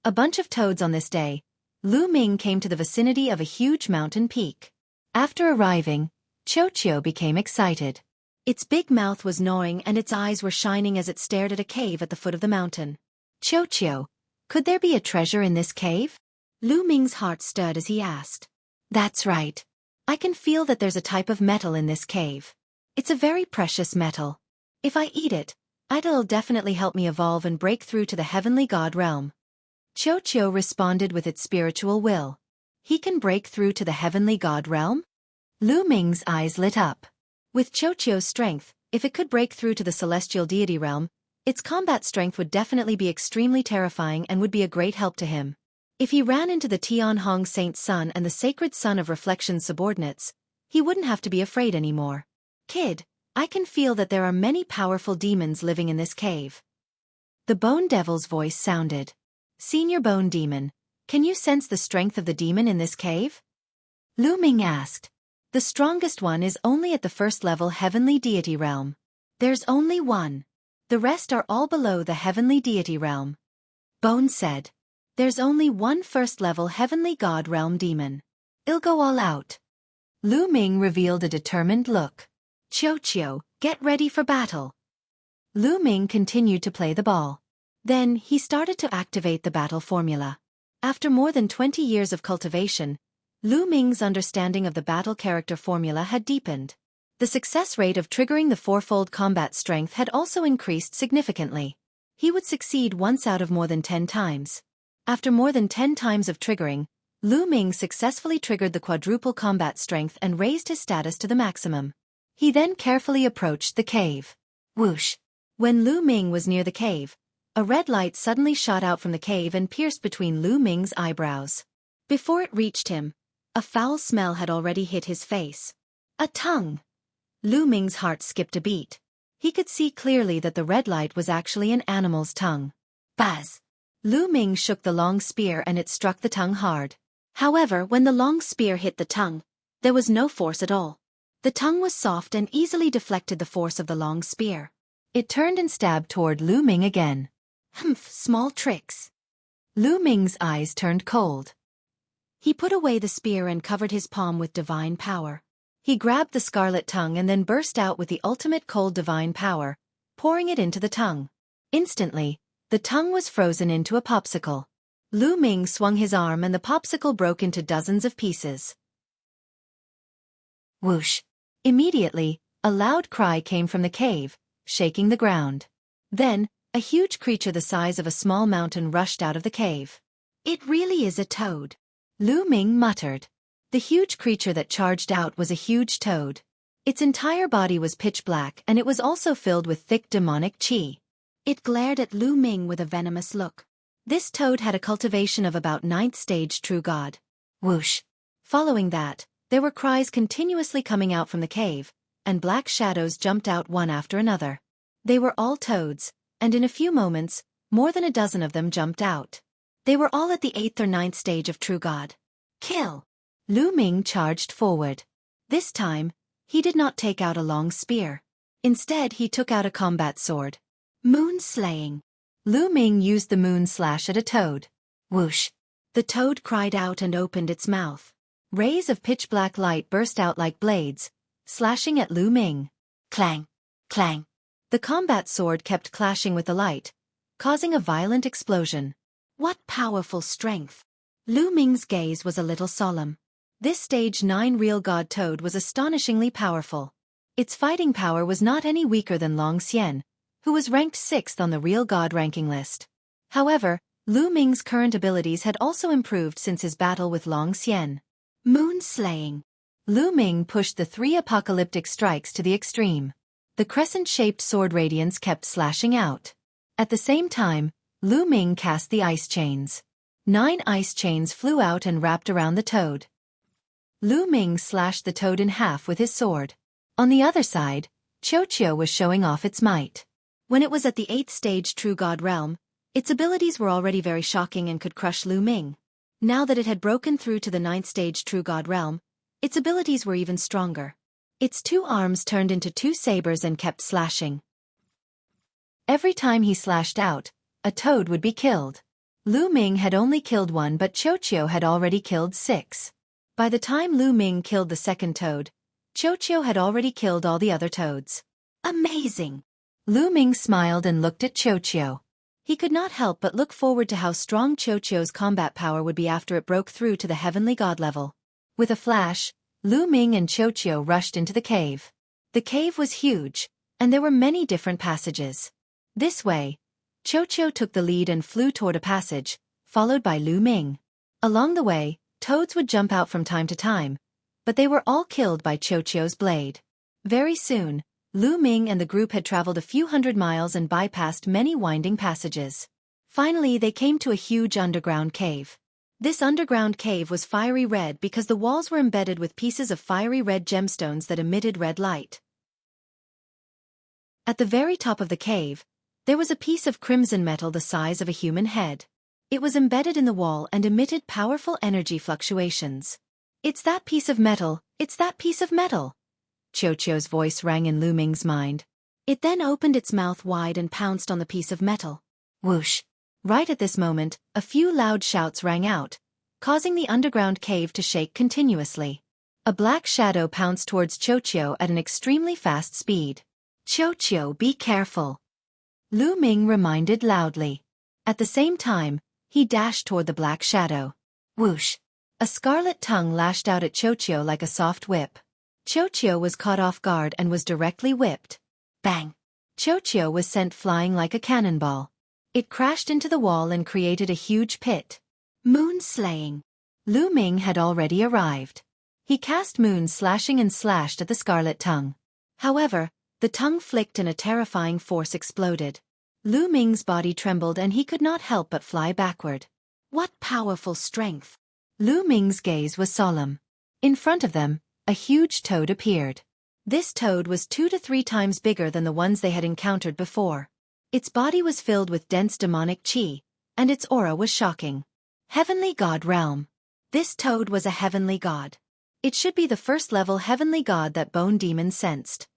A bunch of toads on this day, Lu Ming came to the vicinity of a huge mountain peak. After arriving, Qiu became excited. Its big mouth was gnawing and its eyes were shining as it stared at a cave at the foot of the mountain. Qiu, could there be a treasure in this cave? Lu Ming's heart stirred as he asked. That's right. I can feel that there's a type of metal in this cave. It's a very precious metal. If I eat it, it'll definitely help me evolve and break through to the heavenly god realm. Qiu responded with its spiritual will. He can break through to the heavenly god realm? Lu Ming's eyes lit up. With Qiu's strength, if it could break through to the celestial deity realm, its combat strength would definitely be extremely terrifying and would be a great help to him. If he ran into the Tianhong Saint Sun and the Sacred Sun of Reflection's subordinates, he wouldn't have to be afraid anymore. Kid, I can feel that there are many powerful demons living in this cave. The Bone Devil's voice sounded. Senior Bone Demon, can you sense the strength of the demon in this cave? Lu Ming asked. The strongest one is only at the first level heavenly deity realm. There's only one. The rest are all below the heavenly deity realm. Bone said. There's only one first-level heavenly god realm demon. I'll go all out. Lu Ming revealed a determined look. Qiu, get ready for battle. Lu Ming continued to play the ball. Then, he started to activate the battle formula. After more than 20 years of cultivation, Lu Ming's understanding of the battle character formula had deepened. The success rate of triggering the fourfold combat strength had also increased significantly. He would succeed once out of more than 10 times. After more than 10 times of triggering, Lu Ming successfully triggered the quadruple combat strength and raised his status to the maximum. He then carefully approached the cave. Whoosh! When Lu Ming was near the cave, a red light suddenly shot out from the cave and pierced between Lu Ming's eyebrows. Before it reached him, a foul smell had already hit his face. A tongue! Lu Ming's heart skipped a beat. He could see clearly that the red light was actually an animal's tongue. Buzz! Lu Ming shook the long spear and it struck the tongue hard. However, when the long spear hit the tongue, there was no force at all. The tongue was soft and easily deflected the force of the long spear. It turned and stabbed toward Lu Ming again. Humph, small tricks. Lu Ming's eyes turned cold. He put away the spear and covered his palm with divine power. He grabbed the scarlet tongue and then burst out with the ultimate cold divine power, pouring it into the tongue. Instantly, the tongue was frozen into a popsicle. Lu Ming swung his arm and the popsicle broke into dozens of pieces. Whoosh! Immediately, a loud cry came from the cave, shaking the ground. Then, a huge creature the size of a small mountain rushed out of the cave. It really is a toad. Lu Ming muttered. The huge creature that charged out was a huge toad. Its entire body was pitch black and it was also filled with thick demonic qi. It glared at Lu Ming with a venomous look. This toad had a cultivation of about 9th stage true god. Whoosh! Following that, there were cries continuously coming out from the cave, and black shadows jumped out one after another. They were all toads, and in a few moments, more than a dozen of them jumped out. They were all at the 8th or 9th stage of true god. Kill! Lu Ming charged forward. This time, he did not take out a long spear. Instead, he took out a combat sword. Moon slaying. Lu Ming used the moon slash at a toad. Whoosh! The toad cried out and opened its mouth. Rays of pitch-black light burst out like blades, slashing at Lu Ming. Clang! Clang! The combat sword kept clashing with the light, causing a violent explosion. What powerful strength! Lu Ming's gaze was a little solemn. This stage 9 real god toad was astonishingly powerful. Its fighting power was not any weaker than Long Xian, who was ranked 6th on the real god ranking list. However, Lu Ming's current abilities had also improved since his battle with Long Xian. Moon slaying. Lu Ming pushed the 3 apocalyptic strikes to the extreme. The crescent-shaped sword radiance kept slashing out. At the same time, Lu Ming cast the ice chains. 9 ice chains flew out and wrapped around the toad. Lu Ming slashed the toad in half with his sword. On the other side, Qiu was showing off its might. When it was at the 8th stage true god realm, its abilities were already very shocking and could crush Lu Ming. Now that it had broken through to the 9th stage true god realm, its abilities were even stronger. Its 2 arms turned into 2 sabers and kept slashing. Every time he slashed out, a toad would be killed. Lu Ming had only killed one, but Qiu had already killed 6. By the time Lu Ming killed the second toad, Qiu had already killed all the other toads. Amazing! Lu Ming smiled and looked at Qiu. He could not help but look forward to how strong Qiu's combat power would be after it broke through to the heavenly god level. With a flash, Lu Ming and Qiu rushed into the cave. The cave was huge, and there were many different passages. This way, Qiu took the lead and flew toward a passage, followed by Lu Ming. Along the way, toads would jump out from time to time, but they were all killed by Qiu's blade. Very soon, Lu Ming and the group had traveled a few hundred miles and bypassed many winding passages. Finally, they came to a huge underground cave. This underground cave was fiery red because the walls were embedded with pieces of fiery red gemstones that emitted red light. At the very top of the cave, there was a piece of crimson metal the size of a human head. It was embedded in the wall and emitted powerful energy fluctuations. "It's that piece of metal, it's that piece of metal!" Qiu's voice rang in Lu Ming's mind. It then opened its mouth wide and pounced on the piece of metal. Whoosh! Right at this moment, a few loud shouts rang out, causing the underground cave to shake continuously. A black shadow pounced towards Qiu at an extremely fast speed. "Qiu, be careful!" Lu Ming reminded loudly. At the same time, he dashed toward the black shadow. Whoosh! A scarlet tongue lashed out at Qiu like a soft whip. Qiu was caught off guard and was directly whipped. Bang! Qiu was sent flying like a cannonball. It crashed into the wall and created a huge pit. Moon slaying. Lu Ming had already arrived. He cast moon slashing and slashed at the scarlet tongue. However, the tongue flicked and a terrifying force exploded. Lu Ming's body trembled and he could not help but fly backward. What powerful strength! Lu Ming's gaze was solemn. In front of them, a huge toad appeared. This toad was 2 to 3 times bigger than the ones they had encountered before. Its body was filled with dense demonic qi, and its aura was shocking. Heavenly God Realm. This toad was a heavenly god. It should be the first-level heavenly god that Bone Demon sensed.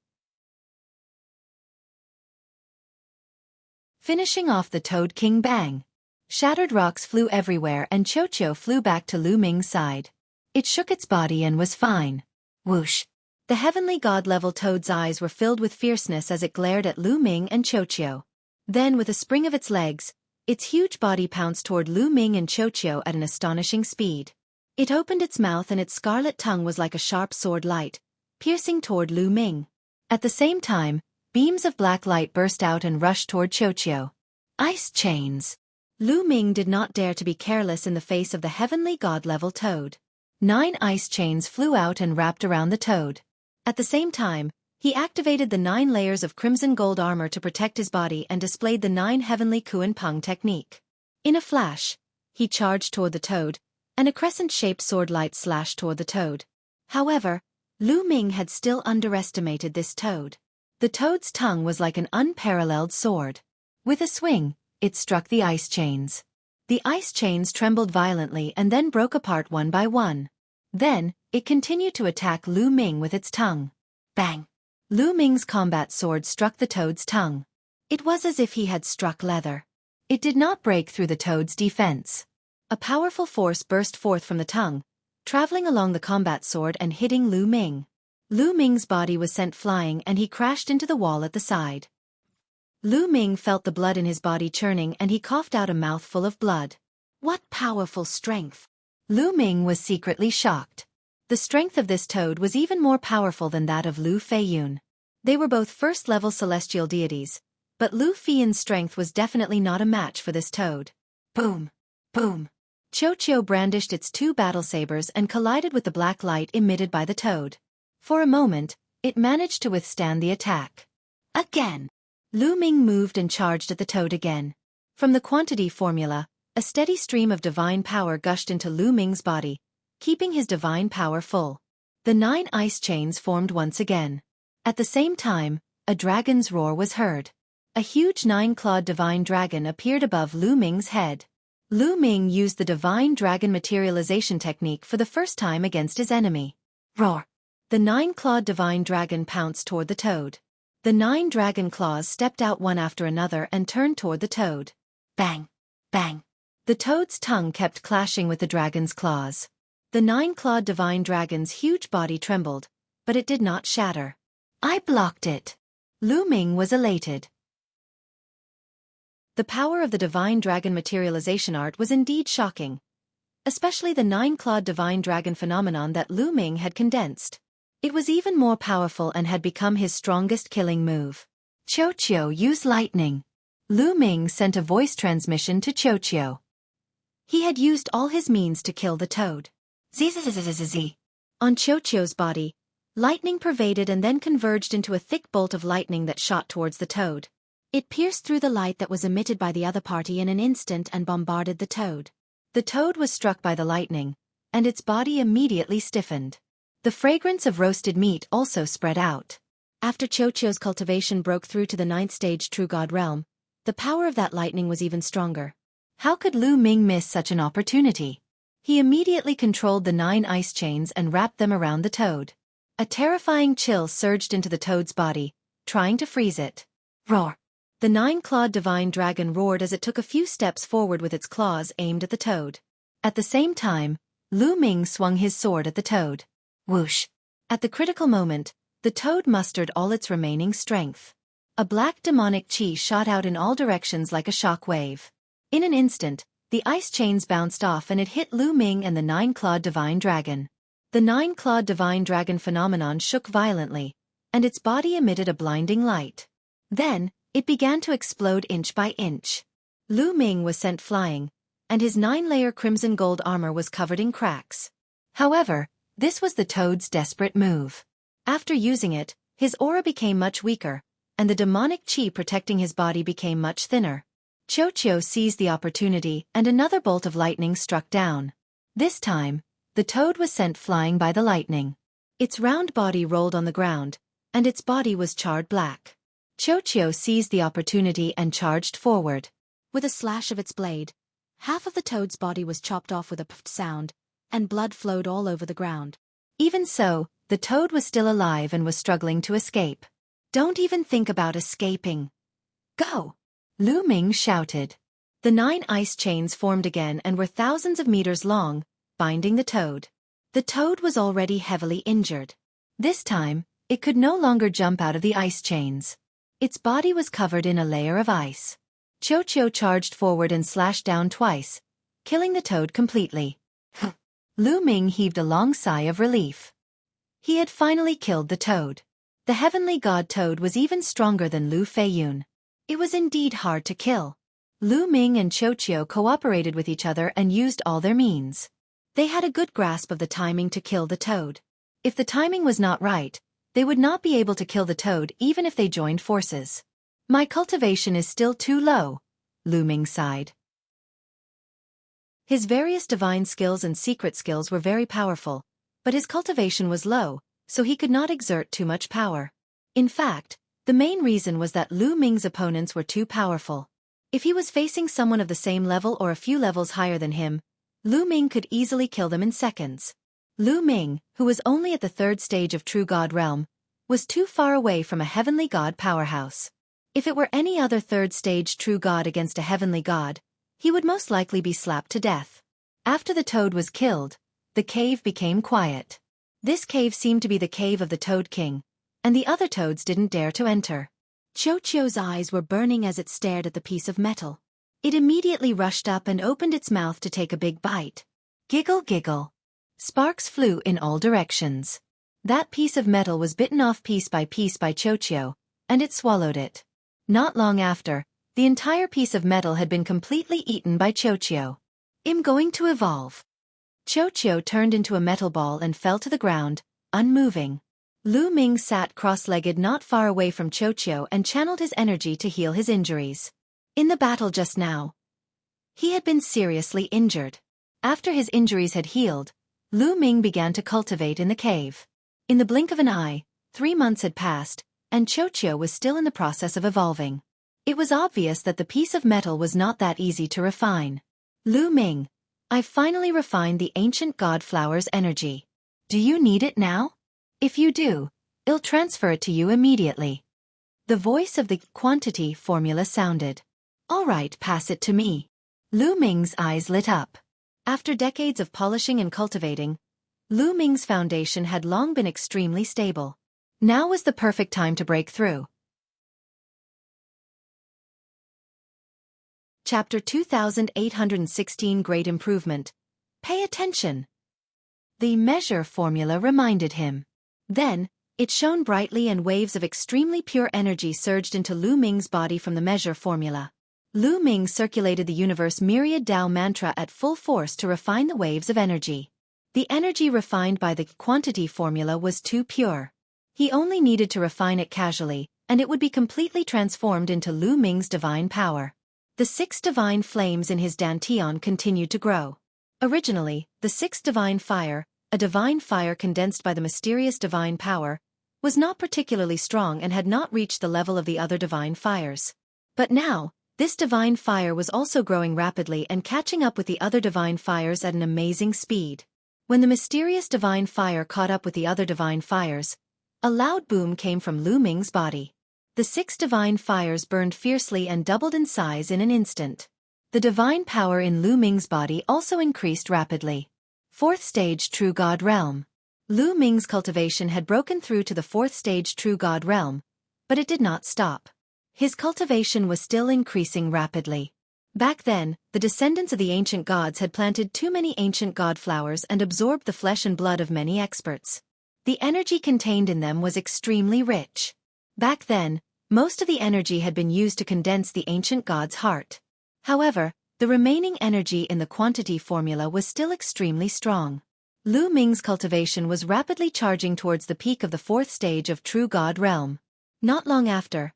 Finishing off the Toad King bang. Shattered rocks flew everywhere and Qiu flew back to Lu Ming's side. It shook its body and was fine. Whoosh! The heavenly god-level toad's eyes were filled with fierceness as it glared at Lu Ming and Qiu. Then, with a spring of its legs, its huge body pounced toward Lu Ming and Qiu at an astonishing speed. It opened its mouth and its scarlet tongue was like a sharp sword light, piercing toward Lu Ming. At the same time, beams of black light burst out and rushed toward Qiu. Ice chains. Lu Ming did not dare to be careless in the face of the heavenly god-level toad. 9 ice chains flew out and wrapped around the toad. At the same time, he activated the 9 layers of crimson gold armor to protect his body and displayed the 9 heavenly Kuan Peng technique. In a flash, he charged toward the toad, and a crescent-shaped sword light slashed toward the toad. However, Lu Ming had still underestimated this toad. The toad's tongue was like an unparalleled sword. With a swing, it struck the ice chains. The ice chains trembled violently and then broke apart one by one. Then, it continued to attack Lu Ming with its tongue. Bang! Lu Ming's combat sword struck the toad's tongue. It was as if he had struck leather. It did not break through the toad's defense. A powerful force burst forth from the tongue, traveling along the combat sword and hitting Lu Ming. Lu Ming's body was sent flying and he crashed into the wall at the side. Lu Ming felt the blood in his body churning and he coughed out a mouthful of blood. What powerful strength! Lu Ming was secretly shocked. The strength of this toad was even more powerful than that of Lu Feiyun. They were both first-level celestial deities, but Lu Feiyun's strength was definitely not a match for this toad. Boom! Boom! Qiu brandished its 2 battle sabers and collided with the black light emitted by the toad. For a moment, it managed to withstand the attack. Again! Lu Ming moved and charged at the toad again. From the quantity formula, a steady stream of divine power gushed into Lu Ming's body, keeping his divine power full. The 9 ice chains formed once again. At the same time, a dragon's roar was heard. A huge 9-clawed divine dragon appeared above Lu Ming's head. Lu Ming used the divine dragon materialization technique for the first time against his enemy. Roar! The 9-clawed divine dragon pounced toward the toad. The 9 dragon claws stepped out one after another and turned toward the toad. Bang! Bang! The toad's tongue kept clashing with the dragon's claws. The 9-clawed divine dragon's huge body trembled, but it did not shatter. I blocked it. Lu Ming was elated. The power of the divine dragon materialization art was indeed shocking, especially the 9-clawed divine dragon phenomenon that Lu Ming had condensed. It was even more powerful and had become his strongest killing move. Qiu, use lightning. Lu Ming sent a voice transmission to Qiu. He had used all his means to kill the toad. Zzz. On Qiu's body, lightning pervaded and then converged into a thick bolt of lightning that shot towards the toad. It pierced through the light that was emitted by the other party in an instant and bombarded the toad. The toad was struck by the lightning, and its body immediately stiffened. The fragrance of roasted meat also spread out. After Qiu's cultivation broke through to the 9th stage True God realm, the power of that lightning was even stronger. How could Lu Ming miss such an opportunity? He immediately controlled the 9 ice chains and wrapped them around the toad. A terrifying chill surged into the toad's body, trying to freeze it. Roar! The 9-clawed divine dragon roared as it took a few steps forward with its claws aimed at the toad. At the same time, Lu Ming swung his sword at the toad. Whoosh! At the critical moment, the toad mustered all its remaining strength. A black demonic chi shot out in all directions like a shock wave. In an instant, the ice chains bounced off and it hit Lu Ming and the 9-clawed divine dragon. The 9-clawed divine dragon phenomenon shook violently, and its body emitted a blinding light. Then, it began to explode inch by inch. Lu Ming was sent flying, and his 9-layer crimson gold armor was covered in cracks. However, this was the toad's desperate move. After using it, his aura became much weaker, and the demonic chi protecting his body became much thinner. Qiu seized the opportunity and another bolt of lightning struck down. This time, the toad was sent flying by the lightning. Its round body rolled on the ground, and its body was charred black. Qiu seized the opportunity and charged forward. With a slash of its blade, half of the toad's body was chopped off with a puffed sound, and blood flowed all over the ground. Even so, the toad was still alive and was struggling to escape. Don't even think about escaping. Go! Lu Ming shouted. The 9 ice chains formed again and were thousands of meters long, binding the toad. The toad was already heavily injured. This time, it could no longer jump out of the ice chains. Its body was covered in a layer of ice. Qiu charged forward and slashed down twice, killing the toad completely. Lu Ming heaved a long sigh of relief. He had finally killed the toad. The heavenly god toad was even stronger than Lu Feiyun. It was indeed hard to kill. Lu Ming and Qiu cooperated with each other and used all their means. They had a good grasp of the timing to kill the toad. If the timing was not right, they would not be able to kill the toad even if they joined forces. My cultivation is still too low, Lu Ming sighed. His various divine skills and secret skills were very powerful, but his cultivation was low, so he could not exert too much power. In fact, the main reason was that Lu Ming's opponents were too powerful. If he was facing someone of the same level or a few levels higher than him, Lu Ming could easily kill them in seconds. Lu Ming, who was only at the 3rd stage of True God realm, was too far away from a heavenly god powerhouse. If it were any other 3rd stage True God against a heavenly god, he would most likely be slapped to death. After the toad was killed, the cave became quiet. This cave seemed to be the cave of the Toad King, and the other toads didn't dare to enter. Qiu's eyes were burning as it stared at the piece of metal. It immediately rushed up and opened its mouth to take a big bite. Giggle giggle. Sparks flew in all directions. That piece of metal was bitten off piece by Qiu, and it swallowed it. Not long after, the entire piece of metal had been completely eaten by Qiu. I'm going to evolve. Qiu turned into a metal ball and fell to the ground, unmoving. Lu Ming sat cross-legged not far away from Qiu and channeled his energy to heal his injuries. In the battle just now, he had been seriously injured. After his injuries had healed, Lu Ming began to cultivate in the cave. In the blink of an eye, 3 months had passed, and Qiu was still in the process of evolving. It was obvious that the piece of metal was not that easy to refine. Lu Ming, I've finally refined the ancient god flower's energy. Do you need it now? If you do, I'll transfer it to you immediately. The voice of the quantity formula sounded. All right, pass it to me. Lu Ming's eyes lit up. After decades of polishing and cultivating, Lu Ming's foundation had long been extremely stable. Now was the perfect time to break through. Chapter 2816 Great Improvement. Pay attention. The measure formula reminded him. Then, it shone brightly and waves of extremely pure energy surged into Lu Ming's body from the measure formula. Lu Ming circulated the universe Myriad Tao mantra at full force to refine the waves of energy. The energy refined by the quantity formula was too pure. He only needed to refine it casually, and it would be completely transformed into Lu Ming's divine power. The 6 divine flames in his dantian continued to grow. Originally, the 6th divine fire, a divine fire condensed by the mysterious divine power, was not particularly strong and had not reached the level of the other divine fires. But now, this divine fire was also growing rapidly and catching up with the other divine fires at an amazing speed. When the mysterious divine fire caught up with the other divine fires, a loud boom came from Lu Ming's body. The 6 divine fires burned fiercely and doubled in size in an instant. The divine power in Lu Ming's body also increased rapidly. 4th stage True God Realm. Lu Ming's cultivation had broken through to the 4th stage True God Realm, but it did not stop. His cultivation was still increasing rapidly. Back then, the descendants of the ancient gods had planted too many ancient god flowers and absorbed the flesh and blood of many experts. The energy contained in them was extremely rich. Back then, most of the energy had been used to condense the ancient god's heart. However, the remaining energy in the quantity formula was still extremely strong. Lu Ming's cultivation was rapidly charging towards the peak of the 4th stage of True God Realm. Not long after,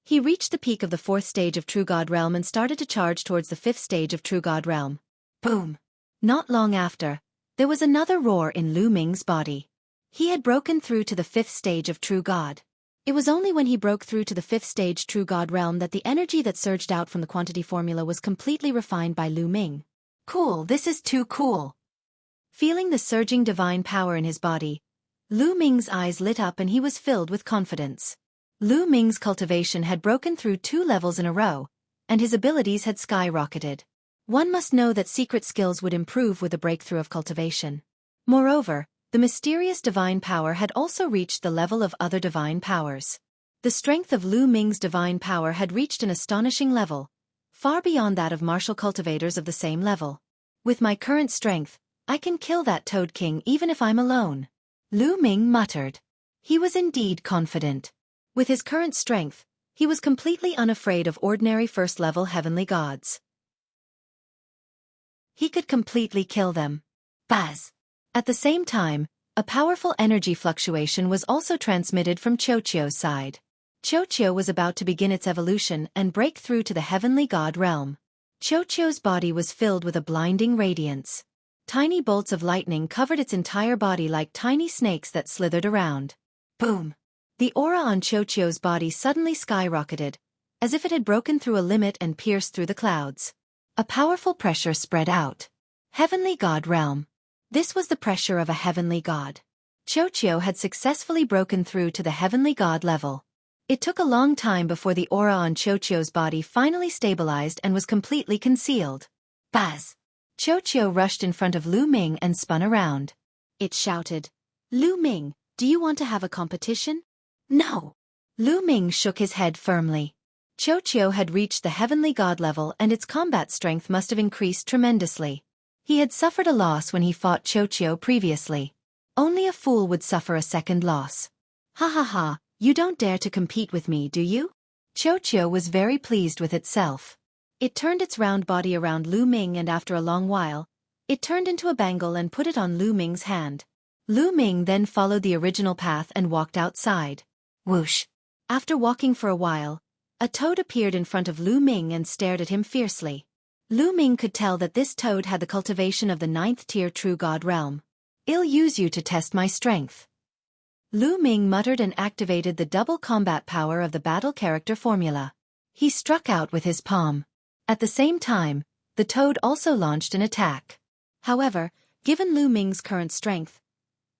he reached the peak of the 4th stage of True God Realm and started to charge towards the 5th stage of True God Realm. Boom! Not long after, there was another roar in Lu Ming's body. He had broken through to the 5th stage of True God. It was only when he broke through to the 5th stage True God Realm that the energy that surged out from the quantity formula was completely refined by Lu Ming. Cool, this is too cool. Feeling the surging divine power in his body, Lu Ming's eyes lit up and he was filled with confidence. Lu Ming's cultivation had broken through 2 levels in a row, and his abilities had skyrocketed. One must know that secret skills would improve with the breakthrough of cultivation. Moreover, the mysterious divine power had also reached the level of other divine powers. The strength of Lu Ming's divine power had reached an astonishing level, far beyond that of martial cultivators of the same level. With my current strength, I can kill that Toad King even if I'm alone. Lu Ming muttered. He was indeed confident. With his current strength, he was completely unafraid of ordinary first-level heavenly gods. He could completely kill them. Buzz! At the same time, a powerful energy fluctuation was also transmitted from Qiuqiu's side. Qiuqiu was about to begin its evolution and break through to the heavenly god realm. Qiuqiu's body was filled with a blinding radiance. Tiny bolts of lightning covered its entire body like tiny snakes that slithered around. Boom! The aura on Qiuqiu's body suddenly skyrocketed, as if it had broken through a limit and pierced through the clouds. A powerful pressure spread out. Heavenly God Realm. This was the pressure of a heavenly god. Qiuqiu had successfully broken through to the heavenly god level. It took a long time before the aura on Qiuqiu's body finally stabilized and was completely concealed. Buzz! Qiuqiu rushed in front of Lu Ming and spun around. It shouted, "Lu Ming, do you want to have a competition?" "No." Lu Ming shook his head firmly. Qiuqiu had reached the heavenly god level and its combat strength must have increased tremendously. He had suffered a loss when he fought Qiuqiu previously. Only a fool would suffer a second loss. Ha ha ha, you don't dare to compete with me, do you? Qiuqiu was very pleased with itself. It turned its round body around Lu Ming and after a long while, it turned into a bangle and put it on Lu Ming's hand. Lu Ming then followed the original path and walked outside. Whoosh! After walking for a while, a toad appeared in front of Lu Ming and stared at him fiercely. Lu Ming could tell that this toad had the cultivation of the 9th tier True God Realm. "I'll use you to test my strength." Lu Ming muttered and activated the double combat power of the battle character formula. He struck out with his palm. At the same time, the toad also launched an attack. However, given Lu Ming's current strength,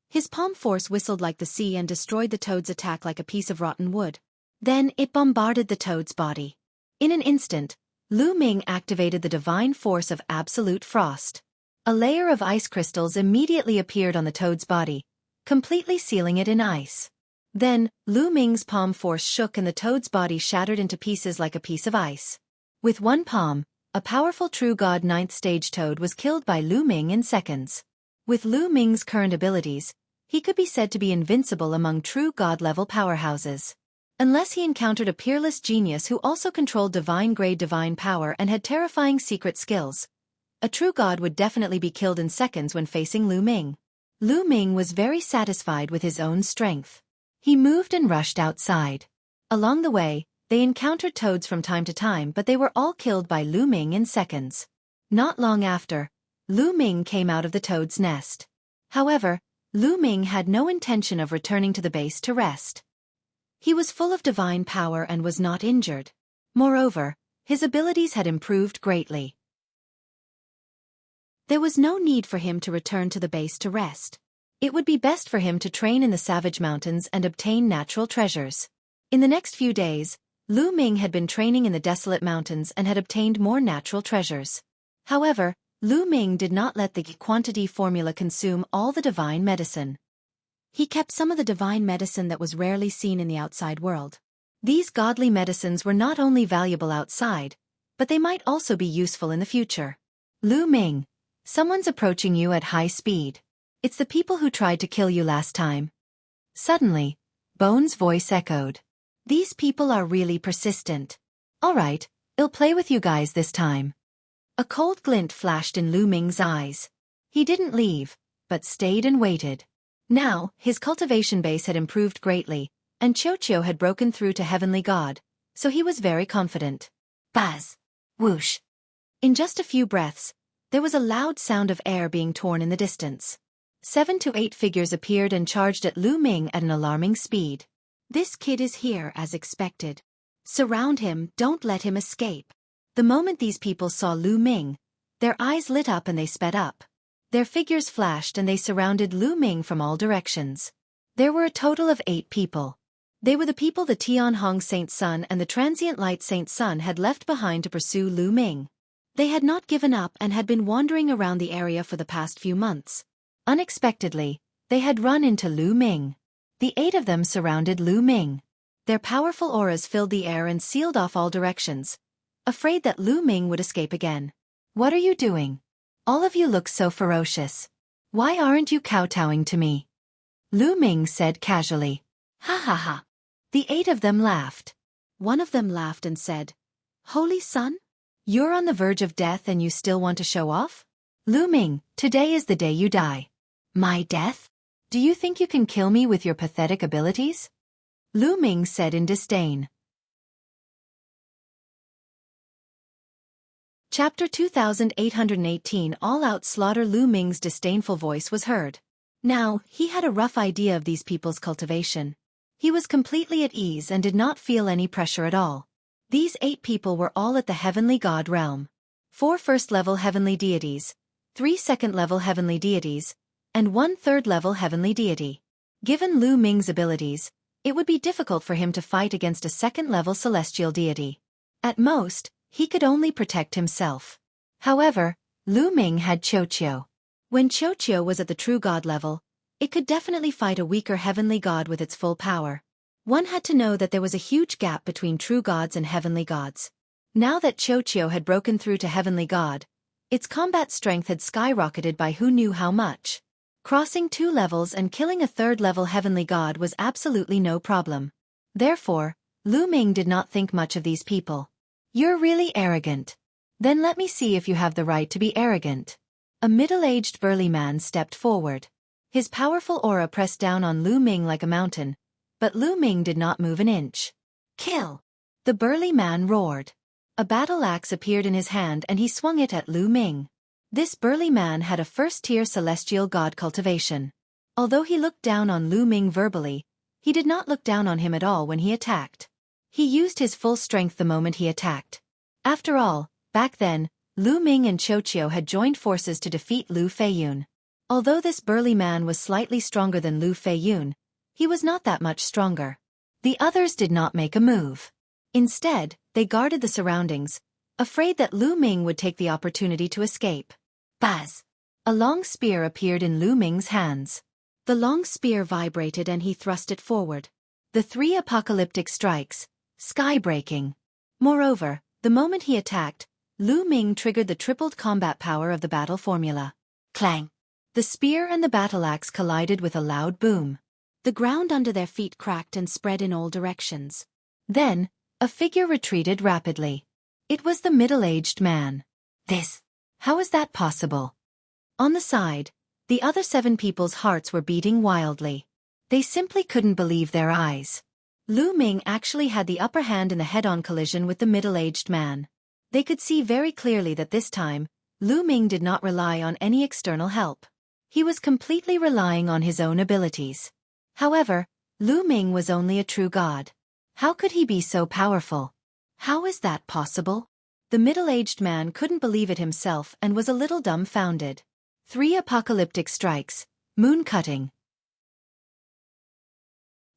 his palm force whistled like the sea and destroyed the toad's attack like a piece of rotten wood. Then it bombarded the toad's body. In an instant, Lu Ming activated the divine force of absolute frost. A layer of ice crystals immediately appeared on the toad's body, completely sealing it in ice. Then, Lu Ming's palm force shook and the toad's body shattered into pieces like a piece of ice. With one palm, a powerful true god 9th stage toad was killed by Lu Ming in seconds. With Lu Ming's current abilities, he could be said to be invincible among true god-level powerhouses. Unless he encountered a peerless genius who also controlled divine-grade divine power and had terrifying secret skills, a true god would definitely be killed in seconds when facing Lu Ming. Lu Ming was very satisfied with his own strength. He moved and rushed outside. Along the way, they encountered toads from time to time, but they were all killed by Lu Ming in seconds. Not long after, Lu Ming came out of the toad's nest. However, Lu Ming had no intention of returning to the base to rest. He was full of divine power and was not injured. Moreover, his abilities had improved greatly. There was no need for him to return to the base to rest. It would be best for him to train in the Savage Mountains and obtain natural treasures. In the next few days, Lu Ming had been training in the Desolate Mountains and had obtained more natural treasures. However, Lu Ming did not let the quantity formula consume all the divine medicine. He kept some of the divine medicine that was rarely seen in the outside world. These godly medicines were not only valuable outside, but they might also be useful in the future. Lu Ming, someone's approaching you at high speed. It's the people who tried to kill you last time. Suddenly, Bone's voice echoed. These people are really persistent. All right, I'll play with you guys this time. A cold glint flashed in Lu Ming's eyes. He didn't leave, but stayed and waited. Now, his cultivation base had improved greatly, and Xiaofan had broken through to Heavenly God, so he was very confident. Buzz! Whoosh! In just a few breaths, there was a loud sound of air being torn in the distance. 7 to 8 figures appeared and charged at Lu Ming at an alarming speed. This kid is here as expected. Surround him, don't let him escape. The moment these people saw Lu Ming, their eyes lit up and they sped up. Their figures flashed and they surrounded Lu Ming from all directions. There were a total of 8 people. They were the people the Tianhong Saint Sun and the Transient Light Saint Sun had left behind to pursue Lu Ming. They had not given up and had been wandering around the area for the past few months. Unexpectedly, they had run into Lu Ming. The 8 of them surrounded Lu Ming. Their powerful auras filled the air and sealed off all directions, afraid that Lu Ming would escape again. What are you doing? All of you look so ferocious. Why aren't you kowtowing to me? Lu Ming said casually. Ha ha ha. The 8 of them laughed. One of them laughed and said, Holy Sun? You're on the verge of death and you still want to show off? Lu Ming, today is the day you die. My death? Do you think you can kill me with your pathetic abilities? Lu Ming said in disdain. Chapter 2818 All-Out Slaughter. Lu Ming's disdainful voice was heard. Now, he had a rough idea of these people's cultivation. He was completely at ease and did not feel any pressure at all. These 8 people were all at the Heavenly God realm. 4 first-level heavenly deities, 3 second-level heavenly deities, and 1 third-level heavenly deity. Given Lu Ming's abilities, it would be difficult for him to fight against a second-level celestial deity. At most, he could only protect himself. However, Lu Ming had Xiaofan. When Xiaofan was at the true god level, it could definitely fight a weaker heavenly god with its full power. One had to know that there was a huge gap between true gods and heavenly gods. Now that Xiaofan had broken through to heavenly god, its combat strength had skyrocketed by who knew how much. Crossing 2 levels and killing a 3rd-level heavenly god was absolutely no problem. Therefore, Lu Ming did not think much of these people. You're really arrogant. Then let me see if you have the right to be arrogant. A middle-aged burly man stepped forward. His powerful aura pressed down on Lu Ming like a mountain, but Lu Ming did not move an inch. Kill! The burly man roared. A battle axe appeared in his hand and he swung it at Lu Ming. This burly man had a first-tier celestial god cultivation. Although he looked down on Lu Ming verbally, he did not look down on him at all when he attacked. He used his full strength the moment he attacked. After all, back then, Lu Ming and Xiaofan had joined forces to defeat Lu Feiyun. Although this burly man was slightly stronger than Lu Feiyun, he was not that much stronger. The others did not make a move. Instead, they guarded the surroundings, afraid that Lu Ming would take the opportunity to escape. Buzz! A long spear appeared in Lu Ming's hands. The long spear vibrated and he thrust it forward. The 3 apocalyptic strikes, sky-breaking. Moreover, the moment he attacked, Lu Ming triggered the tripled combat power of the battle formula. Clang! The spear and the battle axe collided with a loud boom. The ground under their feet cracked and spread in all directions. Then, a figure retreated rapidly. It was the middle-aged man. How is that possible? On the side, the other 7 people's hearts were beating wildly. They simply couldn't believe their eyes. Lu Ming actually had the upper hand in the head-on collision with the middle-aged man. They could see very clearly that this time, Lu Ming did not rely on any external help. He was completely relying on his own abilities. However, Lu Ming was only a true god. How could he be so powerful? How is that possible? The middle-aged man couldn't believe it himself and was a little dumbfounded. 3 apocalyptic strikes, moon-cutting.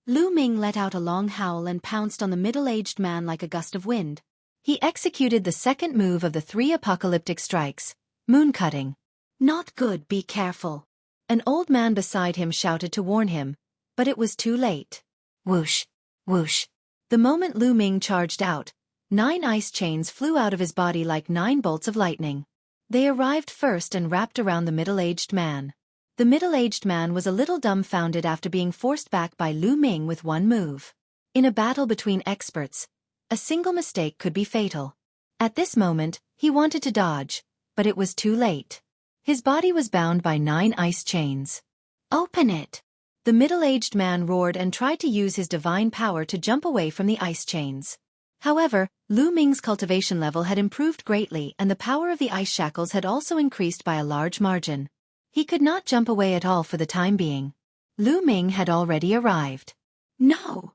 Lu Ming let out a long howl and pounced on the middle-aged man like a gust of wind. He executed the second move of the 3 apocalyptic strikes, moon-cutting. Not good, be careful. An old man beside him shouted to warn him, but it was too late. Whoosh! Whoosh! The moment Lu Ming charged out, 9 ice chains flew out of his body like 9 bolts of lightning. They arrived first and wrapped around the middle-aged man. The middle-aged man was a little dumbfounded after being forced back by Lu Ming with one move. In a battle between experts, a single mistake could be fatal. At this moment, he wanted to dodge, but it was too late. His body was bound by 9 ice chains. Open it! The middle-aged man roared and tried to use his divine power to jump away from the ice chains. However, Lu Ming's cultivation level had improved greatly and the power of the ice shackles had also increased by a large margin. He could not jump away at all for the time being. Lu Ming had already arrived. No!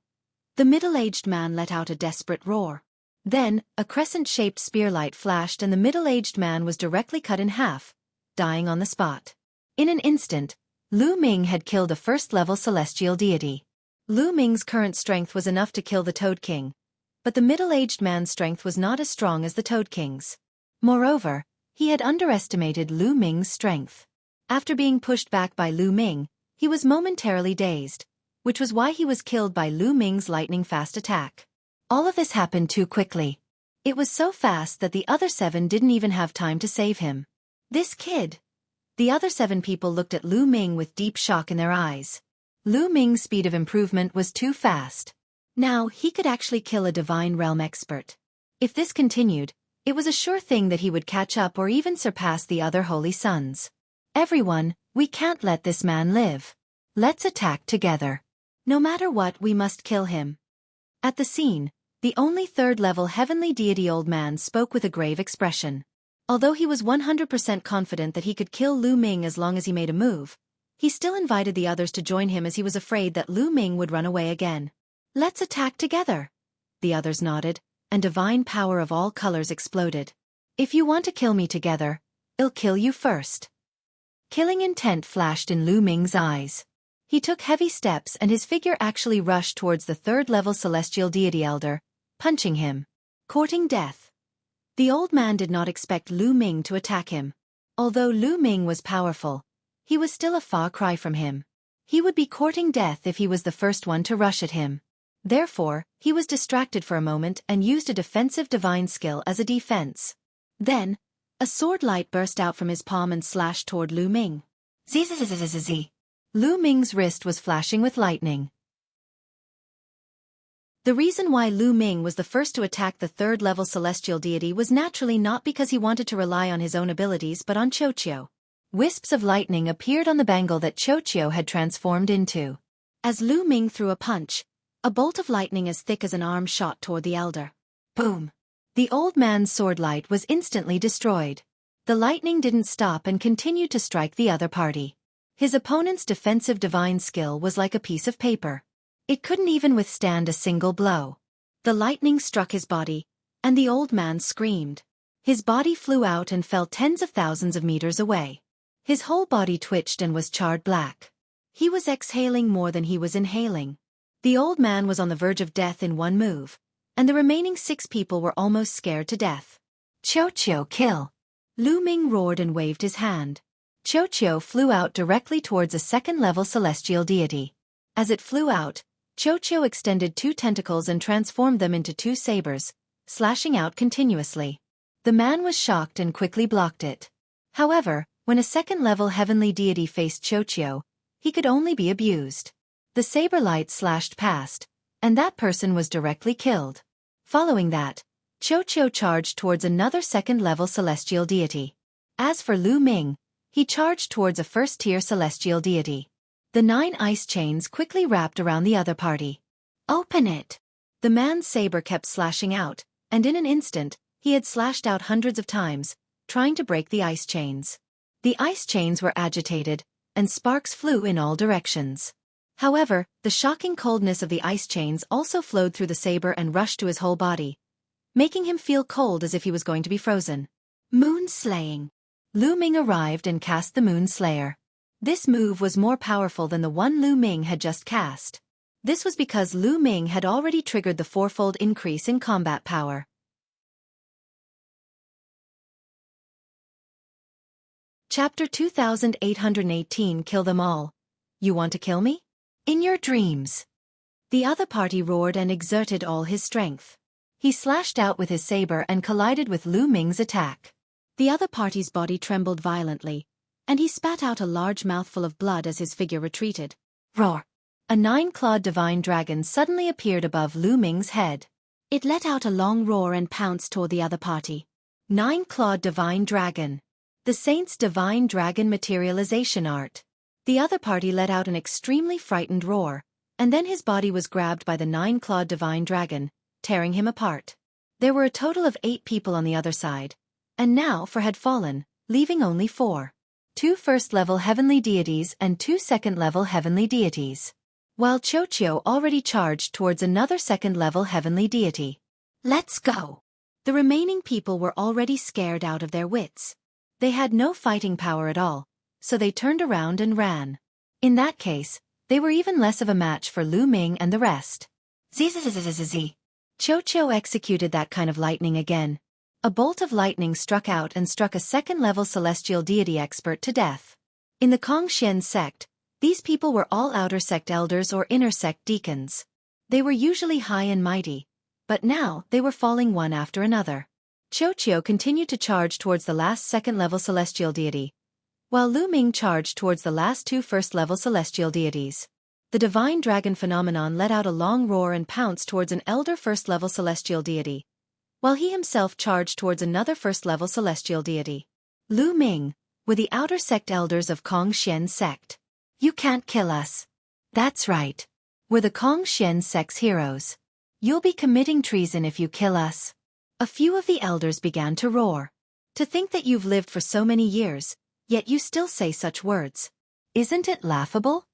The middle-aged man let out a desperate roar. Then, a crescent-shaped spear light flashed and the middle-aged man was directly cut in half, dying on the spot. In an instant, Lu Ming had killed a first-level celestial deity. Lu Ming's current strength was enough to kill the Toad King, but the middle-aged man's strength was not as strong as the Toad King's. Moreover, he had underestimated Lu Ming's strength. After being pushed back by Lu Ming, he was momentarily dazed, which was why he was killed by Lu Ming's lightning-fast attack. All of this happened too quickly. It was so fast that the other 7 didn't even have time to save him. This kid! The other 7 people looked at Lu Ming with deep shock in their eyes. Lu Ming's speed of improvement was too fast. Now, he could actually kill a Divine Realm expert. If this continued, it was a sure thing that he would catch up or even surpass the other Holy Sons. Everyone, we can't let this man live. Let's attack together. No matter what, we must kill him. At the scene, the only third-level heavenly deity old man spoke with a grave expression. Although he was 100% confident that he could kill Lu Ming as long as he made a move, he still invited the others to join him as he was afraid that Lu Ming would run away again. Let's attack together. The others nodded, and divine power of all colors exploded. If you want to kill me together, I'll kill you first. Killing intent flashed in Lu Ming's eyes. He took heavy steps and his figure actually rushed towards the third-level celestial deity elder, punching him. Courting death. The old man did not expect Lu Ming to attack him. Although Lu Ming was powerful, he was still a far cry from him. He would be courting death if he was the first one to rush at him. Therefore, he was distracted for a moment and used a defensive divine skill as a defense. Then, a sword light burst out from his palm and slashed toward Lu Ming. Zzz. Lu Ming's wrist was flashing with lightning. The reason why Lu Ming was the first to attack the third-level celestial deity was naturally not because he wanted to rely on his own abilities but on Qiuqiu. Wisps of lightning appeared on the bangle that Qiuqiu had transformed into. As Lu Ming threw a punch, a bolt of lightning as thick as an arm shot toward the elder. Boom! The old man's sword light was instantly destroyed. The lightning didn't stop and continued to strike the other party. His opponent's defensive divine skill was like a piece of paper. It couldn't even withstand a single blow. The lightning struck his body, and the old man screamed. His body flew out and fell tens of thousands of meters away. His whole body twitched and was charred black. He was exhaling more than he was inhaling. The old man was on the verge of death in one move, and the remaining 6 people were almost scared to death. Qiu, kill! Lu Ming roared and waved his hand. Qiu flew out directly towards a second-level celestial deity. As it flew out, Qiu extended 2 tentacles and transformed them into 2 sabers, slashing out continuously. The man was shocked and quickly blocked it. However, when a second-level heavenly deity faced Qiu, he could only be abused. The saber light slashed past, and that person was directly killed. Following that, Qiu charged towards another second-level celestial deity. As for Lu Ming, he charged towards a first-tier celestial deity. The 9 ice chains quickly wrapped around the other party. Open it! The man's saber kept slashing out, and in an instant, he had slashed out hundreds of times, trying to break the ice chains. The ice chains were agitated, and sparks flew in all directions. However, the shocking coldness of the ice chains also flowed through the saber and rushed to his whole body, making him feel cold as if he was going to be frozen. Moon Slaying. Lu Ming arrived and cast the Moon Slayer. This move was more powerful than the one Lu Ming had just cast. This was because Lu Ming had already triggered the 4-fold increase in combat power. Chapter 2818 Kill Them All. You want to kill me? In your dreams. The other party roared and exerted all his strength. He slashed out with his saber and collided with Lu Ming's attack. The other party's body trembled violently, and he spat out a large mouthful of blood as his figure retreated. Roar! A 9-clawed divine dragon suddenly appeared above Lu Ming's head. It let out a long roar and pounced toward the other party. 9-clawed divine dragon. The saint's divine dragon materialization art. The other party let out an extremely frightened roar, and then his body was grabbed by the 9-clawed divine dragon, tearing him apart. There were a total of 8 people on the other side, and now 4 had fallen, leaving only 4. 2 first-level heavenly deities and 2 second-level heavenly deities. While Qiu already charged towards another second-level heavenly deity. Let's go! The remaining people were already scared out of their wits. They had no fighting power at all, so they turned around and ran. In that case, they were even less of a match for Lu Ming and the rest. Zzz. Qiu executed that kind of lightning again. A bolt of lightning struck out and struck a second-level celestial deity expert to death. In the Kongxian sect, these people were all outer sect elders or inner sect deacons. They were usually high and mighty, but now they were falling one after another. Qiu continued to charge towards the last second-level celestial deity, while Lu Ming charged towards the last 2 first-level celestial deities. The divine dragon phenomenon let out a long roar and pounced towards an elder first-level celestial deity, while he himself charged towards another first-level celestial deity. Lu Ming, with the outer sect elders of Kongxian sect. You can't kill us. That's right. We're the Kongxian sect's heroes. You'll be committing treason if you kill us. A few of the elders began to roar. To think that you've lived for so many years, yet you still say such words. Isn't it laughable?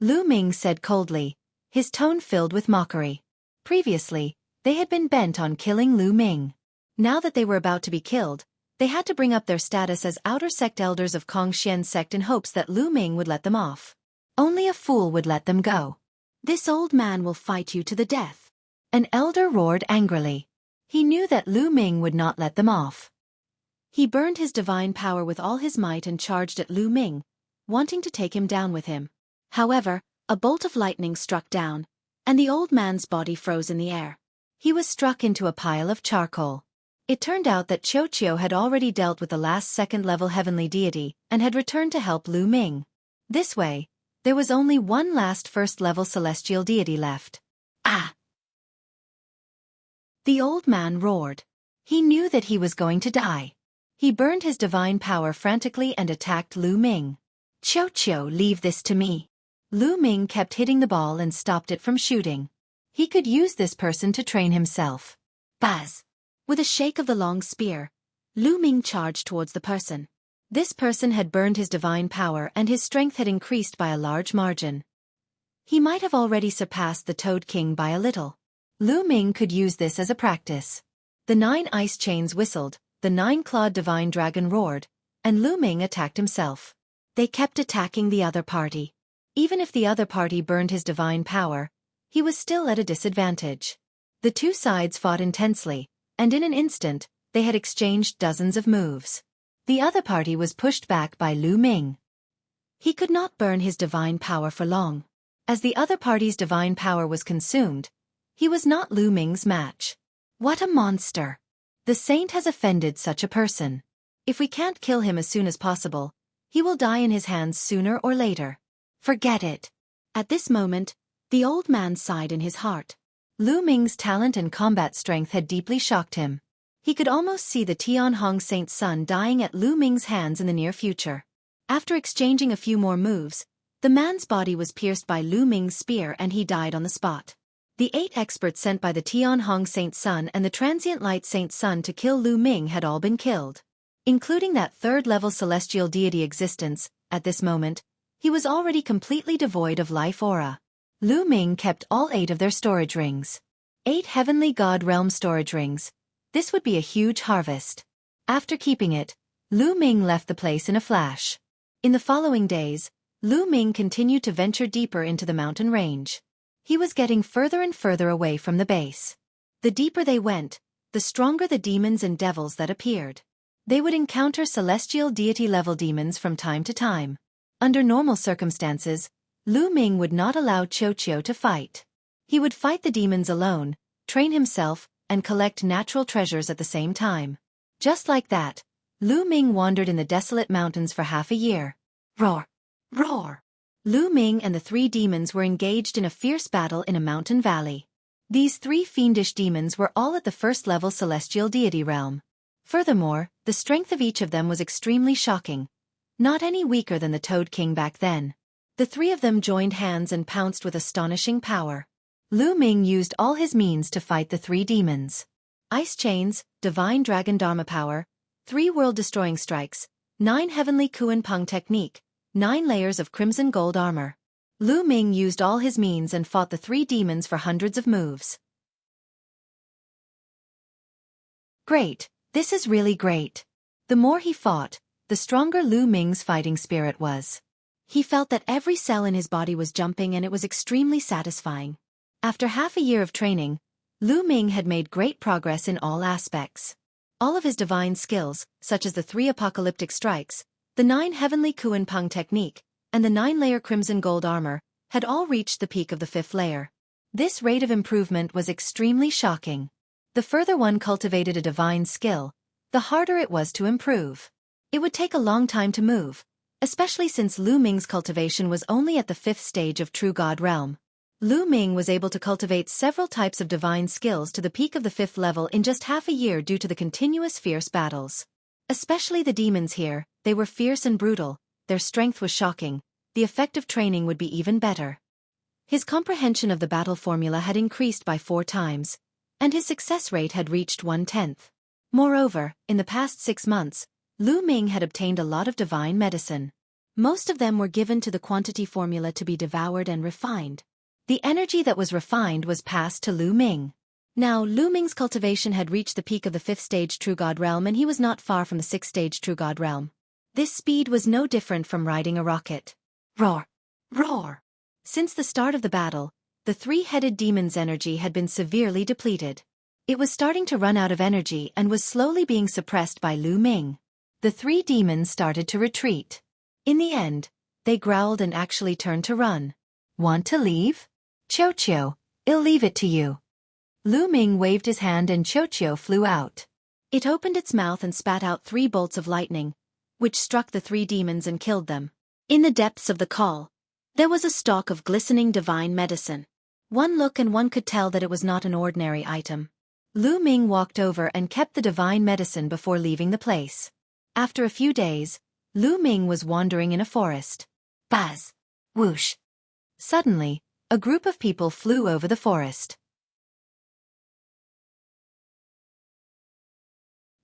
Lu Ming said coldly, his tone filled with mockery. Previously, they had been bent on killing Lu Ming. Now that they were about to be killed, they had to bring up their status as outer sect elders of Kongxian sect in hopes that Lu Ming would let them off. Only a fool would let them go. This old man will fight you to the death. An elder roared angrily. He knew that Lu Ming would not let them off. He burned his divine power with all his might and charged at Lu Ming, wanting to take him down with him. However, a bolt of lightning struck down, and the old man's body froze in the air. He was struck into a pile of charcoal. It turned out that Qiu had already dealt with the last second-level heavenly deity and had returned to help Lu Ming. This way, there was only one last first-level celestial deity left. Ah! The old man roared. He knew that he was going to die. He burned his divine power frantically and attacked Lu Ming. Qiu, leave this to me. Lu Ming kept hitting the ball and stopped it from shooting. He could use this person to train himself. Buzz! With a shake of the long spear, Lu Ming charged towards the person. This person had burned his divine power and his strength had increased by a large margin. He might have already surpassed the Toad King by a little. Lu Ming could use this as a practice. The 9 ice chains whistled, the 9-clawed divine dragon roared, and Lu Ming attacked himself. They kept attacking the other party. Even if the other party burned his divine power, he was still at a disadvantage. The 2 sides fought intensely, and in an instant, They had exchanged dozens of moves. The other party was pushed back by Lu Ming. He could not burn his divine power for long. As the other party's divine power was consumed, he was not Lu Ming's match. What a monster! The saint has offended such a person. If we can't kill him as soon as possible, he will die in his hands sooner or later. Forget it. At this moment, the old man sighed in his heart. Lu Ming's talent and combat strength had deeply shocked him. He could almost see the Tianhong saint's son dying at Lu Ming's hands in the near future. After exchanging a few more moves, the man's body was pierced by Lu Ming's spear and he died on the spot. The 8 experts sent by the Tianhong saint's son and the transient light saint's son to kill Lu Ming had all been killed. Including that third-level celestial deity existence, at this moment, he was already completely devoid of life aura. Lu Ming kept all 8 of their storage rings. 8 heavenly god realm storage rings. This would be a huge harvest. After keeping it, Lu Ming left the place in a flash. In the following days, Lu Ming continued to venture deeper into the mountain range. He was getting further and further away from the base. The deeper they went, the stronger the demons and devils that appeared. They would encounter celestial deity-level demons from time to time. Under normal circumstances, Lu Ming would not allow Xiao to fight. He would fight the demons alone, train himself, and collect natural treasures at the same time. Just like that, Lu Ming wandered in the desolate mountains for half a year. Roar! Roar! Lu Ming and the 3 demons were engaged in a fierce battle in a mountain valley. These 3 fiendish demons were all at the first-level celestial deity realm. Furthermore, the strength of each of them was extremely shocking. Not any weaker than the Toad King back then. The 3 of them joined hands and pounced with astonishing power. Lu Ming used all his means to fight the 3 demons. Ice chains, divine dragon dharma power, 3 world-destroying strikes, 9 heavenly Kuan Peng technique, 9 layers of crimson gold armor. Lu Ming used all his means and fought the 3 demons for hundreds of moves. Great, this is really great. The more he fought, the stronger Lu Ming's fighting spirit was. He felt that every cell in his body was jumping and it was extremely satisfying. After half a year of training, Lu Ming had made great progress in all aspects. All of his divine skills, such as the 3 apocalyptic strikes, the 9 heavenly Kuan Peng technique, and the 9-layer crimson gold armor, had all reached the peak of the 5th layer. This rate of improvement was extremely shocking. The further one cultivated a divine skill, the harder it was to improve. It would take a long time to move, especially since Lu Ming's cultivation was only at the 5th stage of True God realm. Lu Ming was able to cultivate several types of divine skills to the peak of the 5th level in just half a year due to the continuous fierce battles. Especially the demons here, they were fierce and brutal, their strength was shocking, the effective training would be even better. His comprehension of the battle formula had increased by 4 times, and his success rate had reached 1/10. Moreover, in the past 6 months, Lu Ming had obtained a lot of divine medicine. Most of them were given to the quantity formula to be devoured and refined. The energy that was refined was passed to Lu Ming. Now Lu Ming's cultivation had reached the peak of the 5th stage True God realm and he was not far from the 6th stage True God realm. This speed was no different from riding a rocket. Roar! Roar! Since the start of the battle, the 3-headed demon's energy had been severely depleted. It was starting to run out of energy and was slowly being suppressed by Lu Ming. The 3 demons started to retreat. In the end, they growled and actually turned to run. Want to leave? Xiao, I'll leave it to you. Lu Ming waved his hand and Xiao flew out. It opened its mouth and spat out 3 bolts of lightning, which struck the 3 demons and killed them. In the depths of the call, there was a stalk of glistening divine medicine. One look and one could tell that it was not an ordinary item. Lu Ming walked over and kept the divine medicine before leaving the place. After a few days, Lu Ming was wandering in a forest. Buzz! Whoosh! Suddenly, a group of people flew over the forest.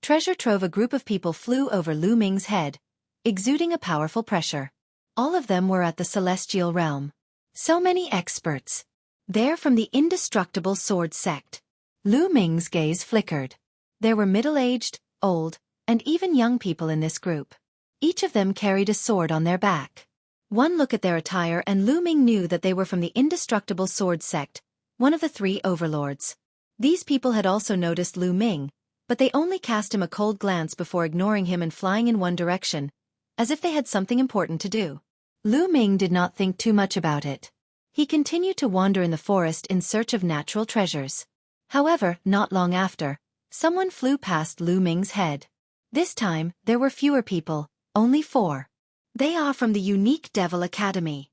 Treasure trove. A group of people flew over Lu Ming's head, exuding a powerful pressure. All of them were at the celestial realm. So many experts. They're from the indestructible sword sect. Lu Ming's gaze flickered. There were middle-aged, old, and even young people in this group. Each of them carried a sword on their back. One look at their attire and Lu Ming knew that they were from the indestructible sword sect, one of the 3 overlords. These people had also noticed Lu Ming, but they only cast him a cold glance before ignoring him and flying in one direction, as if they had something important to do. Lu Ming did not think too much about it. He continued to wander in the forest in search of natural treasures. However, not long after, someone flew past Lu Ming's head. This time, there were fewer people, only 4. They are from the Unique Devil Academy.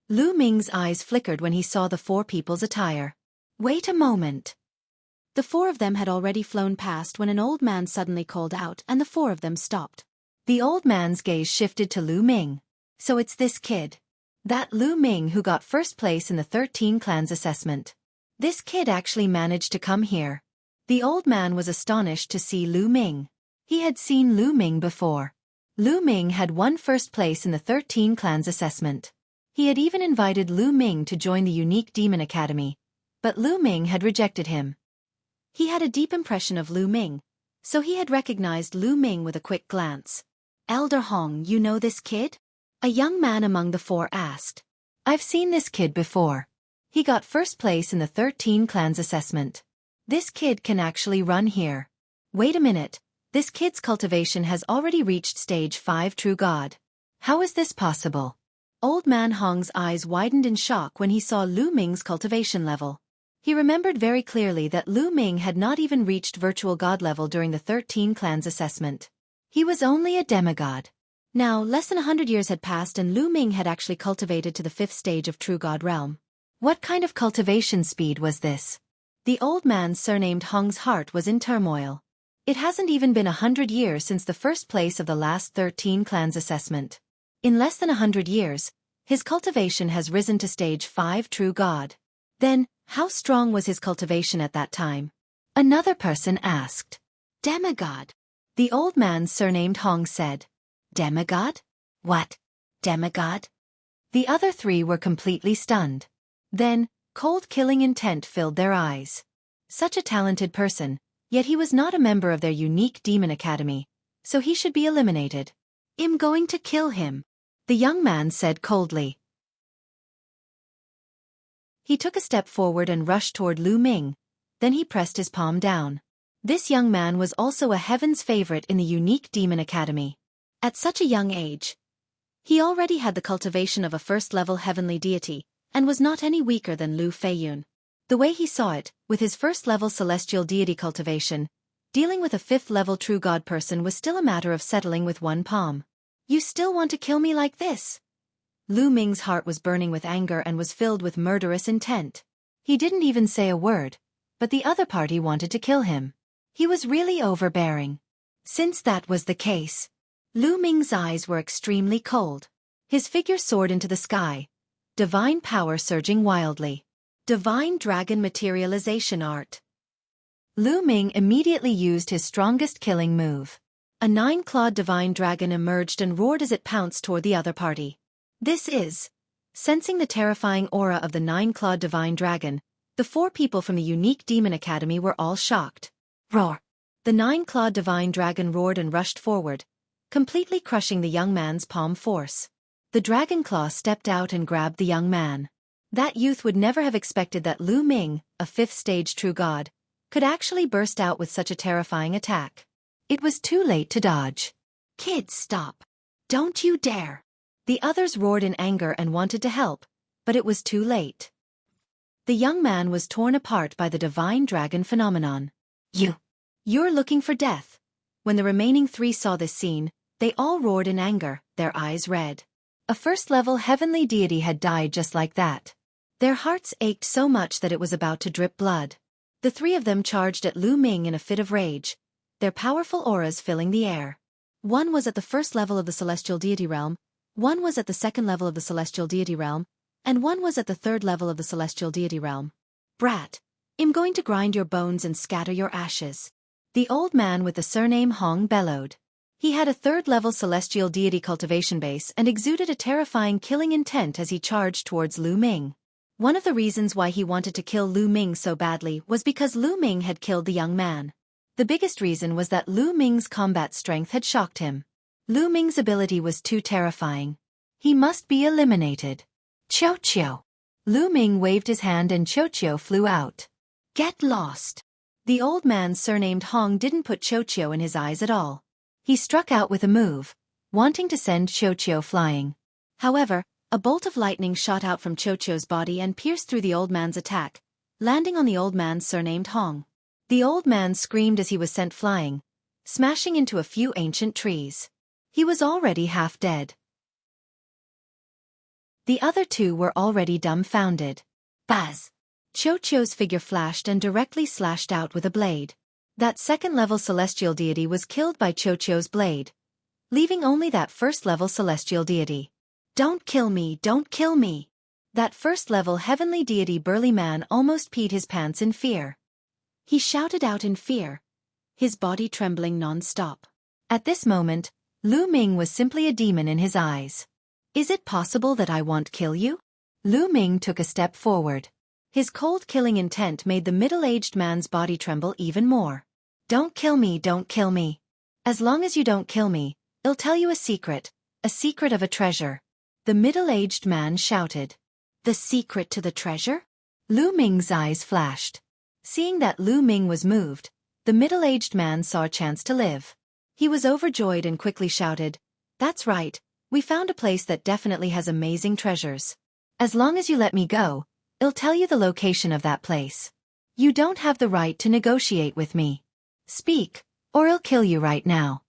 Lu Ming's eyes flickered when he saw the 4 people's attire. Wait a moment. The 4 of them had already flown past when an old man suddenly called out and the 4 of them stopped. The old man's gaze shifted to Lu Ming. So it's this kid. That Lu Ming who got first place in the 13 clans assessment. This kid actually managed to come here. The old man was astonished to see Lu Ming. He had seen Lu Ming before. Lu Ming had won first place in the 13 clans assessment. He had even invited Lu Ming to join the Unique Demon Academy, but Lu Ming had rejected him. He had a deep impression of Lu Ming, so he had recognized Lu Ming with a quick glance. Elder Hong, you know this kid? A young man among the 4 asked. I've seen this kid before. He got first place in the 13 clans assessment. This kid can actually run here. Wait a minute, this kid's cultivation has already reached stage 5 True God. How is this possible? Old man Hong's eyes widened in shock when he saw Lu Ming's cultivation level. He remembered very clearly that Lu Ming had not even reached virtual god level during the 13 clans assessment. He was only a demigod. Now, less than 100 years had passed and Lu Ming had actually cultivated to the 5th stage of True God realm. What kind of cultivation speed was this? The old man surnamed Hong's heart was in turmoil. It hasn't even been 100 years since the first place of the last 13 clans assessment. In less than 100 years, his cultivation has risen to stage 5 True God. Then, how strong was his cultivation at that time? Another person asked. Demigod. The old man surnamed Hong said. Demigod? What? Demigod? The other 3 were completely stunned. Then, cold killing intent filled their eyes. Such a talented person, yet he was not a member of their Unique Demon Academy, so he should be eliminated. I'm going to kill him, the young man said coldly. He took a step forward and rushed toward Lu Ming, then he pressed his palm down. This young man was also a heaven's favorite in the Unique Demon Academy. At such a young age, he already had the cultivation of a first-level heavenly deity, and was not any weaker than Lu Feiyun. The way he saw it, with his first-level celestial deity cultivation, dealing with a 5th-level true god person was still a matter of settling with one palm. You still want to kill me like this? Lu Ming's heart was burning with anger and was filled with murderous intent. He didn't even say a word, but the other party wanted to kill him. He was really overbearing. Since that was the case, Lu Ming's eyes were extremely cold. His figure soared into the sky, divine power surging wildly. Divine Dragon Materialization Art. Lu Ming immediately used his strongest killing move. A 9-clawed divine dragon emerged and roared as it pounced toward the other party. This is. Sensing the terrifying aura of the 9-clawed divine dragon, the 4 people from the Unique Demon Academy were all shocked. Roar! The 9-clawed divine dragon roared and rushed forward, completely crushing the young man's palm force. The dragon claw stepped out and grabbed the young man. That youth would never have expected that Lu Ming, a 5th-stage true god, could actually burst out with such a terrifying attack. It was too late to dodge. Kids, stop. Don't you dare. The others roared in anger and wanted to help, but it was too late. The young man was torn apart by the divine dragon phenomenon. You're looking for death. When the remaining 3 saw this scene, they all roared in anger, their eyes red. A first-level heavenly deity had died just like that. Their hearts ached so much that it was about to drip blood. The 3 of them charged at Lu Ming in a fit of rage, their powerful auras filling the air. One was at the 1st level of the celestial deity realm, one was at the 2nd level of the celestial deity realm, and one was at the 3rd level of the celestial deity realm. Brat, I'm going to grind your bones and scatter your ashes. The old man with the surname Hong bellowed. He had a 3rd-level celestial deity cultivation base and exuded a terrifying killing intent as he charged towards Lu Ming. One of the reasons why he wanted to kill Lu Ming so badly was because Lu Ming had killed the young man. The biggest reason was that Lu Ming's combat strength had shocked him. Lu Ming's ability was too terrifying. He must be eliminated. Qiao. Lu Ming waved his hand and Qiao flew out. Get lost. The old man surnamed Hong didn't put Qiao in his eyes at all. He struck out with a move, wanting to send Qiao flying. However, a bolt of lightning shot out from Qiao's body and pierced through the old man's attack, landing on the old man surnamed Hong. The old man screamed as he was sent flying, smashing into a few ancient trees. He was already half dead. The other two were already dumbfounded. Buzz! Qiao's figure flashed and directly slashed out with a blade. That second-level celestial deity was killed by Qiao's blade, leaving only that first-level celestial deity. Don't kill me, don't kill me! That first-level heavenly deity burly man almost peed his pants in fear. He shouted out in fear, his body trembling non-stop. At this moment, Lu Ming was simply a demon in his eyes. Is it possible that I won't kill you? Lu Ming took a step forward. His cold killing intent made the middle-aged man's body tremble even more. Don't kill me, don't kill me. As long as you don't kill me, I'll tell you a secret of a treasure. The middle-aged man shouted. The secret to the treasure? Lu Ming's eyes flashed. Seeing that Lu Ming was moved, the middle-aged man saw a chance to live. He was overjoyed and quickly shouted, That's right, we found a place that definitely has amazing treasures. As long as you let me go, I'll tell you the location of that place. You don't have the right to negotiate with me. Speak, or I'll kill you right now.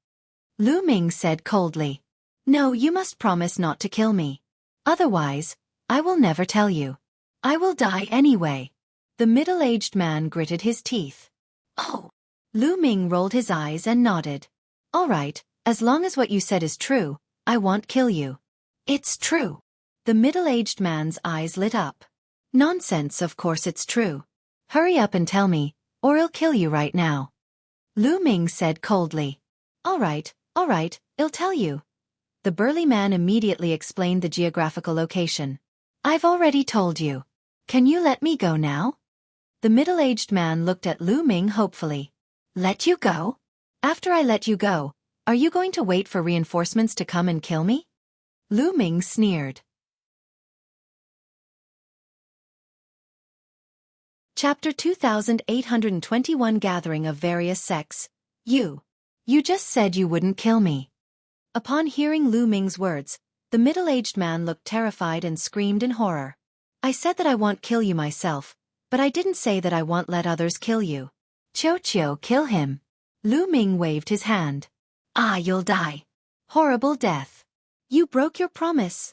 Lu Ming said coldly. No, you must promise not to kill me. Otherwise, I will never tell you. I will die anyway. The middle-aged man gritted his teeth. Oh! Lu Ming rolled his eyes and nodded. All right, as long as what you said is true, I won't kill you. It's true. The middle-aged man's eyes lit up. Nonsense, of course it's true. Hurry up and tell me, or I'll kill you right now. Lu Ming said coldly. All right, I'll tell you. The burly man immediately explained the geographical location. I've already told you. Can you let me go now? The middle-aged man looked at Lu Ming hopefully. Let you go? After I let you go, are you going to wait for reinforcements to come and kill me? Lu Ming sneered. Chapter 2821 Gathering of Various Sects. You just said you wouldn't kill me. Upon hearing Lu Ming's words, the middle-aged man looked terrified and screamed in horror. I said that I won't kill you myself, but I didn't say that I won't let others kill you. Qiao, kill him. Lu Ming waved his hand. Ah, you'll die. Horrible death. You broke your promise.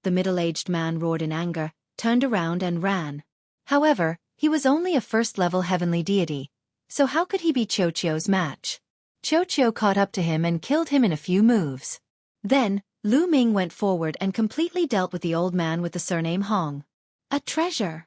The middle-aged man roared in anger, turned around and ran. However, he was only a first-level heavenly deity, so how could he be Qiao's match? Qiao caught up to him and killed him in a few moves. Then, Lu Ming went forward and completely dealt with the old man with the surname Hong. A treasure.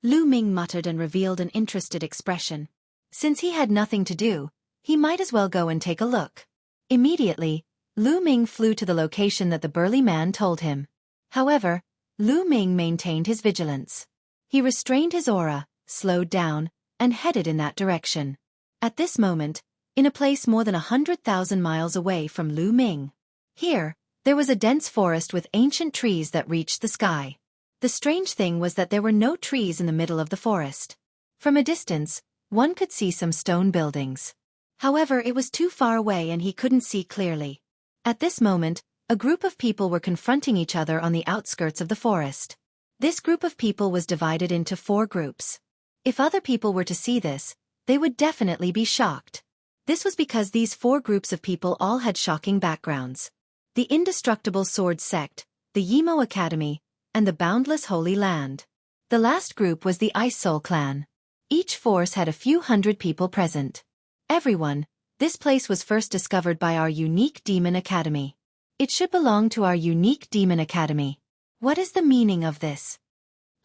Lu Ming muttered and revealed an interested expression. Since he had nothing to do, he might as well go and take a look. Immediately, Lu Ming flew to the location that the burly man told him. However, Lu Ming maintained his vigilance. He restrained his aura, slowed down, and headed in that direction. At this moment, in a place more than 100,000 miles away from Lu Ming. Here, there was a dense forest with ancient trees that reached the sky. The strange thing was that there were no trees in the middle of the forest. From a distance, one could see some stone buildings. However, it was too far away and he couldn't see clearly. At this moment, a group of people were confronting each other on the outskirts of the forest. This group of people was divided into 4 groups. If other people were to see this, they would definitely be shocked. This was because these 4 groups of people all had shocking backgrounds. The Indestructible Sword Sect, the Yimo Academy, and the Boundless Holy Land. The last group was the Ice Soul Clan. Each force had a few hundred people present. Everyone, this place was first discovered by our unique Demon Academy. It should belong to our unique Demon Academy. What is the meaning of this?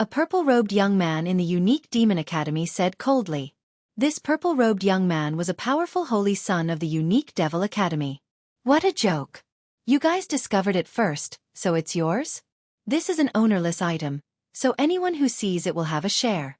A purple-robed young man in the unique Demon Academy said coldly. This purple-robed young man was a powerful holy son of the unique Devil Academy. What a joke. You guys discovered it first, so it's yours? This is an ownerless item, so anyone who sees it will have a share.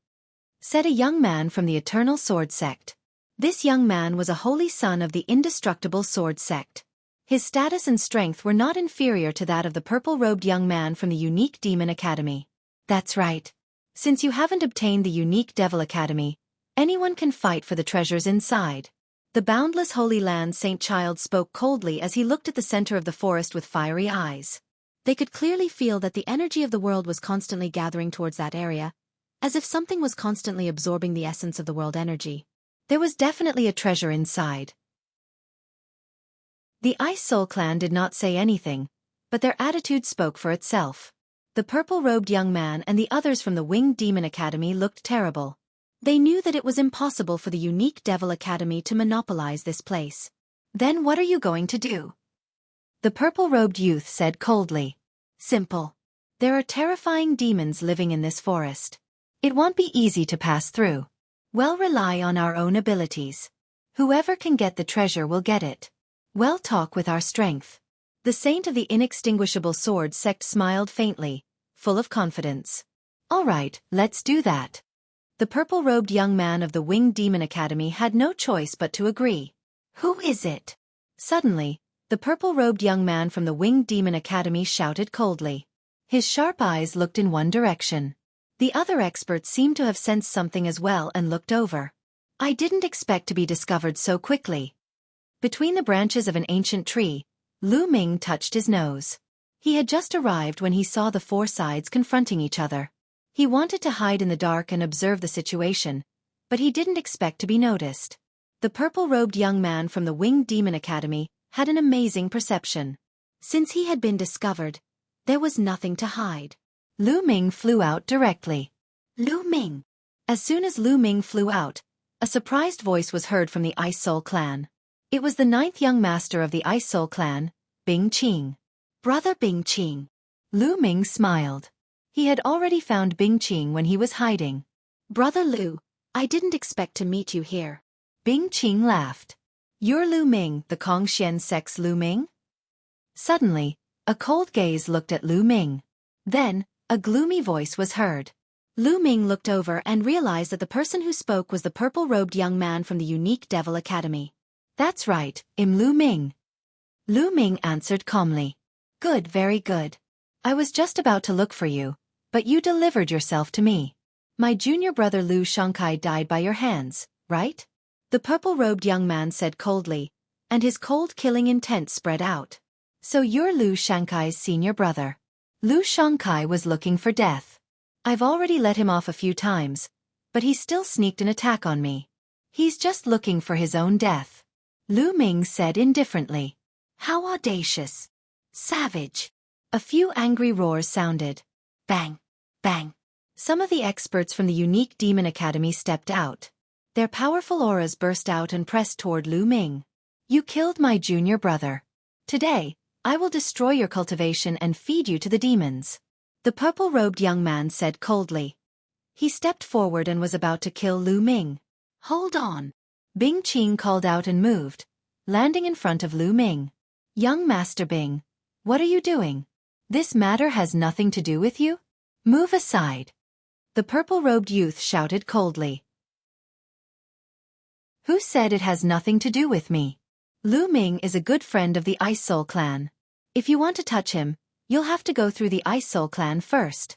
Said a young man from the Eternal Sword Sect. This young man was a holy son of the Indestructible Sword Sect. His status and strength were not inferior to that of the purple-robed young man from the unique Demon Academy. That's right. Since you haven't obtained the unique Devil Academy, Anyone can fight for the treasures inside. The boundless Holy Land Saint Child spoke coldly as he looked at the center of the forest with fiery eyes. They could clearly feel that the energy of the world was constantly gathering towards that area, as if something was constantly absorbing the essence of the world energy. There was definitely a treasure inside. The Ice Soul Clan did not say anything, but their attitude spoke for itself. The purple-robed young man and the others from the Winged Demon Academy looked terrible. They knew that it was impossible for the Unique Devil Academy to monopolize this place. Then what are you going to do? The purple-robed youth said coldly. Simple. There are terrifying demons living in this forest. It won't be easy to pass through. We'll rely on our own abilities. Whoever can get the treasure will get it. We'll talk with our strength. The Saint of the Inextinguishable Sword sect smiled faintly, full of confidence. All right, let's do that. The purple-robed young man of the Winged Demon Academy had no choice but to agree. Who is it? Suddenly, the purple-robed young man from the Winged Demon Academy shouted coldly. His sharp eyes looked in one direction. The other experts seemed to have sensed something as well and looked over. I didn't expect to be discovered so quickly. Between the branches of an ancient tree, Lu Ming touched his nose. He had just arrived when he saw the four sides confronting each other. He wanted to hide in the dark and observe the situation, but he didn't expect to be noticed. The purple-robed young man from the Winged Demon Academy had an amazing perception. Since he had been discovered, there was nothing to hide. Lu Ming flew out directly. Lu Ming! As soon as Lu Ming flew out, a surprised voice was heard from the Ice Soul Clan. It was the 9th young master of the Ice Soul Clan, Bing Qing. Brother Bing Qing. Lu Ming smiled. He had already found Bing Qing when he was hiding. Brother Lu, I didn't expect to meet you here. Bing Qing laughed. You're Lu Ming, the Kongxian sect's Lu Ming? Suddenly, a cold gaze looked at Lu Ming. Then, a gloomy voice was heard. Lu Ming looked over and realized that the person who spoke was the purple-robed young man from the Unique Devil Academy. That's right, I'm Lu Ming. Lu Ming answered calmly. Good, very good. I was just about to look for you, but you delivered yourself to me. My junior brother Lu Shangkai died by your hands, right? The purple-robed young man said coldly, and his cold-killing intent spread out. So you're Lu Shankai's senior brother. Lu Shangkai was looking for death. I've already let him off a few times, but he still sneaked an attack on me. He's just looking for his own death. Lu Ming said indifferently. How audacious. Savage. A few angry roars sounded. Bang, bang. Some of the experts from the Unique Demon Academy stepped out. Their powerful auras burst out and pressed toward Lu Ming. You killed my junior brother. Today, I will destroy your cultivation and feed you to the demons. The purple-robed young man said coldly. He stepped forward and was about to kill Lu Ming. Hold on. Bing Qing called out and moved, landing in front of Lu Ming. Young Master Bing, what are you doing? This matter has nothing to do with you? Move aside. The purple-robed youth shouted coldly. Who said it has nothing to do with me? Lu Ming is a good friend of the Ice Soul Clan. If you want to touch him, you'll have to go through the Ice Soul Clan first.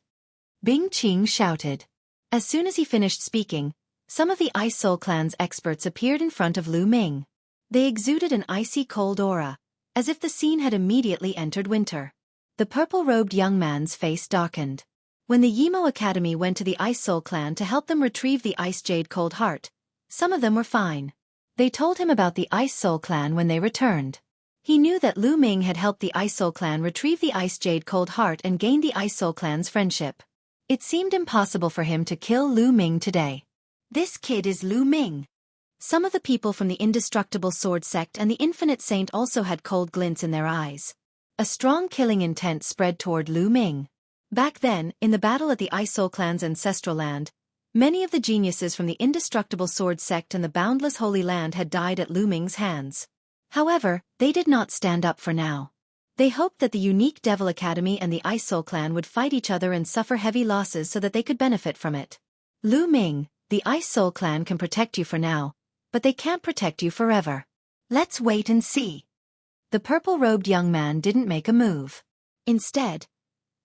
Bing Qing shouted. As soon as he finished speaking, some of the Ice Soul Clan's experts appeared in front of Lu Ming. They exuded an icy cold aura, as if the scene had immediately entered winter. The purple-robed young man's face darkened. When the Yimo Academy went to the Ice Soul Clan to help them retrieve the Ice Jade Cold Heart, some of them were fine. They told him about the Ice Soul Clan when they returned. He knew that Lu Ming had helped the Ice Soul Clan retrieve the Ice Jade Cold Heart and gain the Ice Soul Clan's friendship. It seemed impossible for him to kill Lu Ming today. This kid is Lu Ming. Some of the people from the Indestructible Sword sect and the Infinite Saint also had cold glints in their eyes. A strong killing intent spread toward Lu Ming. Back then, in the battle at the Ice Soul Clan's ancestral land, many of the geniuses from the Indestructible Sword sect and the Boundless Holy Land had died at Lu Ming's hands. However, they did not stand up for now. They hoped that the Unique Devil Academy and the Ice Soul Clan would fight each other and suffer heavy losses so that they could benefit from it. Lu Ming, the Ice Soul Clan can protect you for now, but they can't protect you forever. Let's wait and see. The purple-robed young man didn't make a move. Instead,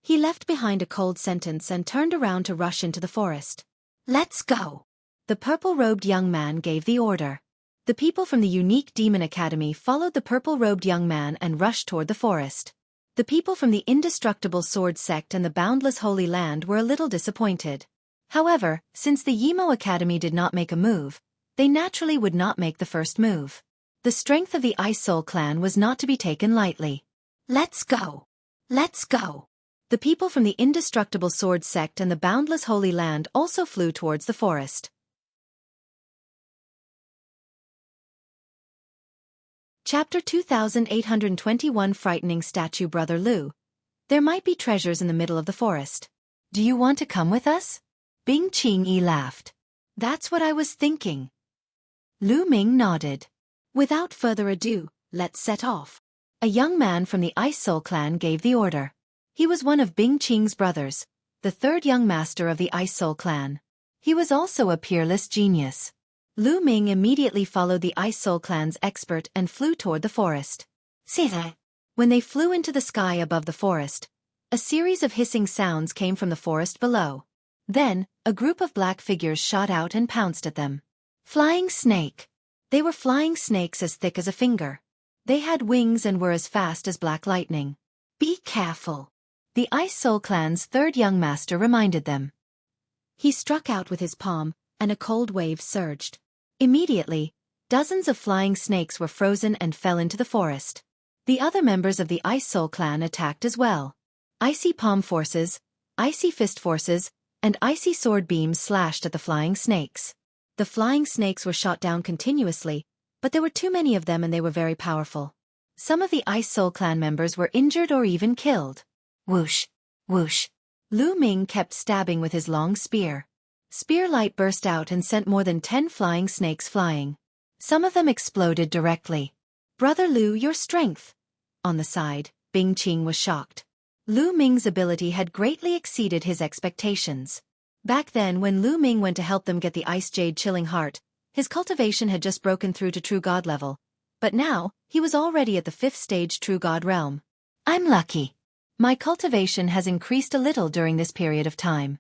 he left behind a cold sentence and turned around to rush into the forest. Let's go. The purple-robed young man gave the order. The people from the unique demon academy followed the purple-robed young man and rushed toward the forest. The people from the indestructible sword sect and the boundless holy land were a little disappointed. However, since the Yimo Academy did not make a move, they naturally would not make the first move. The strength of the Ice Soul clan was not to be taken lightly. Let's go! Let's go! The people from the indestructible sword sect and the boundless holy land also flew towards the forest. Chapter 2821 Frightening Statue Brother Lu. There might be treasures in the middle of the forest. Do you want to come with us? Bing Qingyi laughed. That's what I was thinking. Lu Ming nodded. Without further ado, let's set off. A young man from the Ice Soul clan gave the order. He was one of Bing Qing's brothers, the third young master of the Ice Soul clan. He was also a peerless genius. Lu Ming immediately followed the Ice Soul clan's expert and flew toward the forest. When they flew into the sky above the forest, a series of hissing sounds came from the forest below. Then, a group of black figures shot out and pounced at them. Flying snake. They were flying snakes as thick as a finger. They had wings and were as fast as black lightning. Be careful. The Ice Soul clan's third young master reminded them. He struck out with his palm, and a cold wave surged. Immediately, dozens of flying snakes were frozen and fell into the forest. The other members of the Ice Soul clan attacked as well. Icy palm forces, icy fist forces, and icy sword beams slashed at the flying snakes. The flying snakes were shot down continuously, but there were too many of them and they were very powerful. Some of the Ice Soul clan members were injured or even killed. Whoosh! Whoosh! Lu Ming kept stabbing with his long spear. Spear light burst out and sent more than 10 flying snakes flying. Some of them exploded directly. Brother Lu, your strength! On the side, Bing Qing was shocked. Lu Ming's ability had greatly exceeded his expectations. Back then when Lu Ming went to help them get the Ice Jade Chilling Heart, his cultivation had just broken through to True God level. But now, he was already at the 5th stage True God realm. I'm lucky. My cultivation has increased a little during this period of time.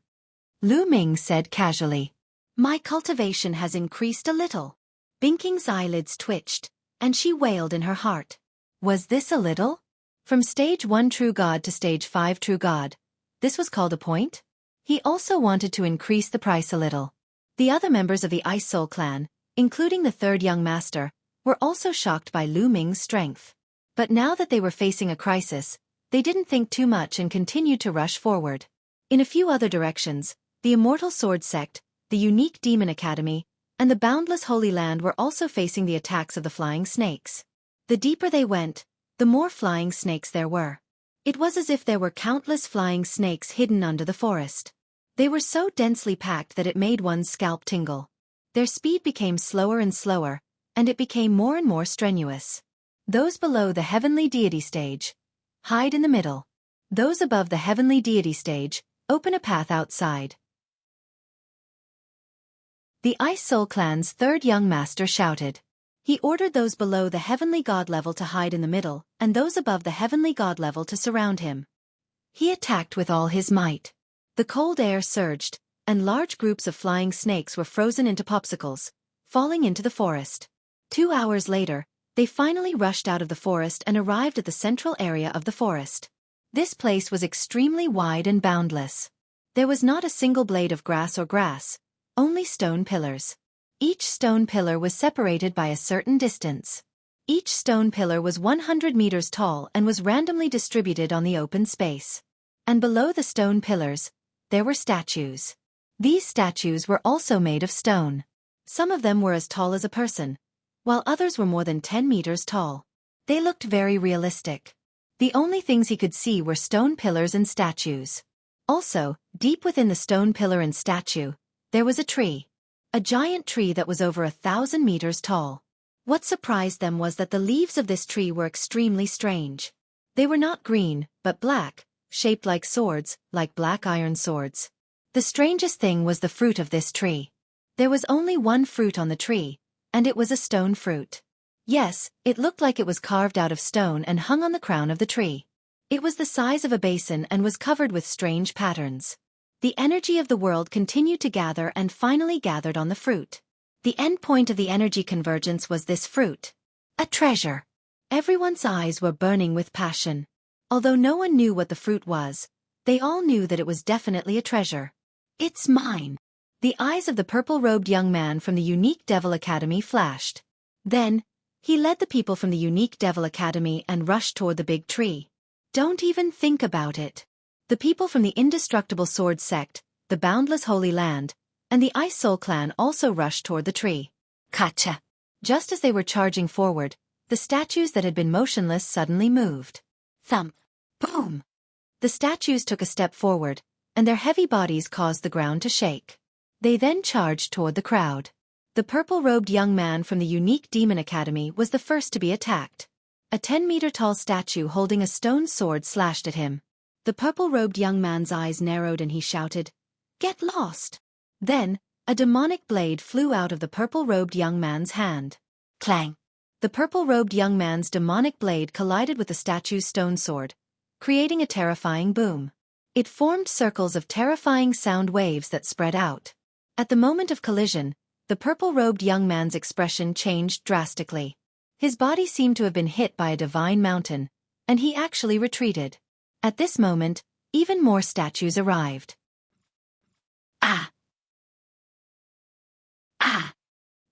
Lu Ming said casually. My cultivation has increased a little. Bing Qing's eyelids twitched, and she wailed in her heart. Was this a little? From stage 1 True God to stage 5 True God. This was called a point? He also wanted to increase the price a little. The other members of the Ice Soul clan, including the third young master, were also shocked by Lu Ming's strength. But now that they were facing a crisis, they didn't think too much and continued to rush forward. In a few other directions, the Immortal Sword Sect, the Unique Demon Academy, and the Boundless Holy Land were also facing the attacks of the flying snakes. The deeper they went, the more flying snakes there were. It was as if there were countless flying snakes hidden under the forest. They were so densely packed that it made one's scalp tingle. Their speed became slower and slower, and it became more and more strenuous. Those below the Heavenly Deity stage hide in the middle. Those above the Heavenly Deity stage open a path outside. The Ice Soul clan's third young master shouted. He ordered those below the Heavenly God level to hide in the middle, and those above the Heavenly God level to surround him. He attacked with all his might. The cold air surged, and large groups of flying snakes were frozen into popsicles, falling into the forest. 2 hours later, they finally rushed out of the forest and arrived at the central area of the forest. This place was extremely wide and boundless. There was not a single blade of grass or grass, only stone pillars. Each stone pillar was separated by a certain distance. Each stone pillar was 100 meters tall and was randomly distributed on the open space. And below the stone pillars, there were statues. These statues were also made of stone. Some of them were as tall as a person, while others were more than 10 meters tall. They looked very realistic. The only things he could see were stone pillars and statues. Also, deep within the stone pillar and statue, there was a tree. A giant tree that was over 1,000 meters tall. What surprised them was that the leaves of this tree were extremely strange. They were not green, but black, shaped like swords, like black iron swords. The strangest thing was the fruit of this tree. There was only one fruit on the tree, and it was a stone fruit. Yes, it looked like it was carved out of stone and hung on the crown of the tree. It was the size of a basin and was covered with strange patterns. The energy of the world continued to gather and finally gathered on the fruit. The end point of the energy convergence was this fruit. A treasure. Everyone's eyes were burning with passion. Although no one knew what the fruit was, they all knew that it was definitely a treasure. It's mine. The eyes of the purple-robed young man from the Unique Devil Academy flashed. Then, he led the people from the Unique Devil Academy and rushed toward the big tree. Don't even think about it. The people from the Indestructible Sword Sect, the Boundless Holy Land, and the Ice Soul Clan also rushed toward the tree. Gotcha! Just as they were charging forward, the statues that had been motionless suddenly moved. Thump! Boom! The statues took a step forward, and their heavy bodies caused the ground to shake. They then charged toward the crowd. The purple-robed young man from the Unique Demon Academy was the first to be attacked. A 10-meter-tall statue holding a stone sword slashed at him. The purple-robed young man's eyes narrowed and he shouted, "Get lost!" Then, a demonic blade flew out of the purple-robed young man's hand. Clang! The purple-robed young man's demonic blade collided with the statue's stone sword, creating a terrifying boom. It formed circles of terrifying sound waves that spread out. At the moment of collision, the purple-robed young man's expression changed drastically. His body seemed to have been hit by a divine mountain, and he actually retreated. At this moment, even more statues arrived. Ah! Ah!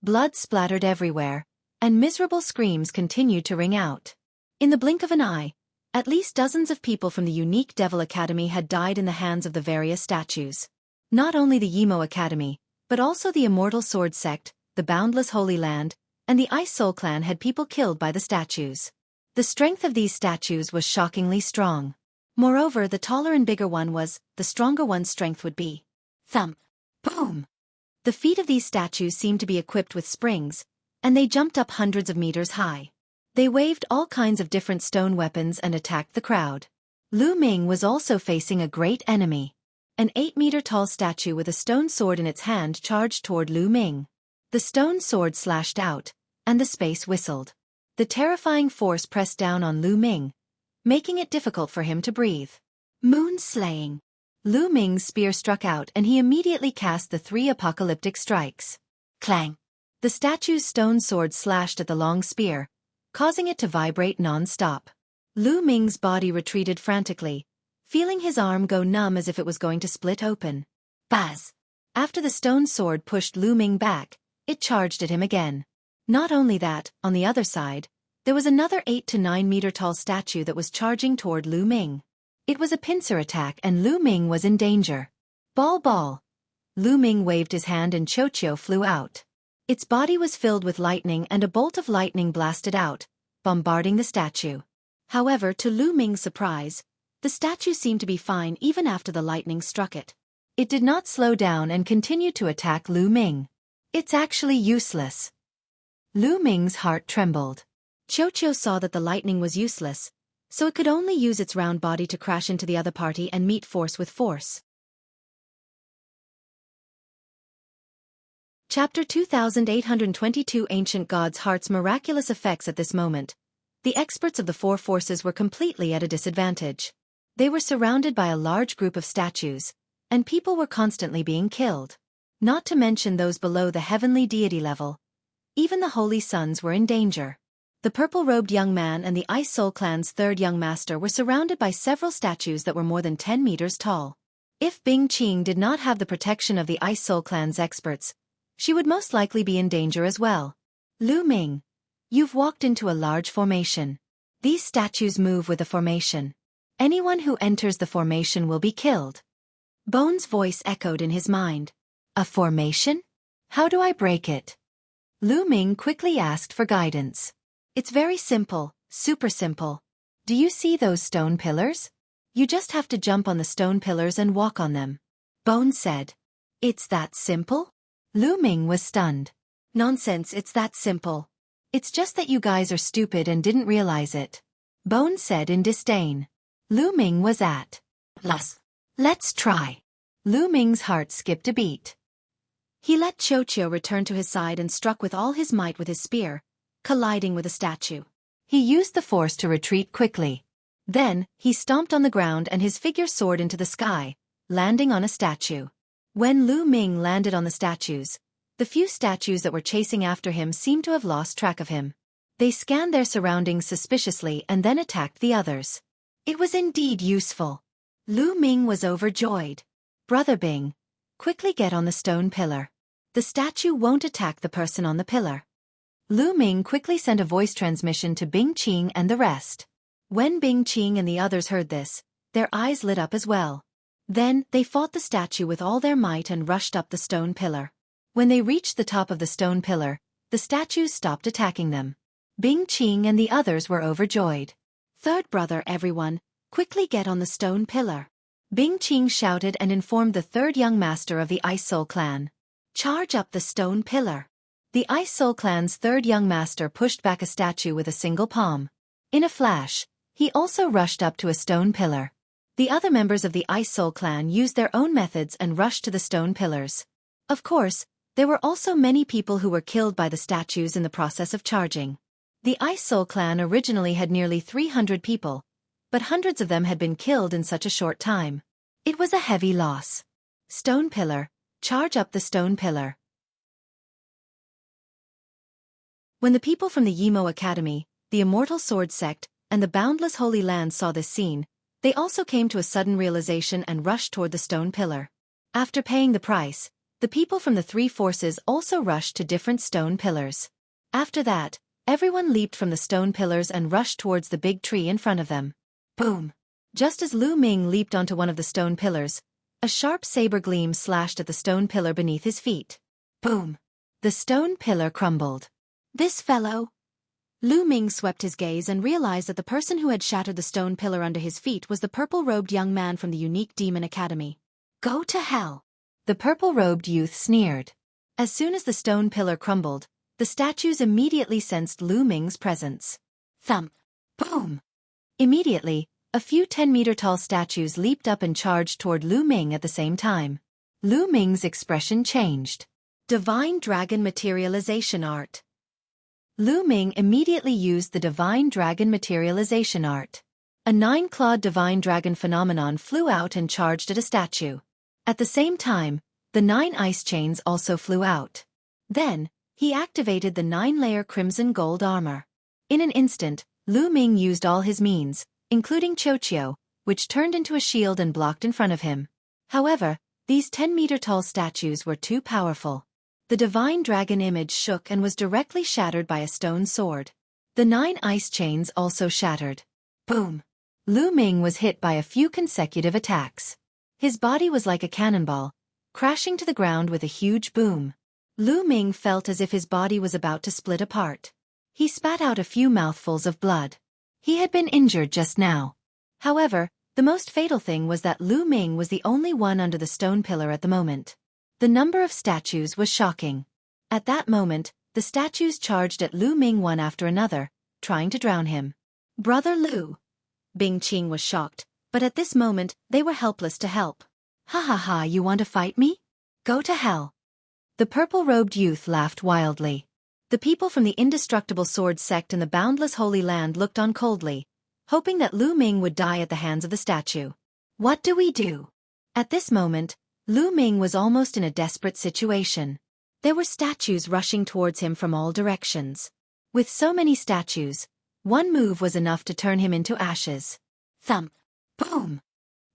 Blood splattered everywhere, and miserable screams continued to ring out. In the blink of an eye, at least dozens of people from the Unique Devil Academy had died in the hands of the various statues. Not only the Yimo Academy, but also the Immortal Sword Sect, the Boundless Holy Land, and the Ice Soul Clan had people killed by the statues. The strength of these statues was shockingly strong. Moreover, the taller and bigger one was, the stronger one's strength would be. Thump! Boom! The feet of these statues seemed to be equipped with springs, and they jumped up hundreds of meters high. They waved all kinds of different stone weapons and attacked the crowd. Lu Ming was also facing a great enemy. An 8-meter-tall statue with a stone sword in its hand charged toward Lu Ming. The stone sword slashed out, and the space whistled. The terrifying force pressed down on Lu Ming, making it difficult for him to breathe. Moon slaying. Lu Ming's spear struck out and he immediately cast the 3 apocalyptic strikes. Clang! The statue's stone sword slashed at the long spear, causing it to vibrate non-stop. Lu Ming's body retreated frantically, feeling his arm go numb as if it was going to split open. Buzz! After the stone sword pushed Lu Ming back, it charged at him again. Not only that, on the other side, there was another 8 to 9 meter tall statue that was charging toward Lu Ming. It was a pincer attack and Lu Ming was in danger. Ball! Lu Ming waved his hand and Xiaofan flew out. Its body was filled with lightning and a bolt of lightning blasted out, bombarding the statue. However, to Lu Ming's surprise, the statue seemed to be fine even after the lightning struck it. It did not slow down and continued to attack Lu Ming. It's actually useless. Lu Ming's heart trembled. Xiaofan saw that the lightning was useless, so it could only use its round body to crash into the other party and meet force with force. Chapter 2822 Ancient Gods' Heart's miraculous effects. At this moment, the experts of the 4 forces were completely at a disadvantage. They were surrounded by a large group of statues, and people were constantly being killed. Not to mention those below the heavenly deity level. Even the holy sons were in danger. The purple-robed young man and the Ice Soul Clan's 3rd young master were surrounded by several statues that were more than 10 meters tall. If Bing Qing did not have the protection of the Ice Soul Clan's experts, she would most likely be in danger as well. Lu Ming, you've walked into a large formation. These statues move with the formation. Anyone who enters the formation will be killed. Bone's voice echoed in his mind. A formation? How do I break it? Lu Ming quickly asked for guidance. It's very simple, super simple. Do you see those stone pillars? You just have to jump on the stone pillars and walk on them. Bone said. It's that simple? Lu Ming was stunned. Nonsense, it's that simple. It's just that you guys are stupid and didn't realize it. Bone said in disdain. Lu Ming was at loss. Let's try. Lu Ming's heart skipped a beat. He let Xiaofan return to his side and struck with all his might with his spear, colliding with a statue. He used the force to retreat quickly. Then, he stomped on the ground and his figure soared into the sky, landing on a statue. When Lu Ming landed on the statues, the few statues that were chasing after him seemed to have lost track of him. They scanned their surroundings suspiciously and then attacked the others. It was indeed useful. Lu Ming was overjoyed. Brother Bing, quickly get on the stone pillar. The statue won't attack the person on the pillar. Lu Ming quickly sent a voice transmission to Bing Qing and the rest. When Bing Qing and the others heard this, their eyes lit up as well. Then, they fought the statue with all their might and rushed up the stone pillar. When they reached the top of the stone pillar, the statues stopped attacking them. Bing Qing and the others were overjoyed. Third brother everyone, quickly get on the stone pillar. Bing Qing shouted and informed the third young master of the Ice Soul clan. Charge up the stone pillar. The Ice Soul clan's third young master pushed back a statue with a single palm. In a flash, he also rushed up to a stone pillar. The other members of the Ice Soul clan used their own methods and rushed to the stone pillars. Of course, there were also many people who were killed by the statues in the process of charging. The Ice Soul clan originally had nearly 300 people, but hundreds of them had been killed in such a short time. It was a heavy loss. Stone pillar, charge up the stone pillar. When the people from the Yimo Academy, the Immortal Sword Sect, and the Boundless Holy Land saw this scene, they also came to a sudden realization and rushed toward the stone pillar. After paying the price, the people from the three forces also rushed to different stone pillars. After that, everyone leaped from the stone pillars and rushed towards the big tree in front of them. Boom! Just as Lu Ming leaped onto one of the stone pillars, a sharp saber gleam slashed at the stone pillar beneath his feet. Boom! The stone pillar crumbled. This fellow... Lu Ming swept his gaze and realized that the person who had shattered the stone pillar under his feet was the purple-robed young man from the Unique Demon Academy. Go to hell! The purple-robed youth sneered. As soon as the stone pillar crumbled, the statues immediately sensed Lu Ming's presence. Thump! Boom! Immediately, a few 10-meter-tall statues leaped up and charged toward Lu Ming at the same time. Lu Ming's expression changed. Divine Dragon Materialization Art. Lu Ming immediately used the Divine Dragon Materialization Art. A 9-clawed Divine Dragon phenomenon flew out and charged at a statue. At the same time, the 9 ice chains also flew out. Then, he activated the 9-layer Crimson Gold armor. In an instant, Lu Ming used all his means, including Xiaofan, which turned into a shield and blocked in front of him. However, these 10-meter-tall statues were too powerful. The divine dragon image shook and was directly shattered by a stone sword. The 9 ice chains also shattered. Boom! Lu Ming was hit by a few consecutive attacks. His body was like a cannonball, crashing to the ground with a huge boom. Lu Ming felt as if his body was about to split apart. He spat out a few mouthfuls of blood. He had been injured just now. However, the most fatal thing was that Lu Ming was the only one under the stone pillar at the moment. The number of statues was shocking. At that moment, the statues charged at Lu Ming one after another, trying to drown him. Brother Lu. Bing Qing was shocked, but at this moment, they were helpless to help. Ha ha ha, you want to fight me? Go to hell. The purple-robed youth laughed wildly. The people from the Indestructible Sword Sect and the Boundless Holy Land looked on coldly, hoping that Lu Ming would die at the hands of the statue. What do we do? At this moment, Lu Ming was almost in a desperate situation. There were statues rushing towards him from all directions. With so many statues, one move was enough to turn him into ashes. Thump! Boom!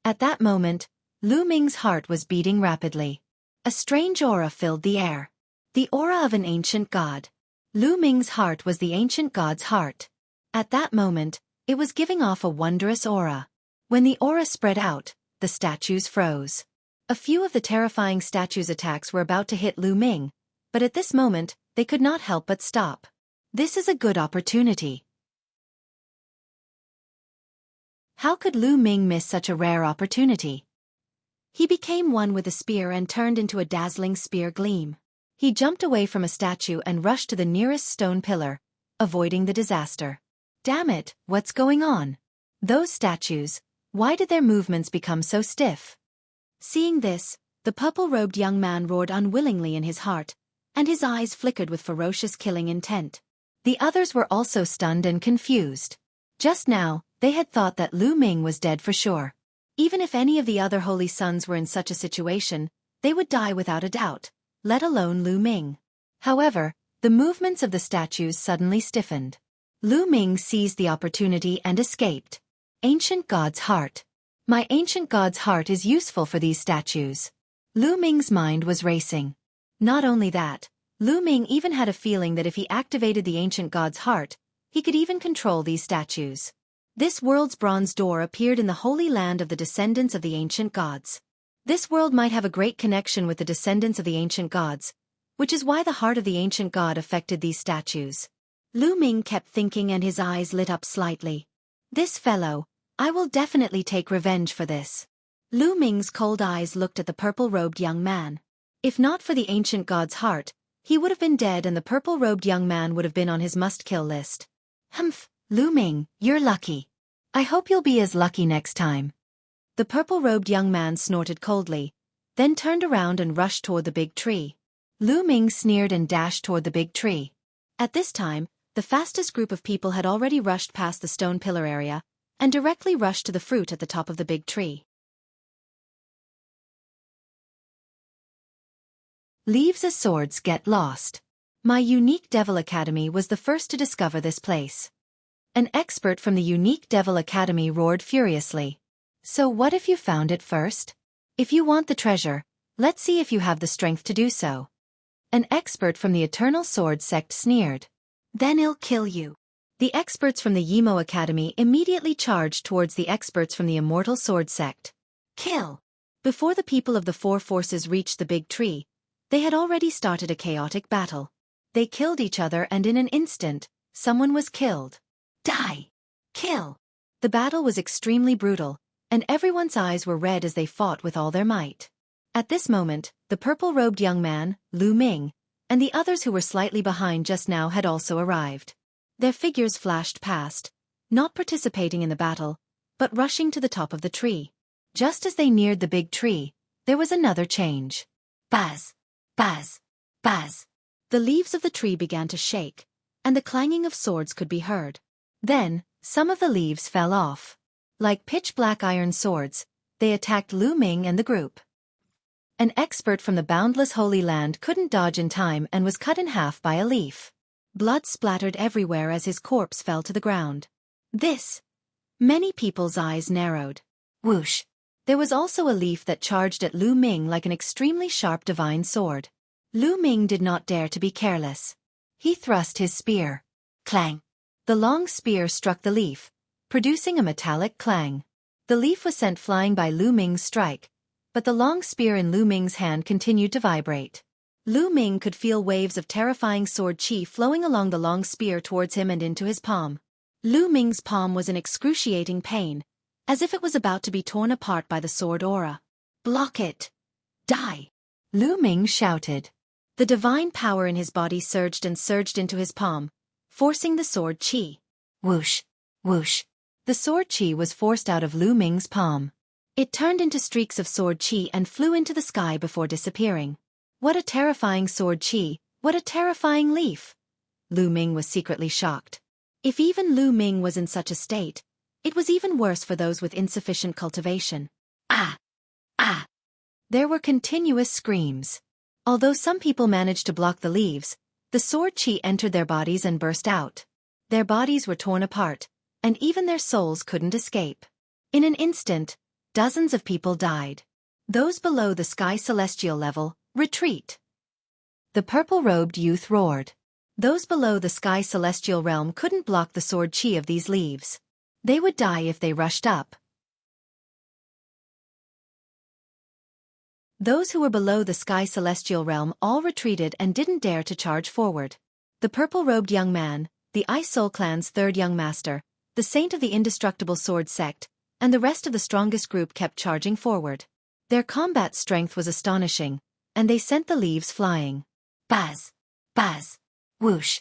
At that moment, Lu Ming's heart was beating rapidly. A strange aura filled the air. The aura of an ancient god. Lu Ming's heart was the ancient god's heart. At that moment, it was giving off a wondrous aura. When the aura spread out, the statues froze. A few of the terrifying statues' attacks were about to hit Lu Ming, but at this moment, they could not help but stop. This is a good opportunity. How could Lu Ming miss such a rare opportunity? He became one with a spear and turned into a dazzling spear gleam. He jumped away from a statue and rushed to the nearest stone pillar, avoiding the disaster. Damn it, what's going on? Those statues, why did their movements become so stiff? Seeing this, the purple-robed young man roared unwillingly in his heart, and his eyes flickered with ferocious killing intent. The others were also stunned and confused. Just now, they had thought that Lu Ming was dead for sure. Even if any of the other holy sons were in such a situation, they would die without a doubt, let alone Lu Ming. However, the movements of the statues suddenly stiffened. Lu Ming seized the opportunity and escaped. Ancient God's Heart. My ancient God's heart is useful for these statues. Lu Ming's mind was racing. Not only that, Lu Ming even had a feeling that if he activated the ancient God's heart, he could even control these statues. This world's bronze door appeared in the holy land of the descendants of the ancient gods. This world might have a great connection with the descendants of the ancient gods, which is why the heart of the ancient god affected these statues. Lu Ming kept thinking and his eyes lit up slightly. This fellow, I will definitely take revenge for this. Lu Ming's cold eyes looked at the purple-robed young man. If not for the ancient god's heart, he would have been dead and the purple-robed young man would have been on his must-kill list. Humph, Lu Ming, you're lucky. I hope you'll be as lucky next time. The purple-robed young man snorted coldly, then turned around and rushed toward the big tree. Lu Ming sneered and dashed toward the big tree. At this time, the fastest group of people had already rushed past the stone pillar area, and directly rushed to the fruit at the top of the big tree. Leaves as swords get lost. My unique Devil Academy was the first to discover this place. An expert from the unique Devil Academy roared furiously. So what if you found it first? If you want the treasure, let's see if you have the strength to do so. An expert from the Eternal Sword sect sneered. Then I'll kill you. The experts from the Yimo Academy immediately charged towards the experts from the Immortal Sword sect. Kill! Before the people of the four forces reached the big tree, they had already started a chaotic battle. They killed each other and in an instant, someone was killed. Die! Kill! The battle was extremely brutal, and everyone's eyes were red as they fought with all their might. At this moment, the purple-robed young man, Lu Ming, and the others who were slightly behind just now had also arrived. Their figures flashed past, not participating in the battle, but rushing to the top of the tree. Just as they neared the big tree, there was another change. Buzz! Buzz! Buzz! The leaves of the tree began to shake, and the clanging of swords could be heard. Then, some of the leaves fell off. Like pitch-black iron swords, they attacked Lu Ming and the group. An expert from the boundless Holy Land couldn't dodge in time and was cut in half by a leaf. Blood splattered everywhere as his corpse fell to the ground. Many people's eyes narrowed. Whoosh! There was also a leaf that charged at Lu Ming like an extremely sharp divine sword. Lu Ming did not dare to be careless. He thrust his spear. Clang! The long spear struck the leaf, producing a metallic clang. The leaf was sent flying by Lu Ming's strike, but the long spear in Lu Ming's hand continued to vibrate. Lu Ming could feel waves of terrifying sword chi flowing along the long spear towards him and into his palm. Lu Ming's palm was in excruciating pain, as if it was about to be torn apart by the sword aura. Block it! Die! Lu Ming shouted. The divine power in his body surged and surged into his palm, forcing the sword chi. Whoosh! Whoosh! The sword chi was forced out of Lu Ming's palm. It turned into streaks of sword chi and flew into the sky before disappearing. What a terrifying sword chi, what a terrifying leaf! Lu Ming was secretly shocked. If even Lu Ming was in such a state, it was even worse for those with insufficient cultivation. Ah! Ah! There were continuous screams. Although some people managed to block the leaves, the sword chi entered their bodies and burst out. Their bodies were torn apart, and even their souls couldn't escape. In an instant, dozens of people died. Those below the sky celestial level, retreat! The purple-robed youth roared. Those below the sky celestial realm couldn't block the sword chi of these leaves. They would die if they rushed up. Those who were below the sky celestial realm all retreated and didn't dare to charge forward. The purple-robed young man, the Ice Soul Clan's third young master, the saint of the indestructible sword sect, and the rest of the strongest group kept charging forward. Their combat strength was astonishing, and they sent the leaves flying. Buzz! Buzz! Whoosh!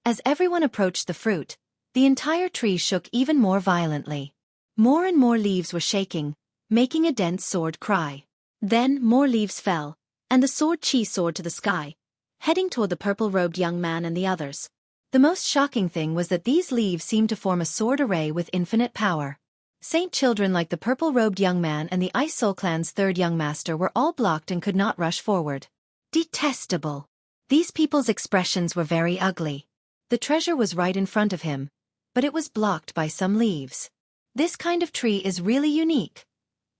As everyone approached the fruit, the entire tree shook even more violently. More and more leaves were shaking, making a dense sword cry. Then more leaves fell, and the sword chi soared to the sky, heading toward the purple-robed young man and the others. The most shocking thing was that these leaves seemed to form a sword array with infinite power. Saint children like the purple-robed young man and the Ice Soul Clan's third young master were all blocked and could not rush forward. Detestable. These people's expressions were very ugly. The treasure was right in front of him, but it was blocked by some leaves. This kind of tree is really unique.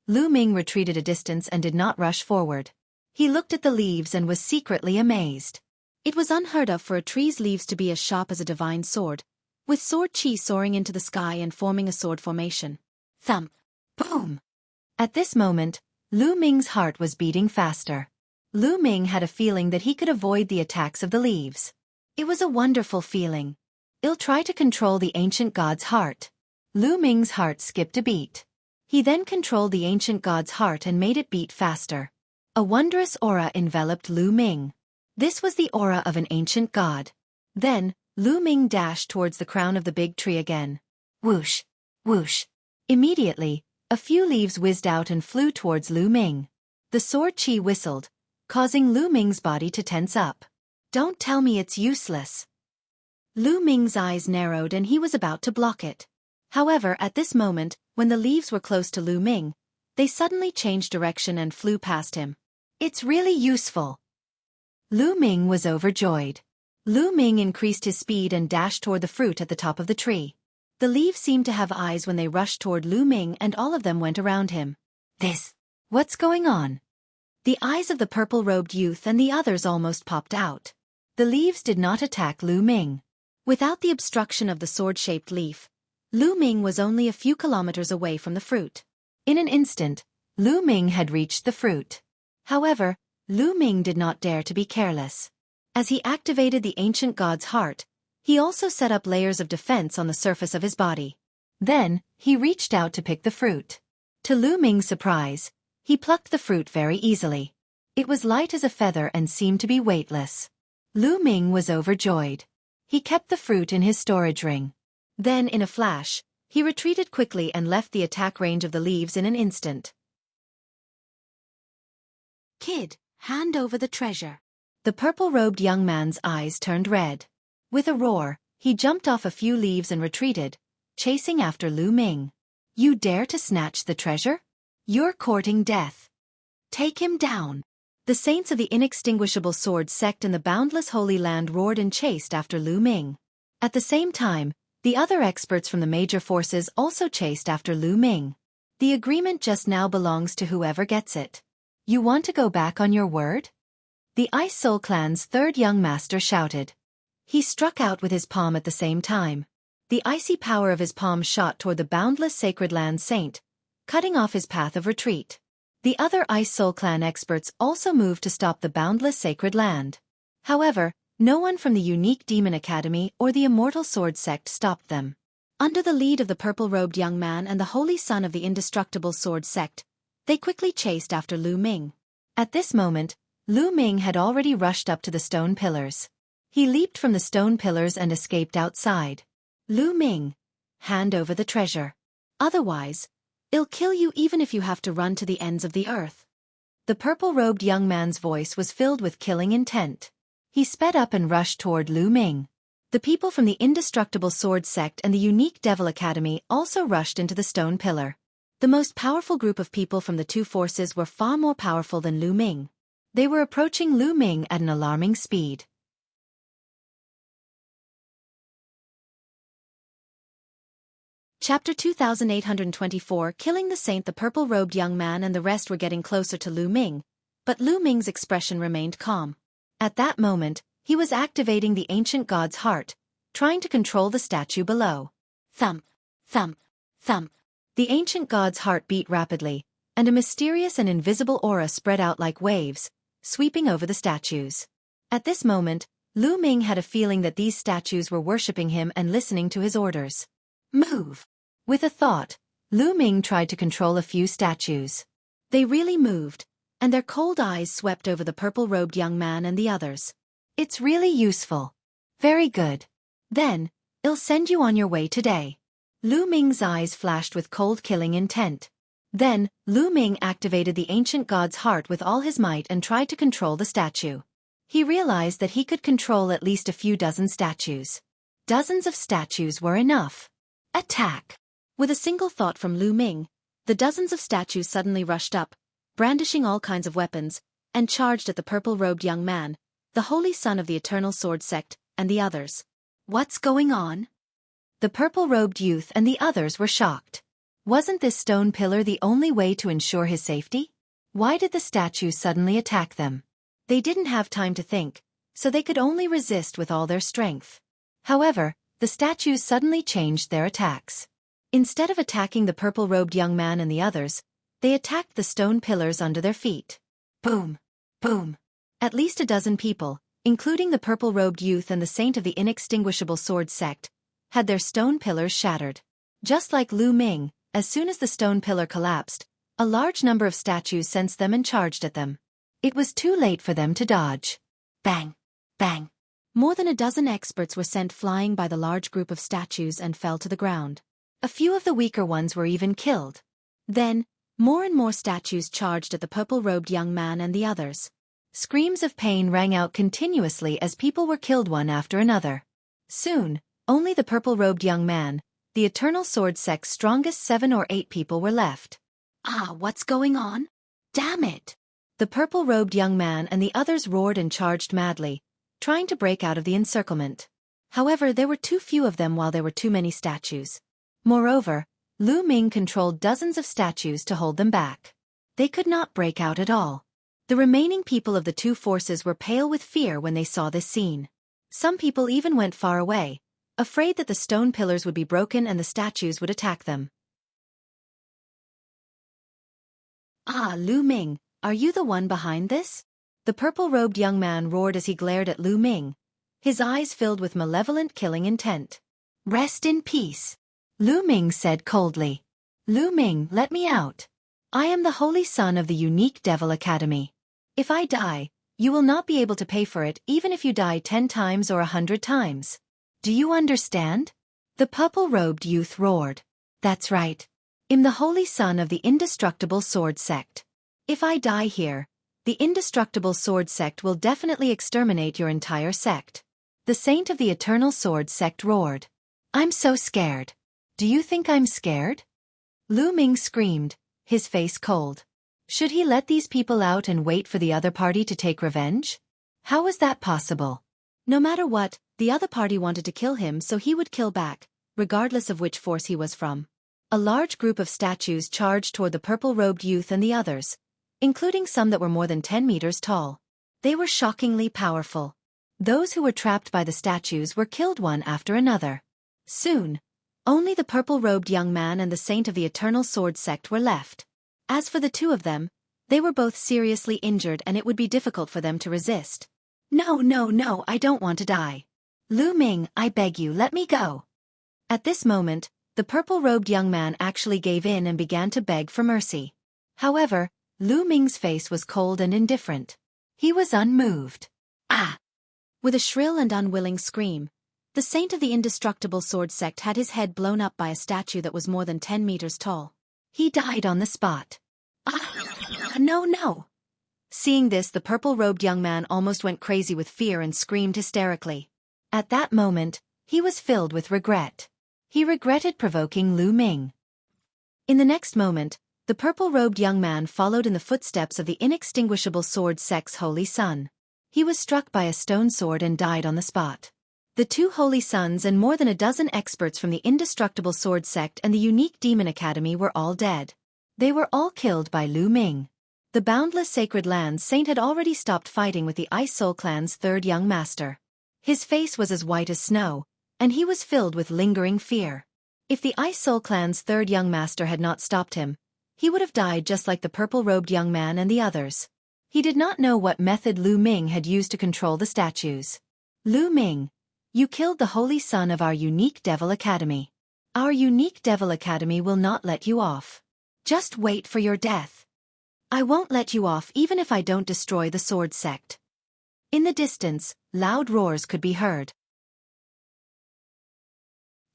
Lu Ming retreated a distance and did not rush forward. He looked at the leaves and was secretly amazed. It was unheard of for a tree's leaves to be as sharp as a divine sword, with sword chi soaring into the sky and forming a sword formation. Thump! Boom! At this moment, Lu Ming's heart was beating faster. Lu Ming had a feeling that he could avoid the attacks of the leaves. It was a wonderful feeling. He'll try to control the ancient god's heart. Lu Ming's heart skipped a beat. He then controlled the ancient god's heart and made it beat faster. A wondrous aura enveloped Lu Ming. This was the aura of an ancient god. Then, Lu Ming dashed towards the crown of the big tree again. Whoosh! Whoosh! Immediately, a few leaves whizzed out and flew towards Lu Ming. The sword chi whistled, causing Lu Ming's body to tense up. Don't tell me it's useless. Lu Ming's eyes narrowed and he was about to block it. However, at this moment, when the leaves were close to Lu Ming, they suddenly changed direction and flew past him. It's really useful. Lu Ming was overjoyed. Lu Ming increased his speed and dashed toward the fruit at the top of the tree. The leaves seemed to have eyes when they rushed toward Lu Ming and all of them went around him. What's going on? The eyes of the purple-robed youth and the others almost popped out. The leaves did not attack Lu Ming. Without the obstruction of the sword-shaped leaf, Lu Ming was only a few kilometers away from the fruit. In an instant, Lu Ming had reached the fruit. However, Lu Ming did not dare to be careless. As he activated the ancient god's heart, he also set up layers of defense on the surface of his body. Then, he reached out to pick the fruit. To Lu Ming's surprise, he plucked the fruit very easily. It was light as a feather and seemed to be weightless. Lu Ming was overjoyed. He kept the fruit in his storage ring. Then, in a flash, he retreated quickly and left the attack range of the leaves in an instant. Kid, hand over the treasure. The purple-robed young man's eyes turned red. With a roar, he jumped off a few leaves and retreated, chasing after Lu Ming. You dare to snatch the treasure? You're courting death. Take him down. The saints of the inextinguishable sword sect and the boundless Holy Land roared and chased after Lu Ming. At the same time, the other experts from the major forces also chased after Lu Ming. The agreement just now belongs to whoever gets it. You want to go back on your word? The Ice Soul Clan's third young master shouted. He struck out with his palm at the same time. The icy power of his palm shot toward the boundless Sacred Land saint, cutting off his path of retreat. The other Ice Soul Clan experts also moved to stop the boundless Sacred Land. However, no one from the unique Demon Academy or the Immortal Sword Sect stopped them. Under the lead of the purple-robed young man and the holy son of the indestructible sword sect, they quickly chased after Lu Ming. At this moment, Lu Ming had already rushed up to the stone pillars. He leaped from the stone pillars and escaped outside. Lu Ming, hand over the treasure. Otherwise, I'll kill you even if you have to run to the ends of the earth. The purple-robed young man's voice was filled with killing intent. He sped up and rushed toward Lu Ming. The people from the indestructible sword sect and the unique Devil Academy also rushed into the stone pillar. The most powerful group of people from the two forces were far more powerful than Lu Ming. They were approaching Lu Ming at an alarming speed. Chapter 2824 Killing the Saint. The purple-robed young man and the rest were getting closer to Lu Ming, but Lu Ming's expression remained calm. At that moment, he was activating the ancient god's heart, trying to control the statue below. Thump, thump, thump. The ancient god's heart beat rapidly, and a mysterious and invisible aura spread out like waves, sweeping over the statues. At this moment, Lu Ming had a feeling that these statues were worshipping him and listening to his orders. Move! With a thought, Lu Ming tried to control a few statues. They really moved, and their cold eyes swept over the purple-robed young man and the others. It's really useful. Very good. Then, I'll send you on your way today. Lu Ming's eyes flashed with cold killing intent. Then, Lu Ming activated the ancient god's heart with all his might and tried to control the statue. He realized that he could control at least a few dozen statues. Dozens of statues were enough. Attack! With a single thought from Lu Ming, the dozens of statues suddenly rushed up, brandishing all kinds of weapons, and charged at the purple-robed young man, the holy son of the Eternal Sword Sect, and the others. What's going on? The purple-robed youth and the others were shocked. Wasn't this stone pillar the only way to ensure his safety? Why did the statues suddenly attack them? They didn't have time to think, so they could only resist with all their strength. However, the statues suddenly changed their attacks. Instead of attacking the purple-robed young man and the others, they attacked the stone pillars under their feet. Boom! Boom! At least a dozen people, including the purple-robed youth and the saint of the inextinguishable sword sect, had their stone pillars shattered. Just like Lu Ming, as soon as the stone pillar collapsed, a large number of statues sensed them and charged at them. It was too late for them to dodge. Bang! Bang! More than a dozen experts were sent flying by the large group of statues and fell to the ground. A few of the weaker ones were even killed. Then, more and more statues charged at the purple-robed young man and the others. Screams of pain rang out continuously as people were killed one after another. Soon, only the purple-robed young man, the Eternal Sword Sect's strongest 7 or 8 people were left. What's going on? Damn it! The purple-robed young man and the others roared and charged madly, trying to break out of the encirclement. However, there were too few of them while there were too many statues. Moreover, Lu Ming controlled dozens of statues to hold them back. They could not break out at all. The remaining people of the two forces were pale with fear when they saw this scene. Some people even went far away, afraid that the stone pillars would be broken and the statues would attack them. Lu Ming, are you the one behind this? The purple-robed young man roared as he glared at Lu Ming, his eyes filled with malevolent killing intent. Rest in peace, Lu Ming said coldly. Lu Ming, let me out. I am the holy son of the unique Devil Academy. If I die, you will not be able to pay for it even if you die 10 times or 100 times. Do you understand? The purple-robed youth roared. That's right. I'm the holy son of the indestructible sword sect. If I die here, the indestructible sword sect will definitely exterminate your entire sect. The saint of the eternal sword sect roared. I'm so scared. Do you think I'm scared? Lu Ming screamed, his face cold. Should he let these people out and wait for the other party to take revenge? How was that possible? No matter what, the other party wanted to kill him, so he would kill back, regardless of which force he was from. A large group of statues charged toward the purple-robed youth and the others, including some that were more than 10 meters tall. They were shockingly powerful. Those who were trapped by the statues were killed one after another. Soon, only the purple-robed young man and the saint of the eternal sword sect were left. As for the two of them, they were both seriously injured and it would be difficult for them to resist. No, I don't want to die. Lu Ming, I beg you, let me go. At this moment, the purple-robed young man actually gave in and began to beg for mercy. However, Lu Ming's face was cold and indifferent. He was unmoved. With a shrill and unwilling scream, the saint of the indestructible sword sect had his head blown up by a statue that was more than 10 meters tall. He died on the spot. No. Seeing this, the purple-robed young man almost went crazy with fear and screamed hysterically. At that moment, he was filled with regret. He regretted provoking Lu Ming. In the next moment, the purple-robed young man followed in the footsteps of the inextinguishable sword sect's holy son. He was struck by a stone sword and died on the spot. The two holy sons and more than a dozen experts from the indestructible sword sect and the unique demon academy were all dead. They were all killed by Lu Ming. The boundless sacred lands saint had already stopped fighting with the Ice Soul clan's third young master. His face was as white as snow, and he was filled with lingering fear. If the Ice Soul clan's third young master had not stopped him, he would have died just like the purple-robed young man and the others. He did not know what method Lu Ming had used to control the statues. Lu Ming, you killed the holy son of our unique Devil Academy. Our unique Devil Academy will not let you off. Just wait for your death. I won't let you off even if I don't destroy the sword sect. In the distance, loud roars could be heard.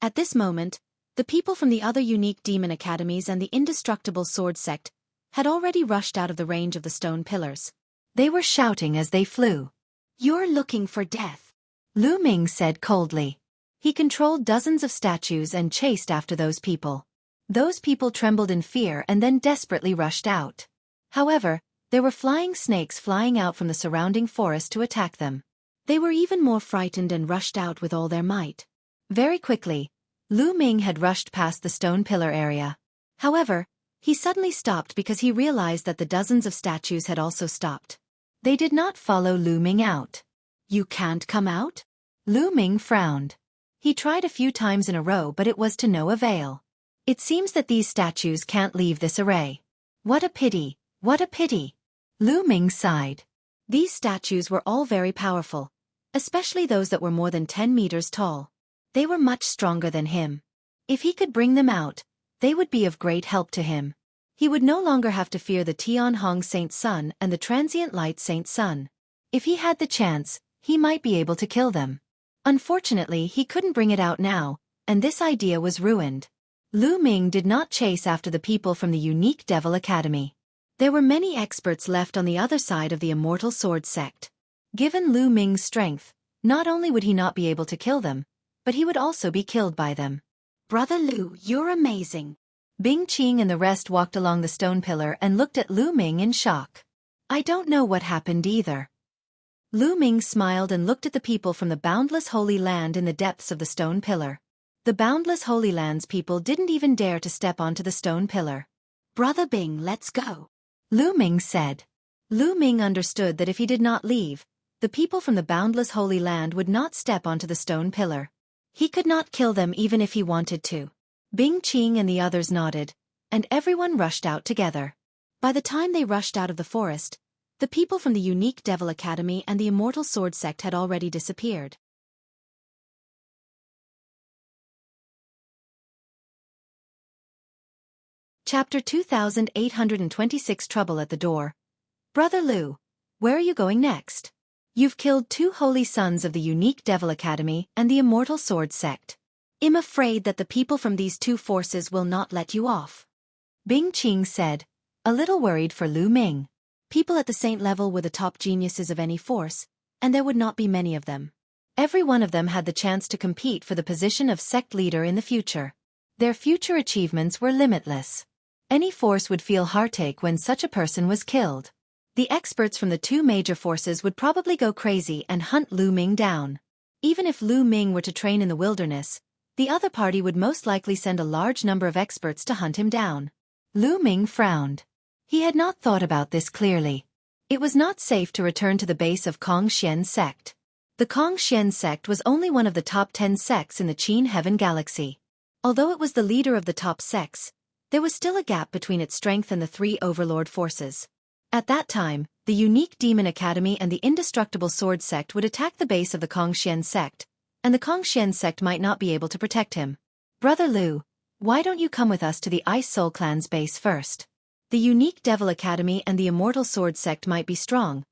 At this moment, the people from the other unique demon academies and the indestructible sword sect had already rushed out of the range of the stone pillars. They were shouting as they flew. You're looking for death, Lu Ming said coldly. He controlled dozens of statues and chased after those people. Those people trembled in fear and then desperately rushed out. However, there were flying snakes flying out from the surrounding forest to attack them. They were even more frightened and rushed out with all their might. Very quickly, Lu Ming had rushed past the stone pillar area. However, he suddenly stopped because he realized that the dozens of statues had also stopped. They did not follow Lu Ming out. "You can't come out?" Lu Ming frowned. He tried a few times in a row, but it was to no avail. "It seems that these statues can't leave this array. What a pity, what a pity." Lu Ming sighed. These statues were all very powerful, especially those that were more than 10 meters tall. They were much stronger than him. If he could bring them out, they would be of great help to him. He would no longer have to fear the Tianhong Saint Sun and the Transient Light Saint Sun. If he had the chance, he might be able to kill them. Unfortunately, he couldn't bring it out now, and this idea was ruined. Lu Ming did not chase after the people from the Unique Devil Academy. There were many experts left on the other side of the Immortal Sword sect. Given Lu Ming's strength, not only would he not be able to kill them, but he would also be killed by them. "Brother Lu, you're amazing." Bing Qing and the rest walked along the stone pillar and looked at Lu Ming in shock. "I don't know what happened either." Lu Ming smiled and looked at the people from the boundless Holy Land in the depths of the stone pillar. The boundless Holy Land's people didn't even dare to step onto the stone pillar. "Brother Bing, let's go," Lu Ming said. Lu Ming understood that if he did not leave, the people from the boundless Holy Land would not step onto the stone pillar. He could not kill them even if he wanted to. Bing Qing and the others nodded, and everyone rushed out together. By the time they rushed out of the forest, the people from the Unique Devil Academy and the Immortal Sword sect had already disappeared. Chapter 2826 Trouble at the Door. "Brother Lu, where are you going next? You've killed 2 holy sons of the Unique Devil Academy and the Immortal Sword sect. I'm afraid that the people from these 2 forces will not let you off," Bing Qing said, a little worried for Lu Ming. People at the saint level were the top geniuses of any force, and there would not be many of them. Every one of them had the chance to compete for the position of sect leader in the future. Their future achievements were limitless. Any force would feel heartache when such a person was killed. The experts from the 2 major forces would probably go crazy and hunt Lu Ming down. Even if Lu Ming were to train in the wilderness, the other party would most likely send a large number of experts to hunt him down. Lu Ming frowned. He had not thought about this clearly. It was not safe to return to the base of Kongxian sect. The Kongxian sect was only one of the top 10 sects in the Qin Heaven Galaxy. Although it was the leader of the top sects, there was still a gap between its strength and the 3 overlord forces. At that time, the Unique Demon Academy and the Indestructible Sword sect would attack the base of the Kongxian sect, and the Kongxian sect might not be able to protect him. "Brother Lu, why don't you come with us to the Ice Soul Clan's base first? The Unique Devil Academy and the Immortal Sword sect might be strong,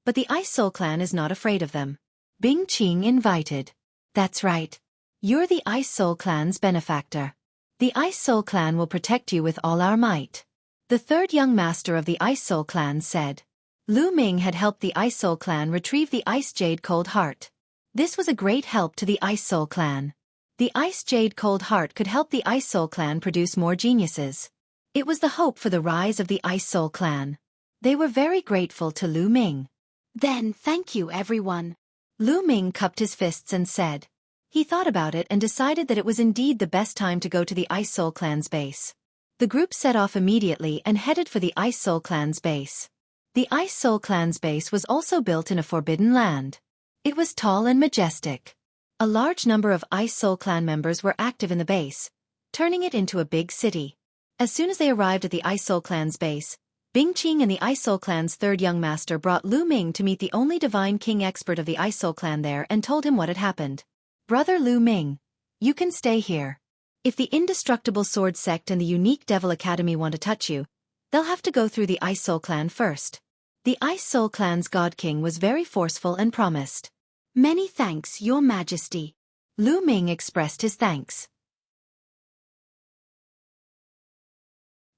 but the Ice Soul Clan is not afraid of them." Bing Qing invited. "That's right. You're the Ice Soul Clan's benefactor. The Ice Soul Clan will protect you with all our might," the 3rd young master of the Ice Soul Clan said. Lu Ming had helped the Ice Soul Clan retrieve the Ice Jade Cold Heart. This was a great help to the Ice Soul Clan. The Ice Jade Cold Heart could help the Ice Soul Clan produce more geniuses. It was the hope for the rise of the Ice Soul Clan. They were very grateful to Lu Ming. "Then thank you everyone," Lu Ming cupped his fists and said. He thought about it and decided that it was indeed the best time to go to the Ice Soul Clan's base. The group set off immediately and headed for the Ice Soul Clan's base. The Ice Soul Clan's base was also built in a forbidden land. It was tall and majestic. A large number of Ice Soul Clan members were active in the base, turning it into a big city. As soon as they arrived at the Ice Soul Clan's base, Bing Qing and the Ice Soul Clan's 3rd young master brought Lu Ming to meet the only Divine King expert of the Ice Soul Clan there and told him what had happened. "Brother Lu Ming, you can stay here. If the Indestructible Sword sect and the Unique Devil Academy want to touch you, they'll have to go through the Ice Soul Clan first." The Ice Soul Clan's God King was very forceful and promised. "Many thanks, Your Majesty." Lu Ming expressed his thanks.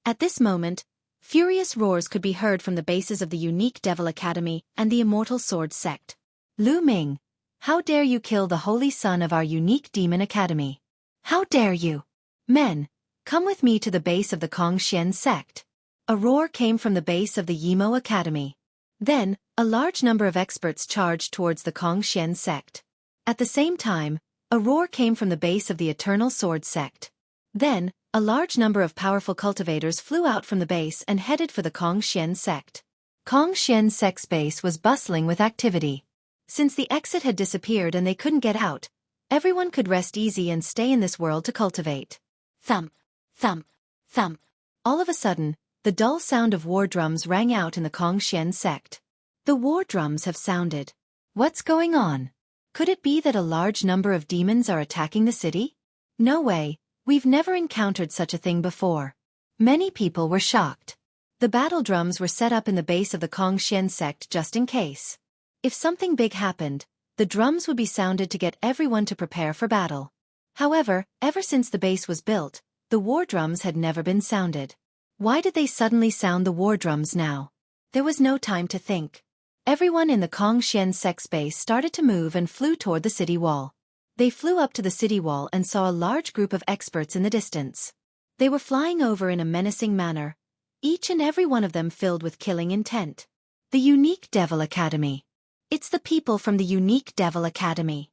At this moment, furious roars could be heard from the bases of the Unique Devil Academy and the Immortal Sword sect. "Lu Ming, how dare you kill the holy son of our Unique Demon Academy? How dare you? Men, Come with me to the base of the Kongxian sect. A roar came from the base of the Yimo Academy. Then, a large number of experts charged towards the Kongxian sect. At the same time, a roar came from the base of the Eternal Sword sect. Then, a large number of powerful cultivators flew out from the base and headed for the Kongxian sect. Kongxian sect's base was bustling with activity. Since the exit had disappeared and they couldn't get out, everyone could rest easy and stay in this world to cultivate. Thump, thump, thump. All of a sudden, the dull sound of war drums rang out in the Kongxian sect. The war drums have sounded. What's going on? Could it be that a large number of demons are attacking the city? No way, we've never encountered such a thing before. Many people were shocked. The battle drums were set up in the base of the Kongxian sect just in case. If something big happened, the drums would be sounded to get everyone to prepare for battle. However, ever since the base was built, the war drums had never been sounded. Why did they suddenly sound the war drums now? There was no time to think. Everyone in the Kongxian sect's base started to move and flew toward the city wall. They flew up to the city wall and saw a large group of experts in the distance. They were flying over in a menacing manner, each and every one of them filled with killing intent. The Unique Devil Academy. It's the people from the Unique Devil Academy.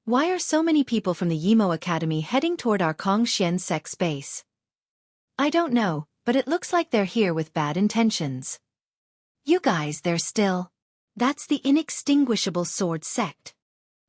Why are so many people from the Yimo Academy heading toward our Kongxian sect's base? I don't know, but it looks like they're here with bad intentions. You guys, they're still. That's the Inextinguishable Sword sect.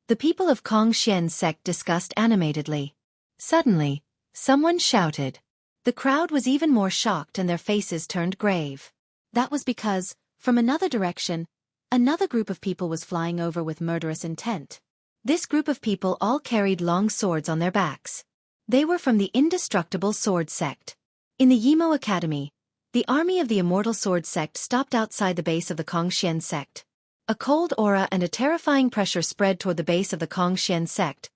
The people of Kongxian sect discussed animatedly. Suddenly, someone shouted. The crowd was even more shocked and their faces turned grave. That was because, from another direction, another group of people was flying over with murderous intent. This group of people all carried long swords on their backs. They were from the Indestructible Sword sect. In the Yimo Academy, the army of the Immortal Sword sect stopped outside the base of the Kongxian sect. A cold aura and a terrifying pressure spread toward the base of the Kongxian sect,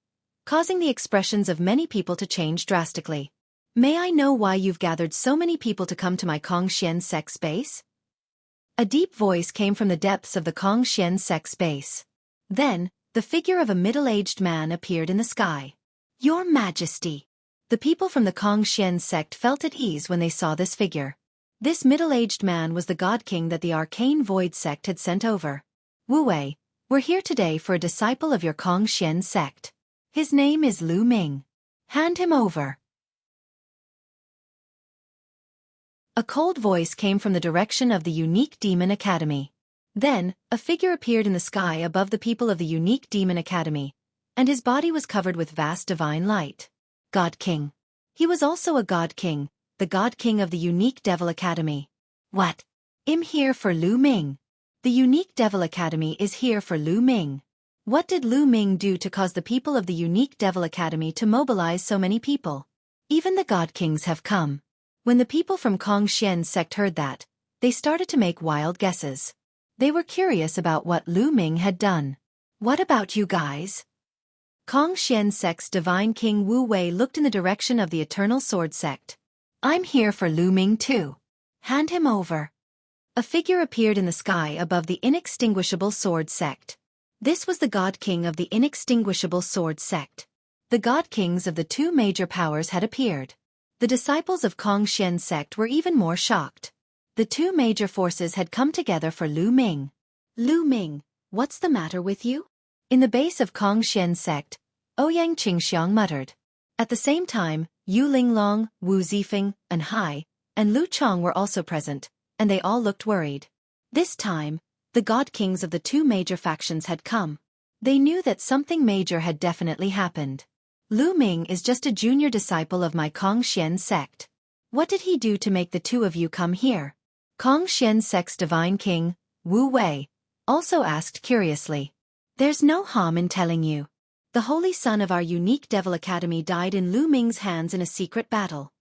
causing the expressions of many people to change drastically. May I know why you've gathered so many people to come to my Kongxian sect's base? A deep voice came from the depths of the Kongxian sect's base. Then, the figure of a middle-aged man appeared in the sky. Your Majesty! The people from the Kongxian sect felt at ease when they saw this figure. This middle-aged man was the God King that the Arcane Void sect had sent over. Wu Wei, we're here today for a disciple of your Kongxian sect. His name is Lu Ming. Hand him over. A cold voice came from the direction of the Unique Demon Academy. Then, a figure appeared in the sky above the people of the Unique Demon Academy, and his body was covered with vast divine light. God King. He was also a God King, the God King of the Unique Devil Academy. What? I'm here for Lu Ming. The Unique Devil Academy is here for Lu Ming. What did Lu Ming do to cause the people of the Unique Devil Academy to mobilize so many people? Even the God Kings have come. When the people from Kongxian sect heard that, they started to make wild guesses. They were curious about what Lu Ming had done. What about you guys? Kongxian sect's Divine King Wu Wei looked in the direction of the Eternal Sword sect. I'm here for Lu Ming too. Hand him over. A figure appeared in the sky above the Inextinguishable Sword sect. This was the God King of the Inextinguishable Sword sect. The God Kings of the two major powers had appeared. The disciples of Kongxian sect were even more shocked. The two major forces had come together for Lu Ming. Lu Ming, what's the matter with you? In the base of Kongxian sect, Ouyang Qingxiang muttered. At the same time, Yu Linglong, Wu Zifeng, and Hai, and Lu Chong were also present, and they all looked worried. This time, the God Kings of the two major factions had come. They knew that something major had definitely happened. Lu Ming is just a junior disciple of my Kongxian sect. What did he do to make the two of you come here? Kongxian sect's Divine King, Wu Wei, also asked curiously. There's no harm in telling you. The Holy Son of our Unique Devil Academy died in Lu Ming's hands in a secret battle.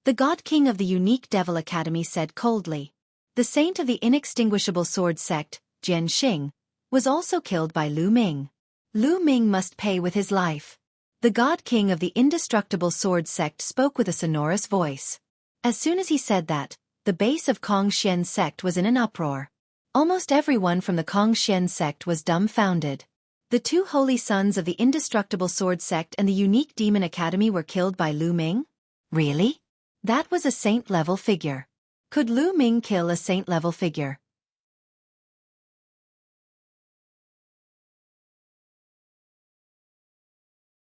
The God King of the Unique Devil Academy said coldly. The Saint of the Inextinguishable Sword sect, Jian Xing, was also killed by Lu Ming. Lu Ming must pay with his life. The God King of the Indestructible Sword sect spoke with a sonorous voice. As soon as he said that, the base of Kongxian sect was in an uproar. Almost everyone from the Kongxian sect was dumbfounded. The two holy sons of the Indestructible Sword sect and the Unique Demon Academy were killed by Lu Ming? Really? That was a saint-level figure. Could Lu Ming kill a saint-level figure?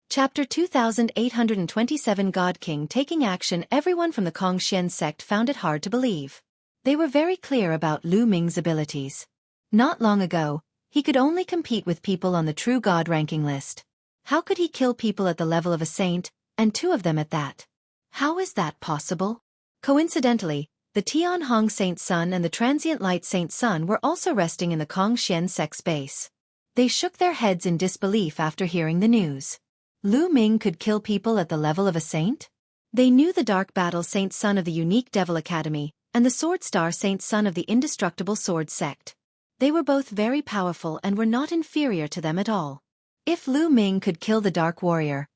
Chapter 2827 God King taking action. Everyone from the Kongxian sect found it hard to believe. They were very clear about Lu Ming's abilities. Not long ago, he could only compete with people on the true God ranking list. How could he kill people at the level of a saint, and two of them at that? How is that possible? Coincidentally, the Tianhong Saint Sun and the Transient Light Saint Sun were also resting in the Kongxian sect's base. They shook their heads in disbelief after hearing the news. Lu Ming could kill people at the level of a saint? They knew the Dark Battle Saint Sun of the Unique Devil Academy and the Sword Star Saint Sun of the Indestructible Sword Sect. They were both very powerful and were not inferior to them at all. If Lu Ming could kill the Dark Warrior,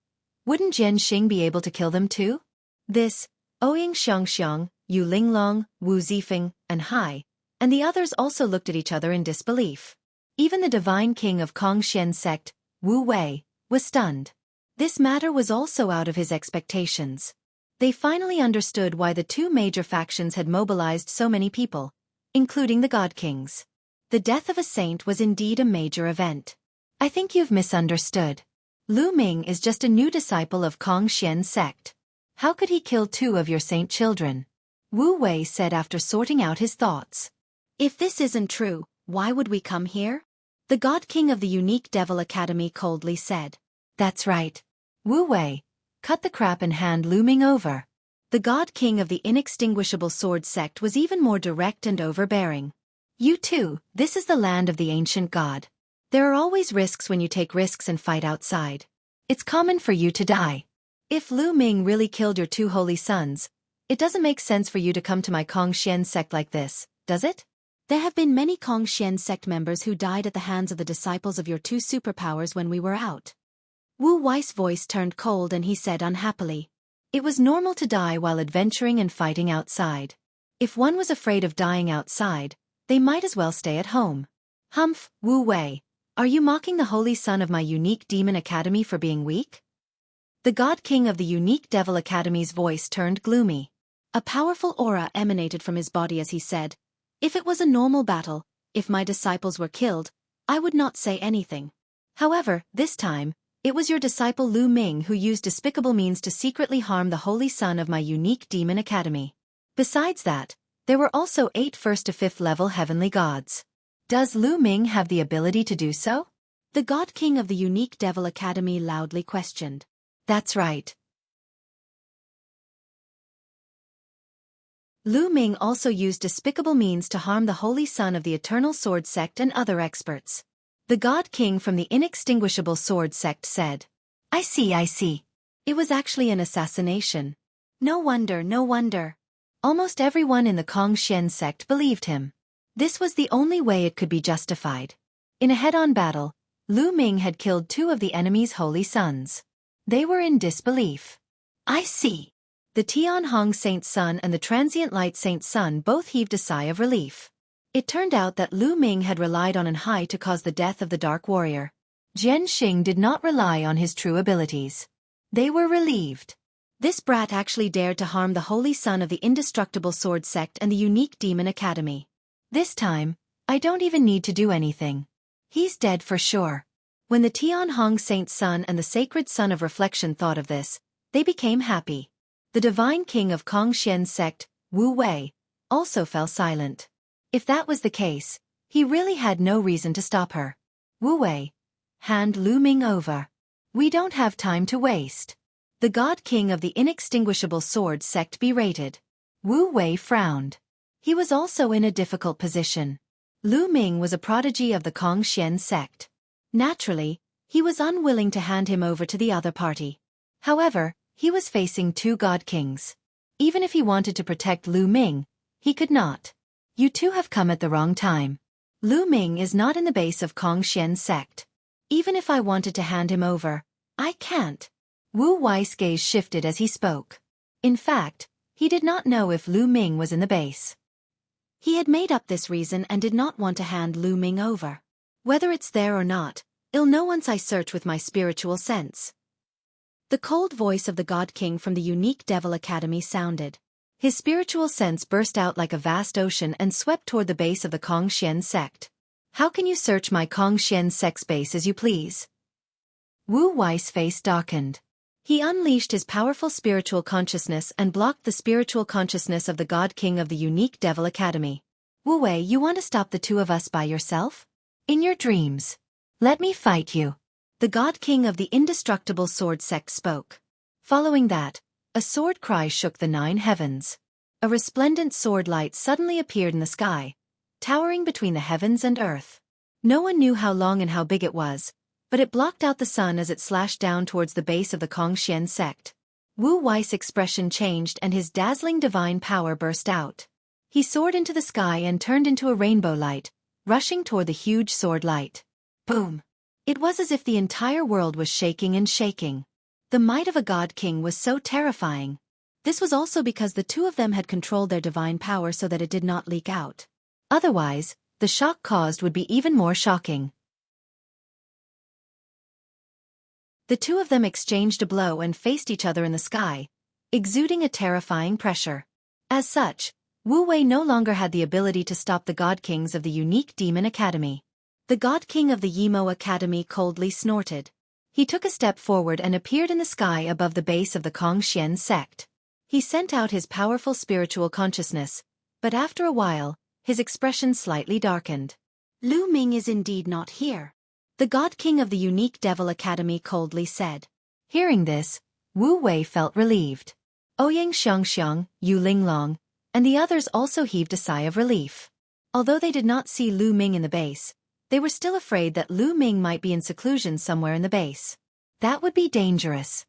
wouldn't Jian Xing be able to kill them too? This, Ouying Xiangxiang, Yu Linglong, Wu Zifeng, and Hai, and the others also looked at each other in disbelief. Even the Divine King of Kongxian sect, Wu Wei, was stunned. This matter was also out of his expectations. They finally understood why the two major factions had mobilized so many people, including the God Kings. The death of a saint was indeed a major event. I think you've misunderstood. Lu Ming is just a new disciple of Kongxian sect. How could he kill two of your saint children? Wu Wei said after sorting out his thoughts. If this isn't true, why would we come here? The God King of the Unique Devil Academy coldly said. That's right. Wu Wei, cut the crap and hand Lu Ming over. The God King of the Inextinguishable Sword Sect was even more direct and overbearing. You too, this is the land of the ancient god. There are always risks when you take risks and fight outside. It's common for you to die. If Lu Ming really killed your two holy sons, it doesn't make sense for you to come to my Kongxian sect like this, does it? There have been many Kongxian sect members who died at the hands of the disciples of your two superpowers when we were out. Wu Wei's voice turned cold and he said unhappily. It was normal to die while adventuring and fighting outside. If one was afraid of dying outside, they might as well stay at home. Humph, Wu Wei, are you mocking the holy son of my Unique Demon Academy for being weak? The God King of the Unique Devil Academy's voice turned gloomy. A powerful aura emanated from his body as he said, if it was a normal battle, if my disciples were killed, I would not say anything. However, this time, it was your disciple Lu Ming who used despicable means to secretly harm the holy son of my Unique Demon Academy. Besides that, there were also 8 first to 5th level heavenly gods. Does Lu Ming have the ability to do so? The God King of the Unique Devil Academy loudly questioned. That's right. Lu Ming also used despicable means to harm the holy son of the Eternal Sword Sect and other experts. The God King from the Inextinguishable Sword Sect said. I see. It was actually an assassination. No wonder. Almost everyone in the Kongxian sect believed him. This was the only way it could be justified. In a head-on battle, Lu Ming had killed 2 of the enemy's holy sons. They were in disbelief. I see. The Tianhong Saint Sun and the Transient Light Saint Sun both heaved a sigh of relief. It turned out that Lu Ming had relied on an Hai to cause the death of the Dark Warrior. Jian Xing did not rely on his true abilities. They were relieved. This brat actually dared to harm the holy son of the Indestructible Sword Sect and the Unique Demon Academy. This time, I don't even need to do anything. He's dead for sure. When the Tianhong Saint Sun and the Sacred Sun of Reflection thought of this, they became happy. The Divine King of Kongxian sect, Wu Wei, also fell silent. If that was the case, he really had no reason to stop her. Wu Wei, hand Lu Ming over. We don't have time to waste. The God King of the Inextinguishable Sword Sect berated. Wu Wei frowned. He was also in a difficult position. Lu Ming was a prodigy of the Kongxian sect. Naturally, he was unwilling to hand him over to the other party. However, he was facing 2 God Kings. Even if he wanted to protect Lu Ming, he could not. You two have come at the wrong time. Lu Ming is not in the base of Kongxian sect. Even if I wanted to hand him over, I can't. Wu Wei's gaze shifted as he spoke. In fact, he did not know if Lu Ming was in the base. He had made up this reason and did not want to hand Lu Ming over. Whether it's there or not, I'll know once I search with my spiritual sense. The cold voice of the God King from the unique Devil Academy sounded. His spiritual sense burst out like a vast ocean and swept toward the base of the Kongxian sect. How can you search my Kongxian sect's base as you please? Wu Wei's face darkened. He unleashed his powerful spiritual consciousness and blocked the spiritual consciousness of the God King of the unique Devil Academy. Wu Wei, you want to stop the two of us by yourself? In your dreams. Let me fight you. The God King of the indestructible sword sect spoke. Following that, a sword cry shook the 9 heavens. A resplendent sword light suddenly appeared in the sky, towering between the heavens and earth. No one knew how long and how big it was, but it blocked out the sun as it slashed down towards the base of the Kongxian sect. Wu Wei's expression changed and his dazzling divine power burst out. He soared into the sky and turned into a rainbow light, rushing toward the huge sword light. Boom! It was as if the entire world was shaking and shaking. The might of a God King was so terrifying. This was also because the two of them had controlled their divine power so that it did not leak out. Otherwise, the shock caused would be even more shocking. The two of them exchanged a blow and faced each other in the sky, exuding a terrifying pressure. As such, Wu Wei no longer had the ability to stop the God Kings of the unique Demon Academy. The God King of the Yimo Academy coldly snorted. He took a step forward and appeared in the sky above the base of the Kongxian sect. He sent out his powerful spiritual consciousness, but after a while, his expression slightly darkened. Lu Ming is indeed not here. The God King of the unique Devil Academy coldly said. Hearing this, Wu Wei felt relieved. Ouyang Xiangxiang, Yu Linglong, and the others also heaved a sigh of relief. Although they did not see Lu Ming in the base, they were still afraid that Lu Ming might be in seclusion somewhere in the base. That would be dangerous.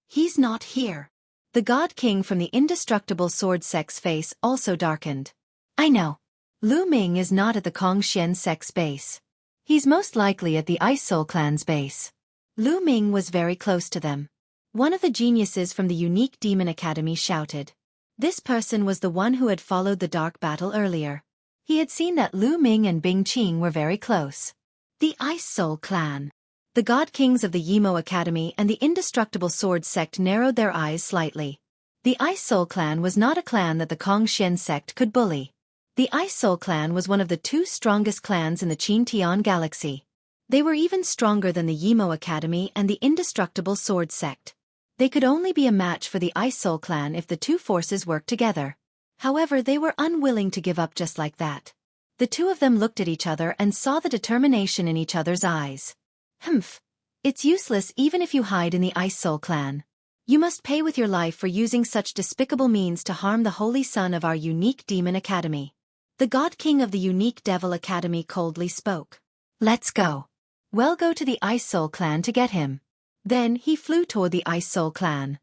He's not here. The God King from the indestructible sword sect's face also darkened. I know. Lu Ming is not at the Kongxian sect's base. He's most likely at the Ice Soul Clan's base. Lu Ming was very close to them. One of the geniuses from the unique Demon Academy shouted. This person was the one who had followed the dark battle earlier. He had seen that Lu Ming and Bing Qing were very close. The Ice Soul Clan. The God Kings of the Yimo Academy and the indestructible sword sect narrowed their eyes slightly. The Ice Soul Clan was not a clan that the Kongxian sect could bully. The Ice Soul Clan was one of the 2 strongest clans in the Qintian galaxy. They were even stronger than the Yimo Academy and the indestructible sword sect. They could only be a match for the Ice Soul Clan if the 2 forces worked together. However, they were unwilling to give up just like that. The 2 of them looked at each other and saw the determination in each other's eyes. Humph. It's useless even if you hide in the Ice Soul Clan. You must pay with your life for using such despicable means to harm the holy son of our unique Demon Academy. The God King of the unique Devil Academy coldly spoke. Let's go. We'll go to the Ice Soul Clan to get him. Then he flew toward the Ice Soul Clan.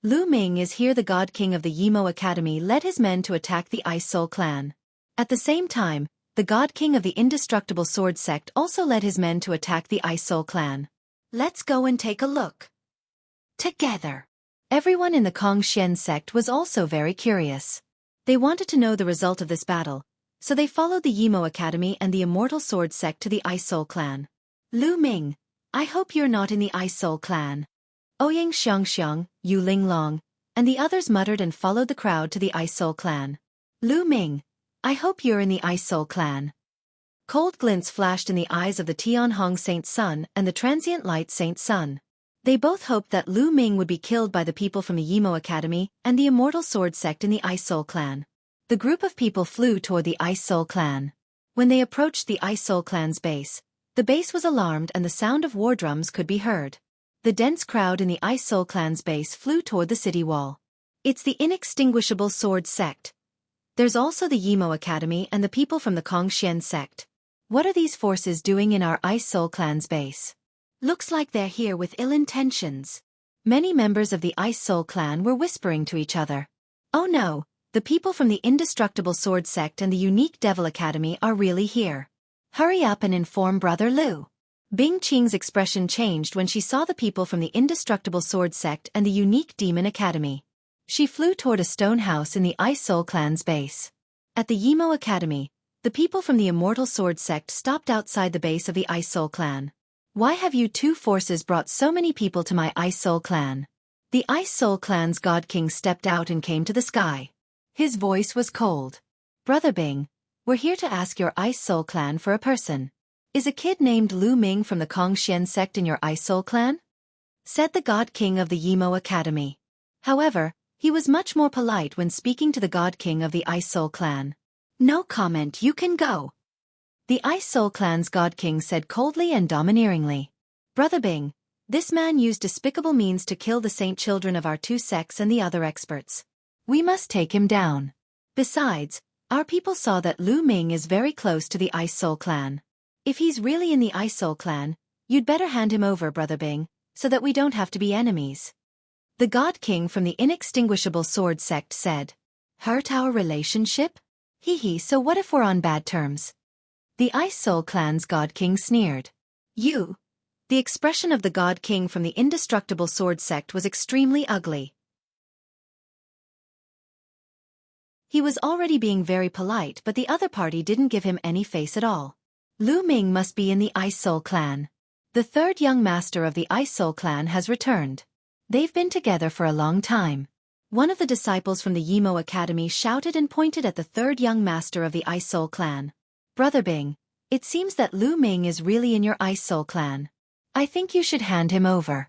Lu Ming is here. The God King of the Yimo Academy led his men to attack the Ice Soul Clan. At the same time, the God King of the indestructible sword sect also led his men to attack the Ice Soul Clan. Let's go and take a look. Together. Everyone in the Kongxian sect was also very curious. They wanted to know the result of this battle, so they followed the Yimo Academy and the Immortal Sword sect to the Ice Soul Clan. Lu Ming, I hope you're not in the Ice Soul Clan. Ouyang Xiangxiang, Yu Linglong, and the others muttered and followed the crowd to the Ice Soul Clan. Lu Ming, I hope you're in the Ice Soul Clan. Cold glints flashed in the eyes of the Tianhong Saint Sun and the Transient Light Saint Sun. They both hoped that Lu Ming would be killed by the people from the Yimo Academy and the Immortal Sword sect in the Ice Soul Clan. The group of people flew toward the Ice Soul Clan. When they approached the Ice Soul Clan's base, the base was alarmed and the sound of war drums could be heard. The dense crowd in the Ice Soul Clan's base flew toward the city wall. It's the inextinguishable sword sect. There's also the Yimo Academy and the people from the Kongxian sect. What are these forces doing in our Ice Soul Clan's base? Looks like they're here with ill intentions. Many members of the Ice Soul Clan were whispering to each other. Oh no, the people from the indestructible sword sect and the unique Devil Academy are really here. Hurry up and inform Brother Lu. Bing Qing's expression changed when she saw the people from the indestructible sword sect and the unique Demon Academy. She flew toward a stone house in the Ice Soul Clan's base. At the Yimo Academy, The people from the Immortal Sword sect stopped outside the base of the Ice Soul clan. Why have you two forces brought so many people to my Ice Soul clan? The Ice Soul clan's God King stepped out and came to the sky. His voice was cold. Brother Bing, we're here to ask your Ice Soul clan for a person. Is a kid named Lu Ming from the Kongxian sect in your Ice Soul clan? Said the God King of the Yimo Academy. However, he was much more polite when speaking to the God King of the Ice Soul clan. No comment, you can go. The Ice Soul clan's God King said coldly and domineeringly. Brother Bing, this man used despicable means to kill the saint children of our two sects and the other experts. We must take him down. Besides, our people saw that Lu Ming is very close to the Ice Soul clan. If he's really in the Ice Soul clan, you'd better hand him over, Brother Bing, so that we don't have to be enemies. The God King from the Inextinguishable Sword sect said. Hurt our relationship? Hee hee, so what if we're on bad terms? The Ice Soul clan's God King sneered. You. The expression of the God King from the Indestructible Sword sect was extremely ugly. He was already being very polite, but the other party didn't give him any face at all. Lu Ming must be in the Ice Soul clan. The third young master of the Ice Soul clan has returned. They've been together for a long time. One of the disciples from the Yimo Academy shouted and pointed at the third young master of the Ice Soul clan. Brother Bing, it seems that Lu Ming is really in your Ice Soul clan. I think you should hand him over.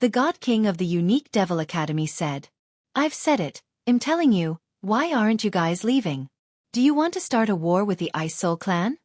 The God King of the Unique Devil Academy said. I've said it, I'm telling you, why aren't you guys leaving? Do you want to start a war with the Ice Soul clan?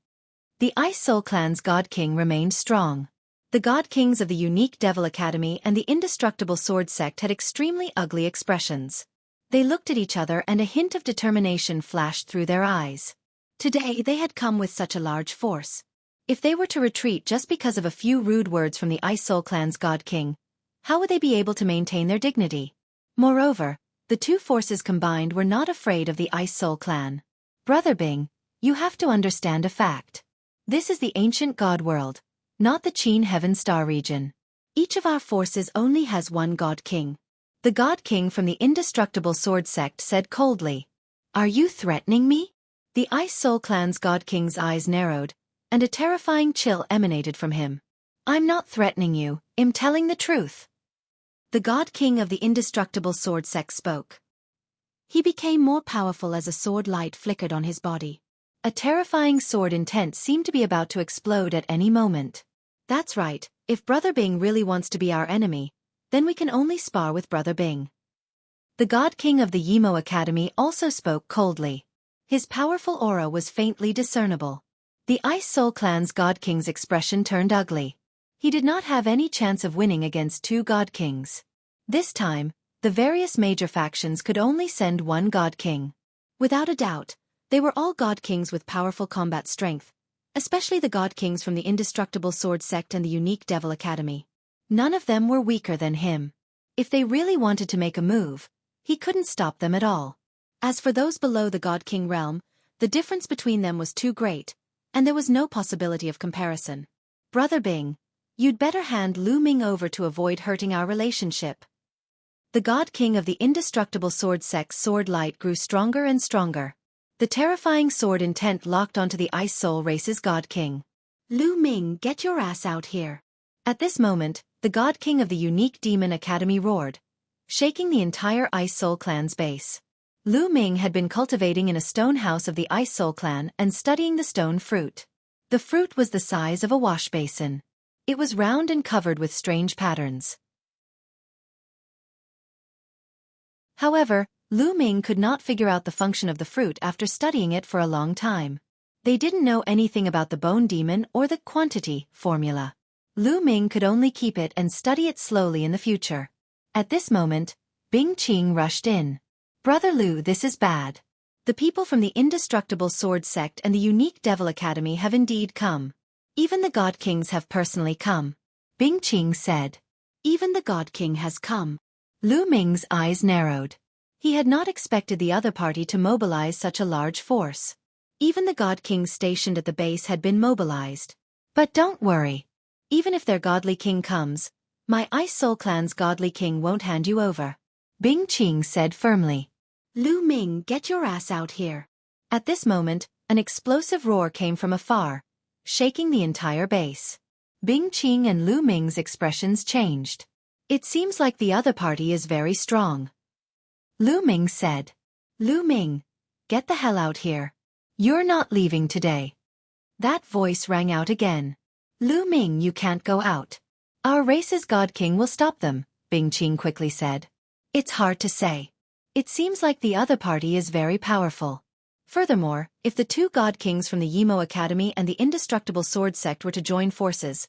The Ice Soul clan's God King remained strong. The God Kings of the Unique Devil Academy and the Indestructible Sword sect had extremely ugly expressions. They looked at each other and a hint of determination flashed through their eyes. Today they had come with such a large force. If they were to retreat just because of a few rude words from the Ice Soul clan's God King, how would they be able to maintain their dignity? Moreover, the two forces combined were not afraid of the Ice Soul clan. Brother Bing, you have to understand a fact. This is the ancient God world, not the Qin Heaven Star region. Each of our forces only has one God King. The God King from the Indestructible Sword sect said coldly. Are you threatening me? The Ice Soul clan's God King's eyes narrowed, and a terrifying chill emanated from him. I'm not threatening you, I'm telling the truth. The God King of the Indestructible Sword sect spoke. He became more powerful as a sword light flickered on his body. A terrifying sword intent seemed to be about to explode at any moment. That's right, if Brother Bing really wants to be our enemy, then we can only spar with Brother Bing. The God King of the Yimo Academy also spoke coldly. His powerful aura was faintly discernible. The Ice Soul clan's God King's expression turned ugly. He did not have any chance of winning against two God Kings. This time, the various major factions could only send one God King. Without a doubt, they were all God Kings with powerful combat strength, especially the God Kings from the Indestructible Sword sect and the Unique Devil Academy. None of them were weaker than him. If they really wanted to make a move, he couldn't stop them at all. As for those below the God King realm, the difference between them was too great, and there was no possibility of comparison. Brother Bing, you'd better hand Lu Ming over to avoid hurting our relationship. The God King of the Indestructible Sword sect's sword light grew stronger and stronger. The terrifying sword intent locked onto the Ice Soul race's God King. Lu Ming, get your ass out here. At this moment, the God King of the Unique Demon Academy roared, shaking the entire Ice Soul clan's base. Lu Ming had been cultivating in a stone house of the Ice Soul clan and studying the stone fruit. The fruit was the size of a wash basin. It was round and covered with strange patterns. However, Lu Ming could not figure out the function of the fruit after studying it for a long time. They didn't know anything about the bone demon or the quantity formula. Lu Ming could only keep it and study it slowly in the future. At this moment, Bing Qing rushed in. Brother Lu, this is bad. The people from the Indestructible Sword sect and the Unique Devil Academy have indeed come. Even the God Kings have personally come. Bing Qing said. Even the God King has come. Lu Ming's eyes narrowed. He had not expected the other party to mobilize such a large force. Even the God Kings stationed at the base had been mobilized. But don't worry. Even if their godly king comes, my Ice Soul clan's godly king won't hand you over. Bing Qing said firmly. Lu Ming, get your ass out here. At this moment, An explosive roar came from afar, shaking the entire base. Bing Qing and Lu Ming's expressions changed. It seems like the other party is very strong. Lu Ming said. Lu Ming, get the hell out here. You're not leaving today. That voice rang out again. Lu Ming, you can't go out. Our race's God King will stop them, Bing Qing quickly said. It's hard to say. It seems like the other party is very powerful. Furthermore, if the two God Kings from the Yimo Academy and the Indestructible Sword Sect were to join forces,